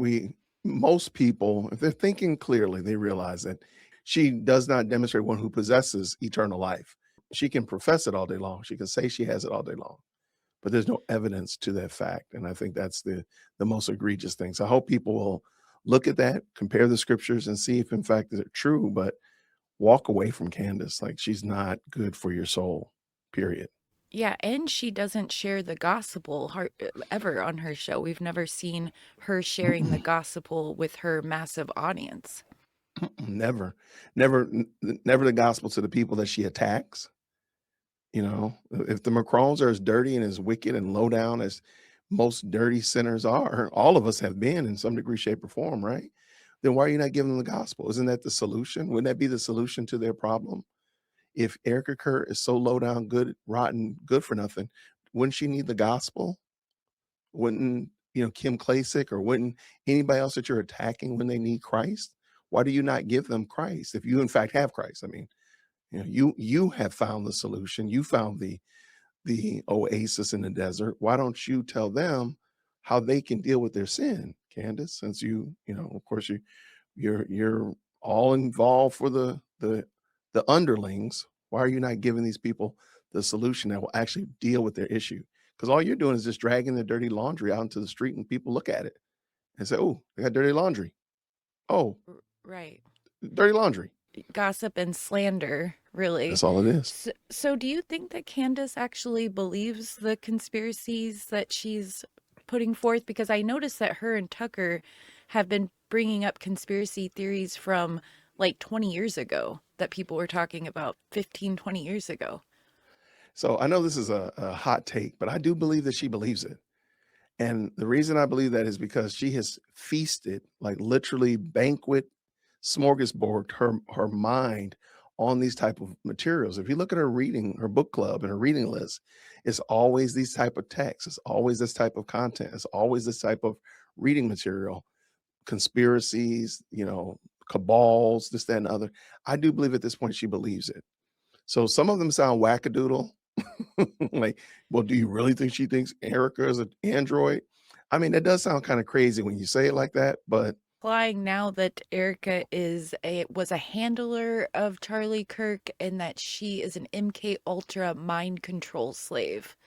most people, if they're thinking clearly, they realize that she does not demonstrate one who possesses eternal life. She can profess it all day long. She can say she has it all day long, but there's no evidence to that fact. And I think that's the most egregious thing. So I hope people will look at that, compare the scriptures, and see if in fact they're true, but walk away from Candace. Like, she's not good for your soul, period. Yeah, and she doesn't share the gospel ever on her show. We've never seen her sharing the gospel with her massive audience. Never the gospel to the people that she attacks. If the Macrons are as dirty and as wicked and low down as most dirty sinners are, all of us have been in some degree, shape, or form, right? Then why are you not giving them the gospel? Isn't that the solution? Wouldn't that be the solution to their problem? If Erica Kurt is so low down, good, rotten, good for nothing, wouldn't she need the gospel? Wouldn't Kim Klacik, or wouldn't anybody else that you're attacking, when they need Christ? Why do you not give them Christ if you in fact have Christ? I mean, you have found the solution. You found the oasis in the desert. Why don't you tell them how they can deal with their sin, Candace? Since of course you're all involved for the underlings. Why are you not giving these people the solution that will actually deal with their issue? Because all you're doing is just dragging their dirty laundry out into the street, and people look at it and say, "Oh, they got dirty laundry. Oh, right. Dirty laundry." Gossip and slander, really. That's all it is. So do you think that Candace actually believes the conspiracies that she's putting forth? Because I noticed that her and Tucker have been bringing up conspiracy theories from like 20 years ago that people were talking about 15, 20 years ago. So I know this is a hot take, but I do believe that she believes it. And the reason I believe that is because she has feasted, like literally banquet, smorgasbord her mind on these type of materials. If you look at her book club and her reading list, it's always these type of texts. It's always this type of content. It's always this type of reading material, conspiracies, cabals, this, that, and other. I do believe at this point she believes it. So some of them sound wackadoodle. Like, well, do you really think she thinks Erica is an android? I mean, that does sound kind of crazy when you say it like that, but implying now that Erica was a handler of Charlie Kirk, and that she is an MK Ultra mind control slave.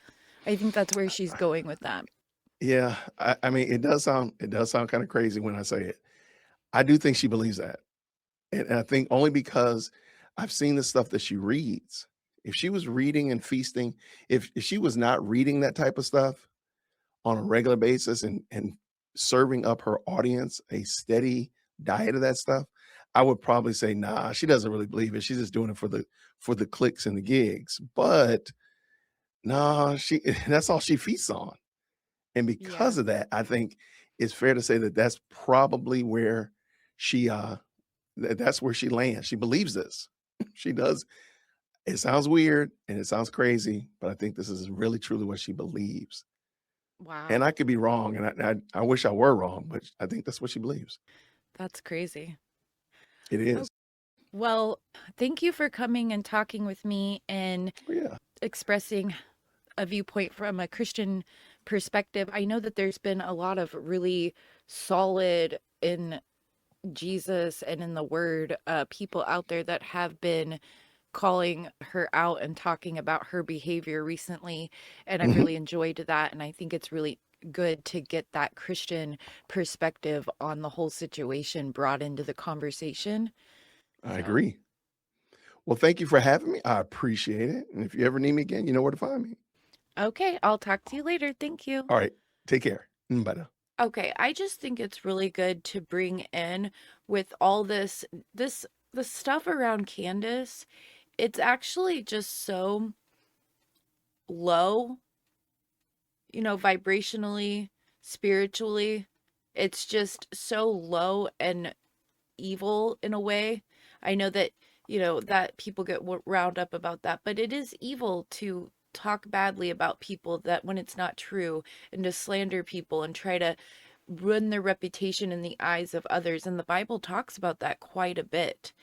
I think that's where she's going with that. Yeah, I mean, it does sound kind of crazy when I say it. I do think she believes that, and I think only because I've seen the stuff that she reads. If she was reading and feasting, if she was not reading that type of stuff on a regular basis and serving up her audience a steady diet of that stuff, I would probably say, nah, she doesn't really believe it. She's just doing it for the clicks and the gigs. But nah, that's all she feasts on. And because of that, I think it's fair to say that that's probably where that's where she lands. She believes this. She does. It sounds weird and it sounds crazy, but I think this is really truly what she believes. And Wow, I could be wrong, and I wish I were wrong, but I think that's what she believes. that's crazy. It Oh, is. well, thank you for coming and talking with me and Oh, yeah. expressing a viewpoint from a Christian perspective. I know that there's been a lot of really solid in Jesus and in the word people out there that have been calling her out and talking about her behavior recently, and I've Mhm. really enjoyed that, and I think it's really good to get that Christian perspective on the whole situation brought into the conversation. I So, agree. Well, thank you for having me. I appreciate it. And if you ever need me again, you know where to find me. okay, I'll talk to you later. Thank you. All right. Take care. Bye now. Okay, I just think it's really good to bring in with all this the stuff around Candace. It's actually just so low, vibrationally, spiritually. It's just so low and evil in a way. I know that, that people get wound up about that, but it is evil to talk badly about people that when it's not true, and to slander people and try to ruin their reputation in the eyes of others. And the Bible talks about that quite a bit,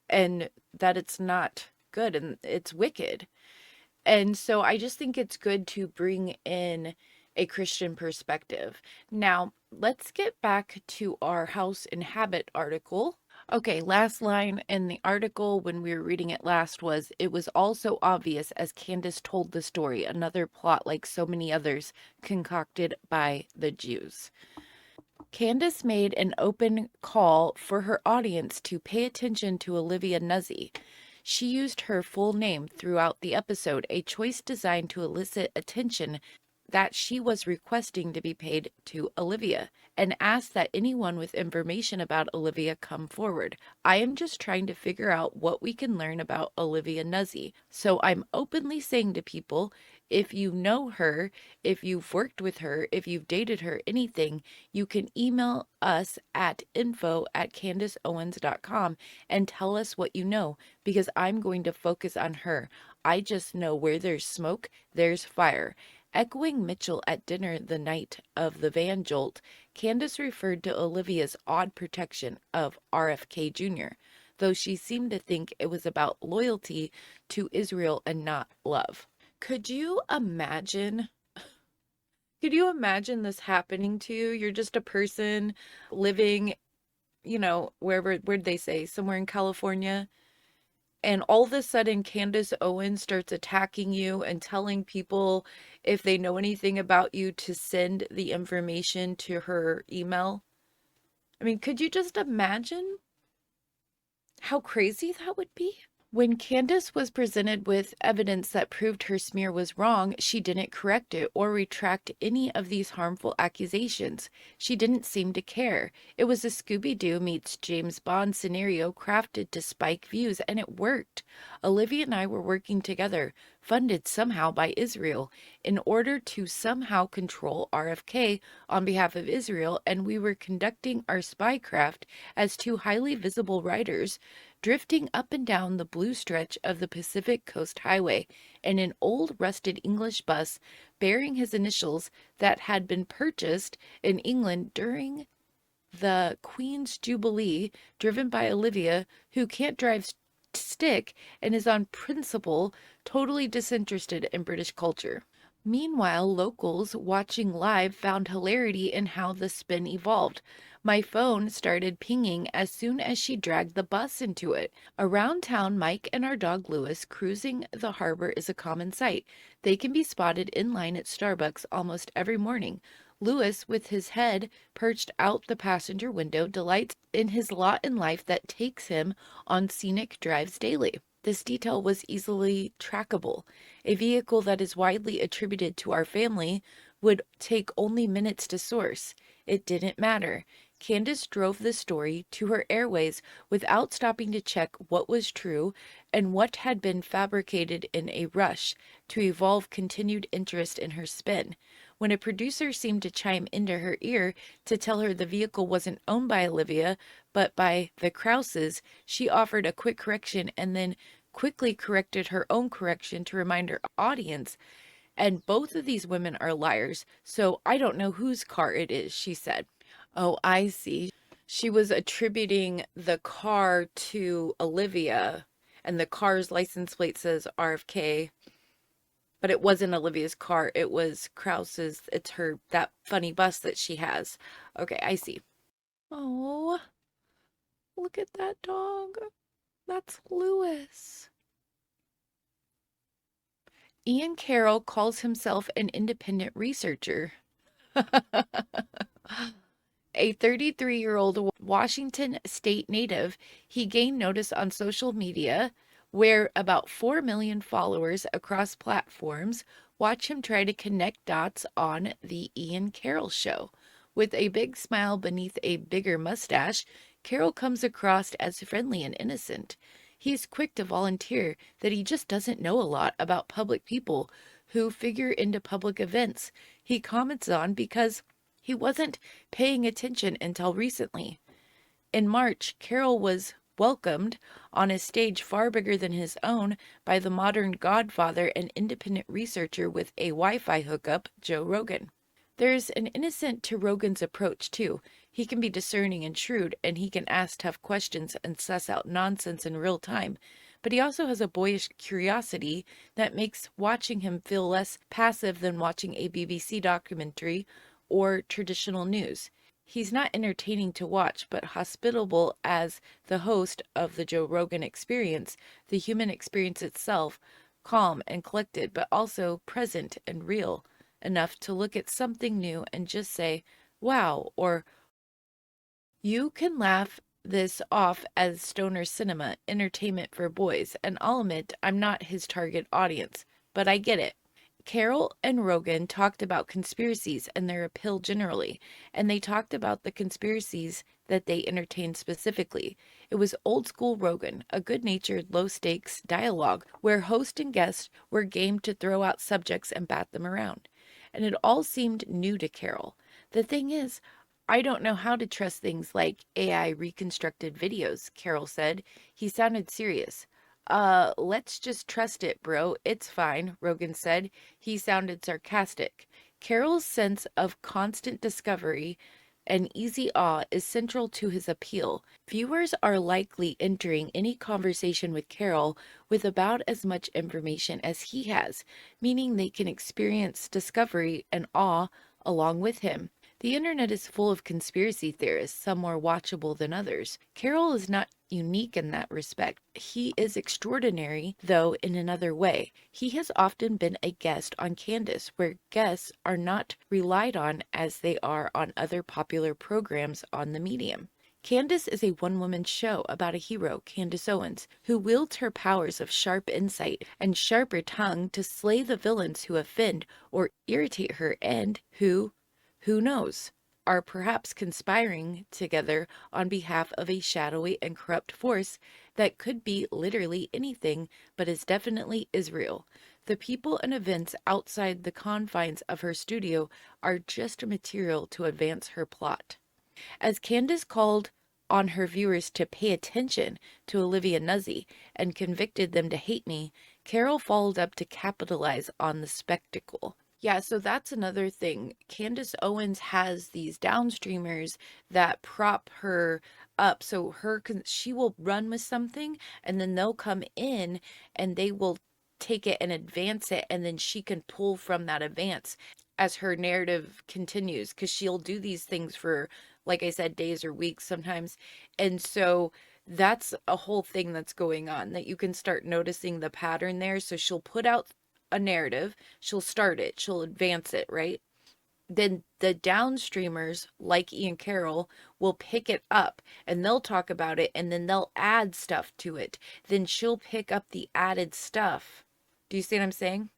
and that it's not good and it's wicked. And so I just think it's good to bring in a Christian perspective. Now, let's get back to our House and Habit article. Okay, last line in the article when we were reading it last was, "It was also obvious as Candace told the story, another plot like so many others concocted by the Jews." Candace made an open call for her audience to pay attention to Olivia Nuzzi. She used her full name throughout the episode, a choice designed to elicit attention that she was requesting to be paid to Olivia, and asked that anyone with information about Olivia come forward. "I am just trying to figure out what we can learn about Olivia Nuzzi. So I'm openly saying to people, if you know her, if you've worked with her, if you've dated her, anything, you can email us at info@candaceowens.com and tell us what you know, because I'm going to focus on her. I just know where there's smoke, there's fire." Echoing Mitchell at dinner the night of the van jolt, Candace referred to Olivia's odd protection of RFK Jr., though she seemed to think it was about loyalty to Israel and not love. Could you imagine? Could you imagine this happening to you? You're just a person living, where'd they say? Somewhere in California. And all of a sudden, Candace Owens starts attacking you and telling people if they know anything about you to send the information to her email. I mean, could you just imagine how crazy that would be? When Candace was presented with evidence that proved her smear was wrong, she didn't correct it or retract any of these harmful accusations. She didn't seem to care. It was a Scooby-Doo meets James Bond scenario crafted to spike views, and it worked. Olivia and I were working together, funded somehow by Israel, in order to somehow control RFK on behalf of Israel, and we were conducting our spycraft as two highly visible writers drifting up and down the blue stretch of the Pacific Coast Highway in an old rusted English bus bearing his initials that had been purchased in England during the Queen's Jubilee, driven by Olivia, who can't drive stick and is on principle totally disinterested in British culture. Meanwhile, locals watching live found hilarity in how the spin evolved. My phone started pinging as soon as she dragged the bus into it. Around town, Mike and our dog Lewis cruising the harbor is a common sight. They can be spotted in line at Starbucks almost every morning. Lewis, with his head perched out the passenger window, delights in his lot in life that takes him on scenic drives daily. This detail was easily trackable. A vehicle that is widely attributed to our family would take only minutes to source. It didn't matter. Candace drove the story to her airways without stopping to check what was true and what had been fabricated in a rush to evolve continued interest in her spin. When a producer seemed to chime into her ear to tell her the vehicle wasn't owned by Olivia, but by the Krauses, she offered a quick correction and then quickly corrected her own correction to remind her audience. And both of these women are liars, so I don't know whose car it is, she said. Oh, I see. She was attributing the car to Olivia, and the car's license plate says RFK, but it wasn't Olivia's car. It was Krause's. It's her, that funny bus that she has. Okay, I see. Oh, look at that dog. That's Lewis. Ian Carroll calls himself an independent researcher. A 33-year-old Washington state native, he gained notice on social media, where about 4 million followers across platforms watch him try to connect dots on The Ian Carroll Show. With a big smile beneath a bigger mustache, Carroll comes across as friendly and innocent. He's quick to volunteer that he just doesn't know a lot about public people who figure into public events. He comments on because he wasn't paying attention until recently. In March, Carroll was welcomed on a stage far bigger than his own by the modern godfather and independent researcher with a Wi-Fi hookup, Joe Rogan. There's an innocent to Rogan's approach, too. He can be discerning and shrewd, and he can ask tough questions and suss out nonsense in real time. But he also has a boyish curiosity that makes watching him feel less passive than watching a BBC documentary or traditional news. He's not entertaining to watch, but hospitable as the host of the Joe Rogan Experience, the human experience itself, calm and collected, but also present and real, enough to look at something new and just say, wow, or you can laugh this off as stoner cinema, entertainment for boys, and I'll admit I'm not his target audience, but I get it. Carroll and Rogan talked about conspiracies and their appeal generally, and they talked about the conspiracies that they entertained specifically. It was old school Rogan, a good-natured, low-stakes dialogue where host and guest were game to throw out subjects and bat them around. And it all seemed new to Carroll. The thing is, I don't know how to trust things like AI reconstructed videos, Carroll said. He sounded serious. Let's just trust it, bro. It's fine, Rogan said. He sounded sarcastic. Carroll's sense of constant discovery and easy awe is central to his appeal. Viewers are likely entering any conversation with Carroll with about as much information as he has, meaning they can experience discovery and awe along with him. The internet is full of conspiracy theorists, some more watchable than others. Carroll is not unique in that respect. He is extraordinary, though, in another way. He has often been a guest on Candace, where guests are not relied on as they are on other popular programs on the medium. Candace is a one-woman show about a hero, Candace Owens, who wields her powers of sharp insight and sharper tongue to slay the villains who offend or irritate her and who knows, are perhaps conspiring together on behalf of a shadowy and corrupt force that could be literally anything, but is definitely Israel. The people and events outside the confines of her studio are just material to advance her plot. As Candace called on her viewers to pay attention to Olivia Nuzzi and convicted them to hate me, Carroll followed up to capitalize on the spectacle. Yeah, so that's another thing. Candace Owens has these downstreamers that prop her up. So she will run with something and then they'll come in and they will take it and advance it, and then she can pull from that advance as her narrative continues, because she'll do these things for, like I said, days or weeks sometimes. And so that's a whole thing that's going on that you can start noticing the pattern there. So she'll put out a narrative, she'll start it, she'll advance it, right? Then the downstreamers, like Ian Carroll, will pick it up and they'll talk about it and then they'll add stuff to it. Then she'll pick up the added stuff. Do you see what I'm saying?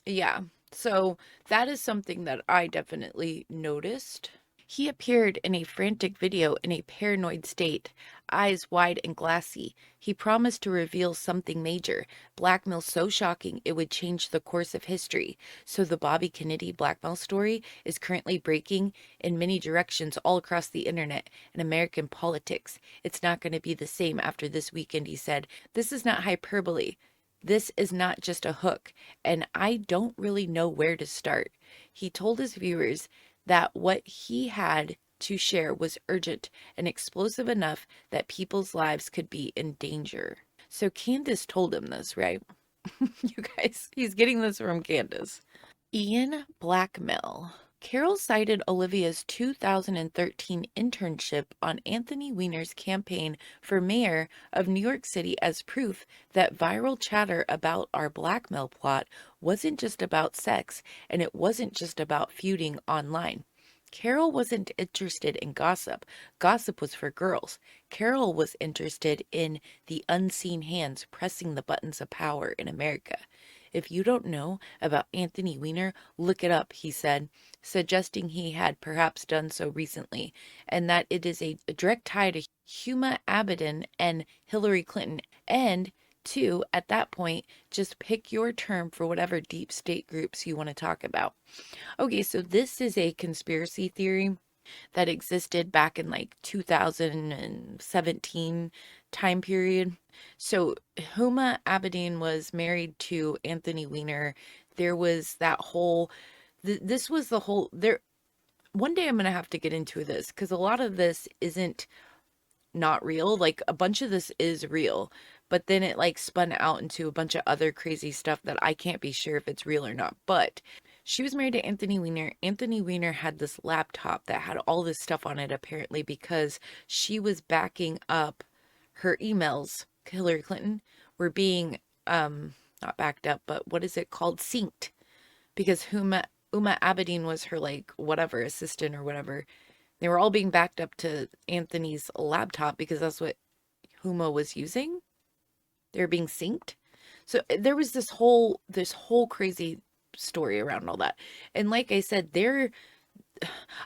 Yeah. So that is something that I definitely noticed. He appeared in a frantic video in a paranoid state. eyes wide and glassy. He promised to reveal something major, blackmail so shocking it would change the course of history. So the Bobby Kennedy blackmail story is currently breaking in many directions all across the internet and American politics. It's not going to be the same after this weekend, he said. This is not hyperbole. This is not just a hook, and I don't really know where to start. He told his viewers that what he had to share was urgent and explosive enough that people's lives could be in danger. So Candace told him this, right? You guys, he's getting this from Candace. Ian blackmail. Carol cited Olivia's 2013 internship on Anthony Weiner's campaign for mayor of New York City as proof that viral chatter about our blackmail plot wasn't just about sex, and it wasn't just about feuding online. Carol wasn't interested in gossip. Gossip was for girls. Carol was interested in the unseen hands pressing the buttons of power in America. If you don't know about Anthony Weiner, look it up, he said, suggesting he had perhaps done so recently, and that it is a direct tie to Huma Abedin and Hillary Clinton. And two, at that point, just pick your term for whatever deep state groups you want to talk about. Okay, so this is a conspiracy theory that existed back in like 2017 time period. So Huma Abedin was married to Anthony Weiner. There was that whole, this was the whole, there, one day I'm going to have to get into this because a lot of this isn't not real. Like a bunch of this is real, but then it like spun out into a bunch of other crazy stuff that I can't be sure if it's real or not. But she was married to Anthony Weiner. Anthony Weiner had this laptop that had all this stuff on it, apparently, because she was backing up her emails. Hillary Clinton were being, not backed up, but what is it called? Synced. Because Uma Abedin was her, like, whatever, assistant or whatever. They were all being backed up to Anthony's laptop because that's what Huma was using. They were being synced. So there was this whole crazy story around all that. And like I said,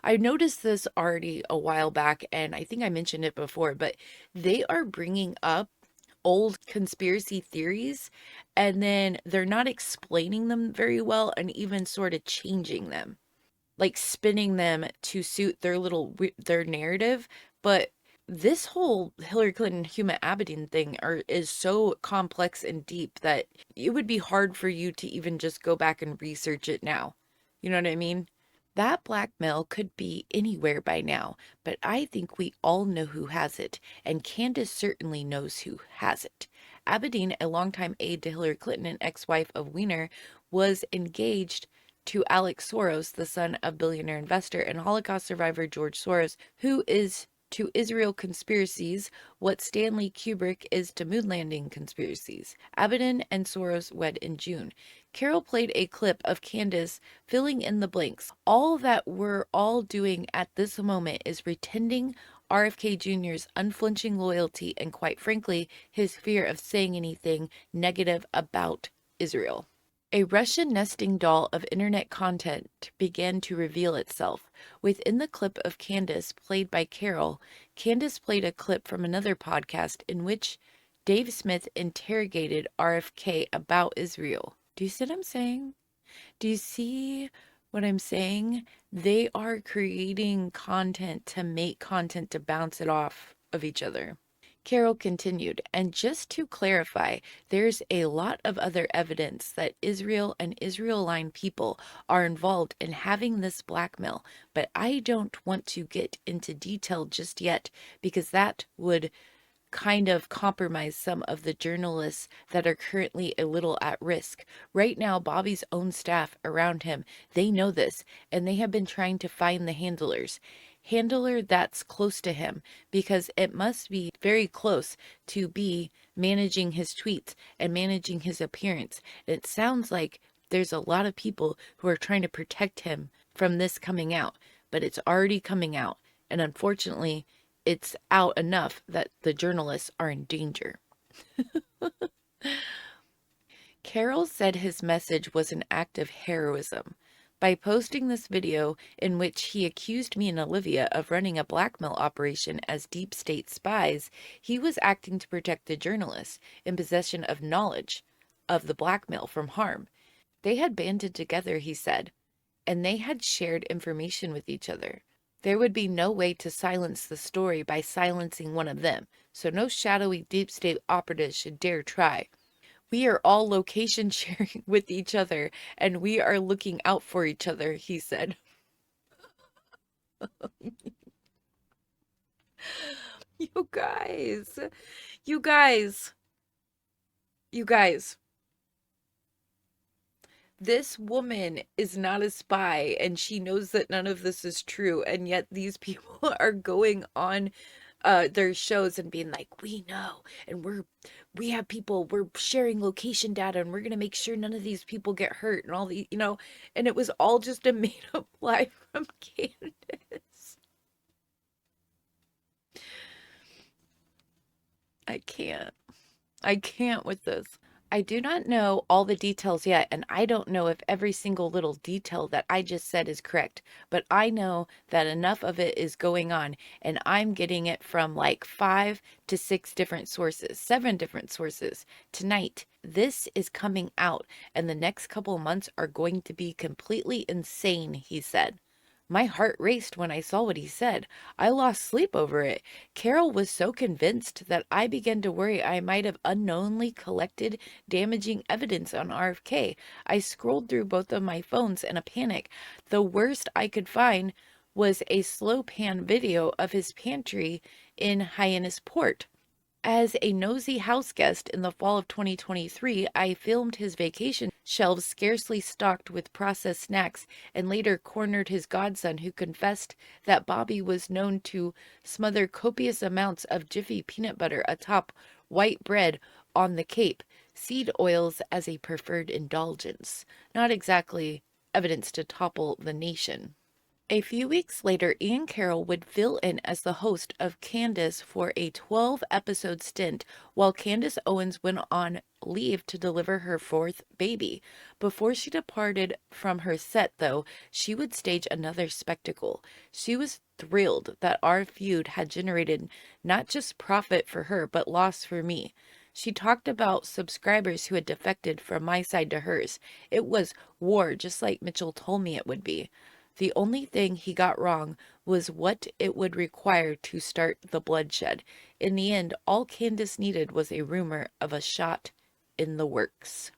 I noticed this already a while back, and I think I mentioned it before, but they are bringing up old conspiracy theories, and then they're not explaining them very well and even sort of changing them, like spinning them to suit their narrative. But this whole Hillary Clinton Huma Abedin thing is so complex and deep that it would be hard for you to even just go back and research it now. You know what I mean? That blackmail could be anywhere by now, but I think we all know who has it, and Candace certainly knows who has it. Abedin, a longtime aide to Hillary Clinton and ex-wife of Weiner, was engaged to Alex Soros, the son of billionaire investor and Holocaust survivor George Soros, who is to Israel conspiracies what Stanley Kubrick is to moon landing conspiracies. Abedin and Soros wed in June. Carol played a clip of Candace filling in the blanks. All that we're all doing at this moment is pretending RFK Jr.'s unflinching loyalty and, quite frankly, his fear of saying anything negative about Israel. A Russian nesting doll of internet content began to reveal itself. Within the clip of Candace, played by Carol, Candace played a clip from another podcast in which Dave Smith interrogated RFK about Israel. Do you see what I'm saying? Do you see what I'm saying? They are creating content to make content to bounce it off of each other. Carol continued, and just to clarify, there's a lot of other evidence that Israel and Israel-aligned people are involved in having this blackmail, but I don't want to get into detail just yet because that would kind of compromise some of the journalists that are currently a little at risk. Right now, Bobby's own staff around him, they know this, and they have been trying to find the handler that's close to him, because it must be very close to be managing his tweets and managing his appearance. It sounds like there's a lot of people who are trying to protect him from this coming out, but it's already coming out, and unfortunately it's out enough that the journalists are in danger. Carol said his message was an act of heroism. By posting this video in which he accused me and Olivia of running a blackmail operation as deep state spies, he was acting to protect the journalists in possession of knowledge of the blackmail from harm. They had banded together, he said, and they had shared information with each other. There would be no way to silence the story by silencing one of them, so no shadowy deep state operatives should dare try. We are all location sharing with each other, and we are looking out for each other, he said. You guys, you guys, you guys. This woman is not a spy, and she knows that none of this is true, and yet these people are going on their shows and being like, we know, and we have people, we're sharing location data, and we're gonna make sure none of these people get hurt, and all the, and it was all just a made up lie from Candace. I can't with this. I do not know all the details yet, and I don't know if every single little detail that I just said is correct, but I know that enough of it is going on, and I'm getting it from like 5 to 6 different sources, 7 different sources tonight. This is coming out, and the next couple of months are going to be completely insane, he said. My heart raced when I saw what he said. I lost sleep over it. Carol was so convinced that I began to worry I might have unknowingly collected damaging evidence on RFK. I scrolled through both of my phones in a panic. The worst I could find was a slow pan video of his pantry in Hyannis Port. As a nosy house guest in the fall of 2023, I filmed his vacation shelves scarcely stocked with processed snacks, and later cornered his godson, who confessed that Bobby was known to smother copious amounts of Jiffy peanut butter atop white bread on the Cape, seed oils as a preferred indulgence. Not exactly evidence to topple the nation. A few weeks later, Ian Carroll would fill in as the host of Candace for a 12-episode stint while Candace Owens went on leave to deliver her 4th baby. Before she departed from her set, though, she would stage another spectacle. She was thrilled that our feud had generated not just profit for her, but loss for me. She talked about subscribers who had defected from my side to hers. It was war, just like Mitchell told me it would be. The only thing he got wrong was what it would require to start the bloodshed. In the end, all Candace needed was a rumor of a shot in the works.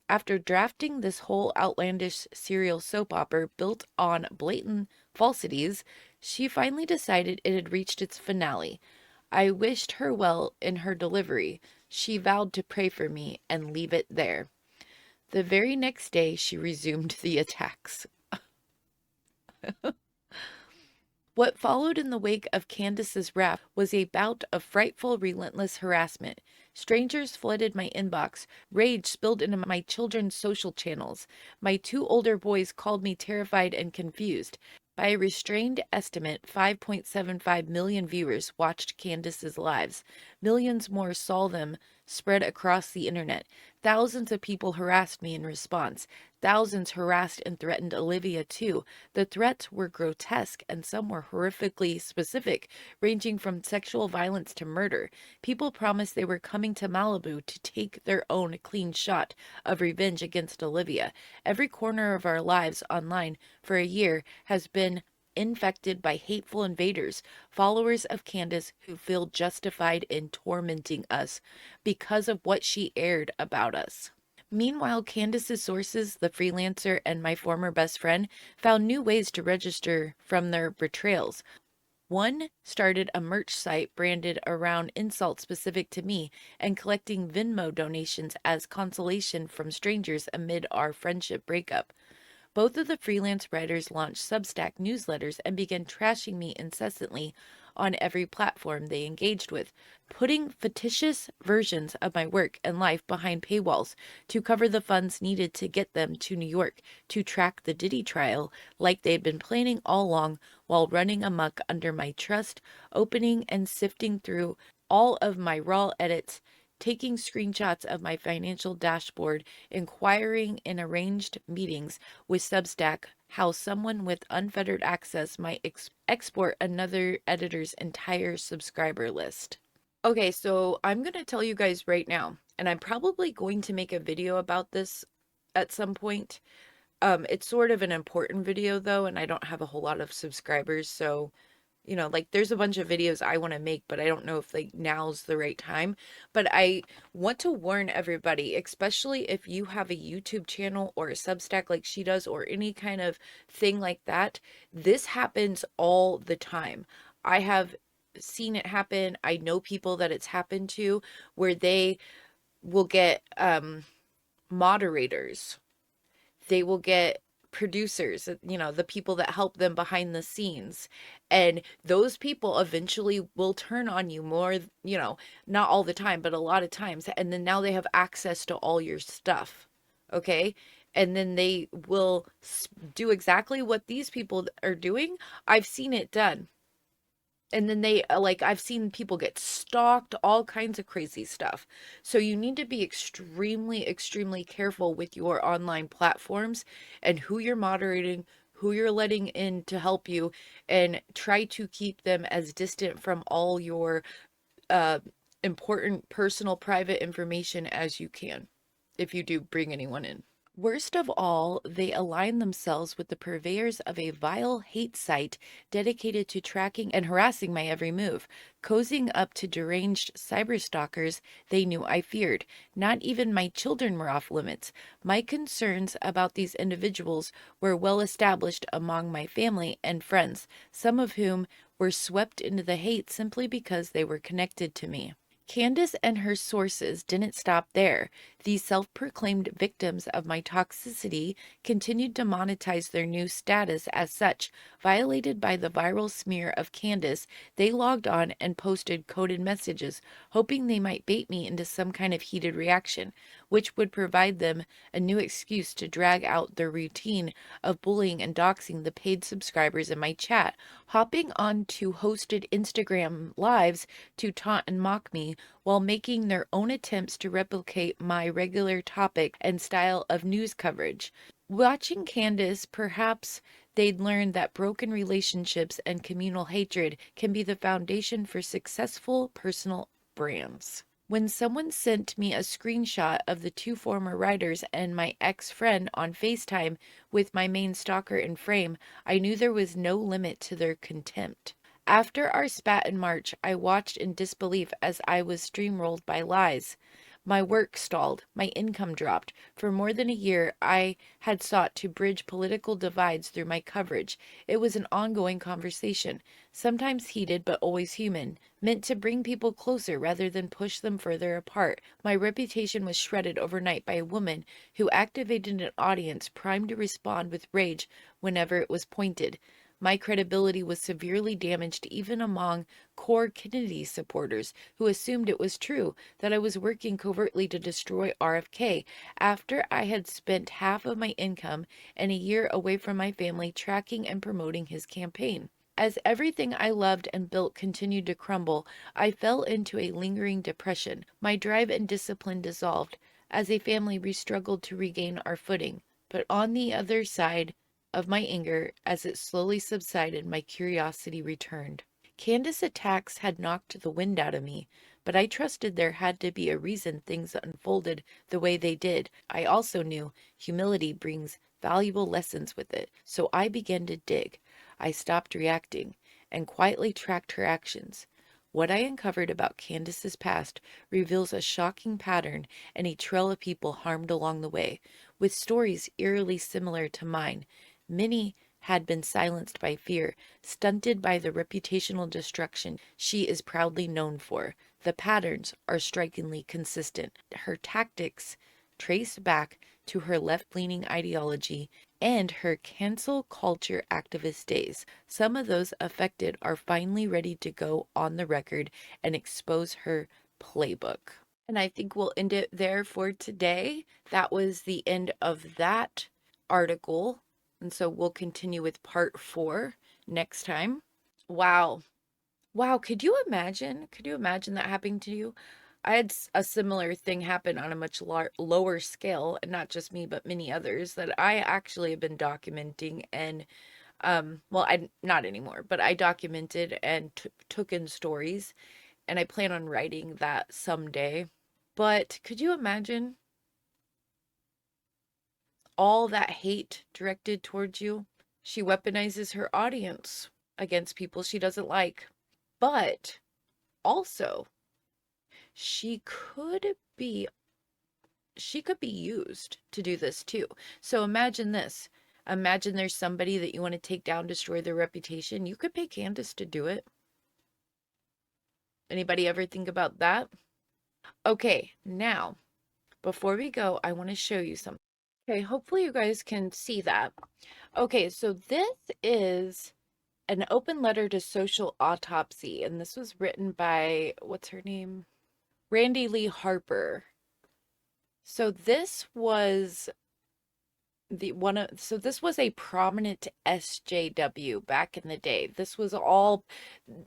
After drafting this whole outlandish serial soap opera built on blatant falsities, she finally decided it had reached its finale. I wished her well in her delivery. She vowed to pray for me and leave it there. The very next day, she resumed the attacks. What followed in the wake of Candace's wrath was a bout of frightful, relentless harassment. Strangers flooded my inbox. Rage spilled into my children's social channels. My 2 older boys called me terrified and confused. By a restrained estimate, 5.75 million viewers watched Candace's lives. Millions more saw them spread across the internet. Thousands of people harassed me in response. Thousands harassed and threatened Olivia too. The threats were grotesque, and some were horrifically specific, ranging from sexual violence to murder. People promised they were coming to Malibu to take their own clean shot of revenge against Olivia. Every corner of our lives online for a year has been infected by hateful invaders, followers of Candace who feel justified in tormenting us because of what she aired about us. Meanwhile, Candace's sources, the freelancer and my former best friend, found new ways to register from their betrayals. One started a merch site branded around insults specific to me and collecting Venmo donations as consolation from strangers amid our friendship breakup. Both of the freelance writers launched Substack newsletters and began trashing me incessantly on every platform they engaged with, putting fictitious versions of my work and life behind paywalls to cover the funds needed to get them to New York to track the Diddy trial like they'd been planning all along, while running amok under my trust, opening and sifting through all of my raw edits taking screenshots of my financial dashboard, inquiring in arranged meetings with Substack how someone with unfettered access might export another editor's entire subscriber list. Okay, so I'm going to tell you guys right now, and I'm probably going to make a video about this at some point. It's sort of an important video though, and I don't have a whole lot of subscribers, so like there's a bunch of videos I want to make, but I don't know if like now's the right time. But I want to warn everybody, especially if you have a YouTube channel or a Substack like she does, or any kind of thing like that. This happens all the time. I have seen it happen. I know people that it's happened to, where they will get moderators, they will get producers, the people that help them behind the scenes, and those people eventually will turn on you more, not all the time, but a lot of times, and then now they have access to all your stuff. Okay, and then they will do exactly what these people are doing. I've seen it done. And then they I've seen people get stalked, all kinds of crazy stuff. So you need to be extremely, extremely careful with your online platforms and who you're moderating, who you're letting in to help you, and try to keep them as distant from all your important personal private information as you can, if you do bring anyone in. Worst of all, they align themselves with the purveyors of a vile hate site dedicated to tracking and harassing my every move, cozying up to deranged cyberstalkers they knew I feared. Not even my children were off limits. My concerns about these individuals were well established among my family and friends, some of whom were swept into the hate simply because they were connected to me. Candace and her sources didn't stop there. These self-proclaimed victims of my toxicity continued to monetize their new status as such. Violated by the viral smear of Candace, they logged on and posted coded messages, hoping they might bait me into some kind of heated reaction, which would provide them a new excuse to drag out their routine of bullying and doxing the paid subscribers in my chat, hopping on to hosted Instagram lives to taunt and mock me while making their own attempts to replicate my regular topic and style of news coverage. Watching Candace, perhaps they'd learn that broken relationships and communal hatred can be the foundation for successful personal brands. When someone sent me a screenshot of the two former writers and my ex-friend on FaceTime with my main stalker in frame, I knew there was no limit to their contempt. After our spat in March, I watched in disbelief as I was steamrolled by lies. My work stalled, my income dropped. For more than a year, I had sought to bridge political divides through my coverage. It was an ongoing conversation, sometimes heated but always human, meant to bring people closer rather than push them further apart. My reputation was shredded overnight by a woman who activated an audience primed to respond with rage whenever it was pointed. My credibility was severely damaged even among core Kennedy supporters who assumed it was true that I was working covertly to destroy RFK after I had spent half of my income and a year away from my family tracking and promoting his campaign. As everything I loved and built continued to crumble, I fell into a lingering depression. My drive and discipline dissolved. As a family, we struggled to regain our footing. But on the other side of my anger, as it slowly subsided, my curiosity returned. Candace's attacks had knocked the wind out of me, but I trusted there had to be a reason things unfolded the way they did. I also knew humility brings valuable lessons with it, so I began to dig. I stopped reacting and quietly tracked her actions. What I uncovered about Candace's past reveals a shocking pattern and a trail of people harmed along the way, with stories eerily similar to mine. Many had been silenced by fear, stunted by the reputational destruction she is proudly known for. The patterns are strikingly consistent. Her tactics trace back to her left-leaning ideology and her cancel culture activist days. Some of those affected are finally ready to go on the record and expose her playbook. And I think we'll end it there for today. That was the end of that article. And so we'll continue with part 4 next time. Wow. Wow, could you imagine? Could you imagine that happening to you? I had a similar thing happen on a much lower scale, and not just me, but many others that I actually have been documenting. And well, I not anymore, but I documented and took in stories, and I plan on writing that someday. But could you imagine all that hate directed towards you? She weaponizes her audience against people she doesn't like. But also, she could be used to do this too. So imagine this. Imagine there's somebody that you want to take down, destroy their reputation. You could pay Candace to do it. Anybody ever think about that? Okay, now, before we go, I want to show you something. Okay, hopefully you guys can see that. Okay, so this is an open letter to social autopsy, and this was written by, what's her name? Randy Lee Harper. So this was this was a prominent SJW back in the day. This was all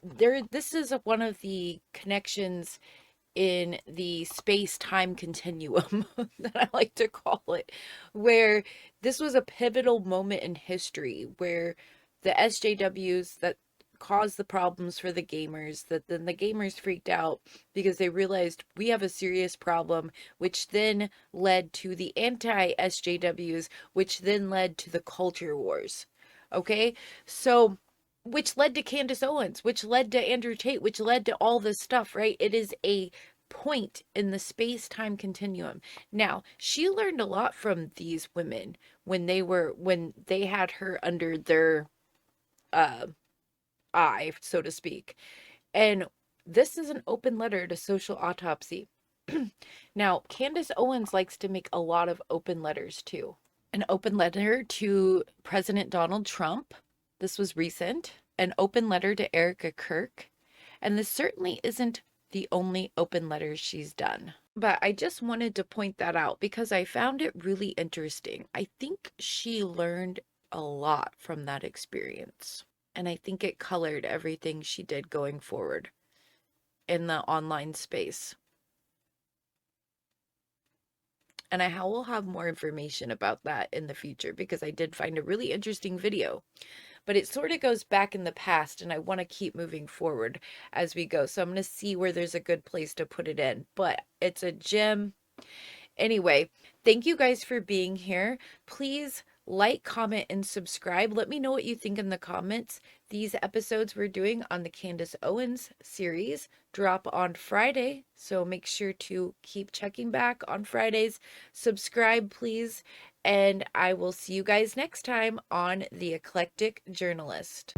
there. This is one of the connections in the space-time continuum that I like to call it, where this was a pivotal moment in history where the SJWs that caused the problems for the gamers, that then the gamers freaked out because they realized we have a serious problem, which then led to the anti-SJWs, which then led to the culture wars. Okay, so which led to Candace Owens, which led to Andrew Tate, which led to all this stuff, right? It is a point in the space-time continuum. Now, she learned a lot from these women when they had her under their eye, so to speak. And this is an open letter to social autopsy. Now, Candace Owens likes to make a lot of open letters too. An open letter to President Donald Trump. This was recent. An open letter to Erica Kirk. And this certainly isn't the only open letters she's done. But I just wanted to point that out because I found it really interesting. I think she learned a lot from that experience. And I think it colored everything she did going forward in the online space. And I will have more information about that in the future because I did find a really interesting video. But it sort of goes back in the past, and I want to keep moving forward as we go. So I'm going to see where there's a good place to put it in. But it's a gem. Anyway, thank you guys for being here. Please like, comment, and subscribe. Let me know what you think in the comments. These episodes we're doing on the Candace Owens series drop on Friday, so make sure to keep checking back on Fridays. Subscribe, please, and I will see you guys next time on The Eclectic Journalist.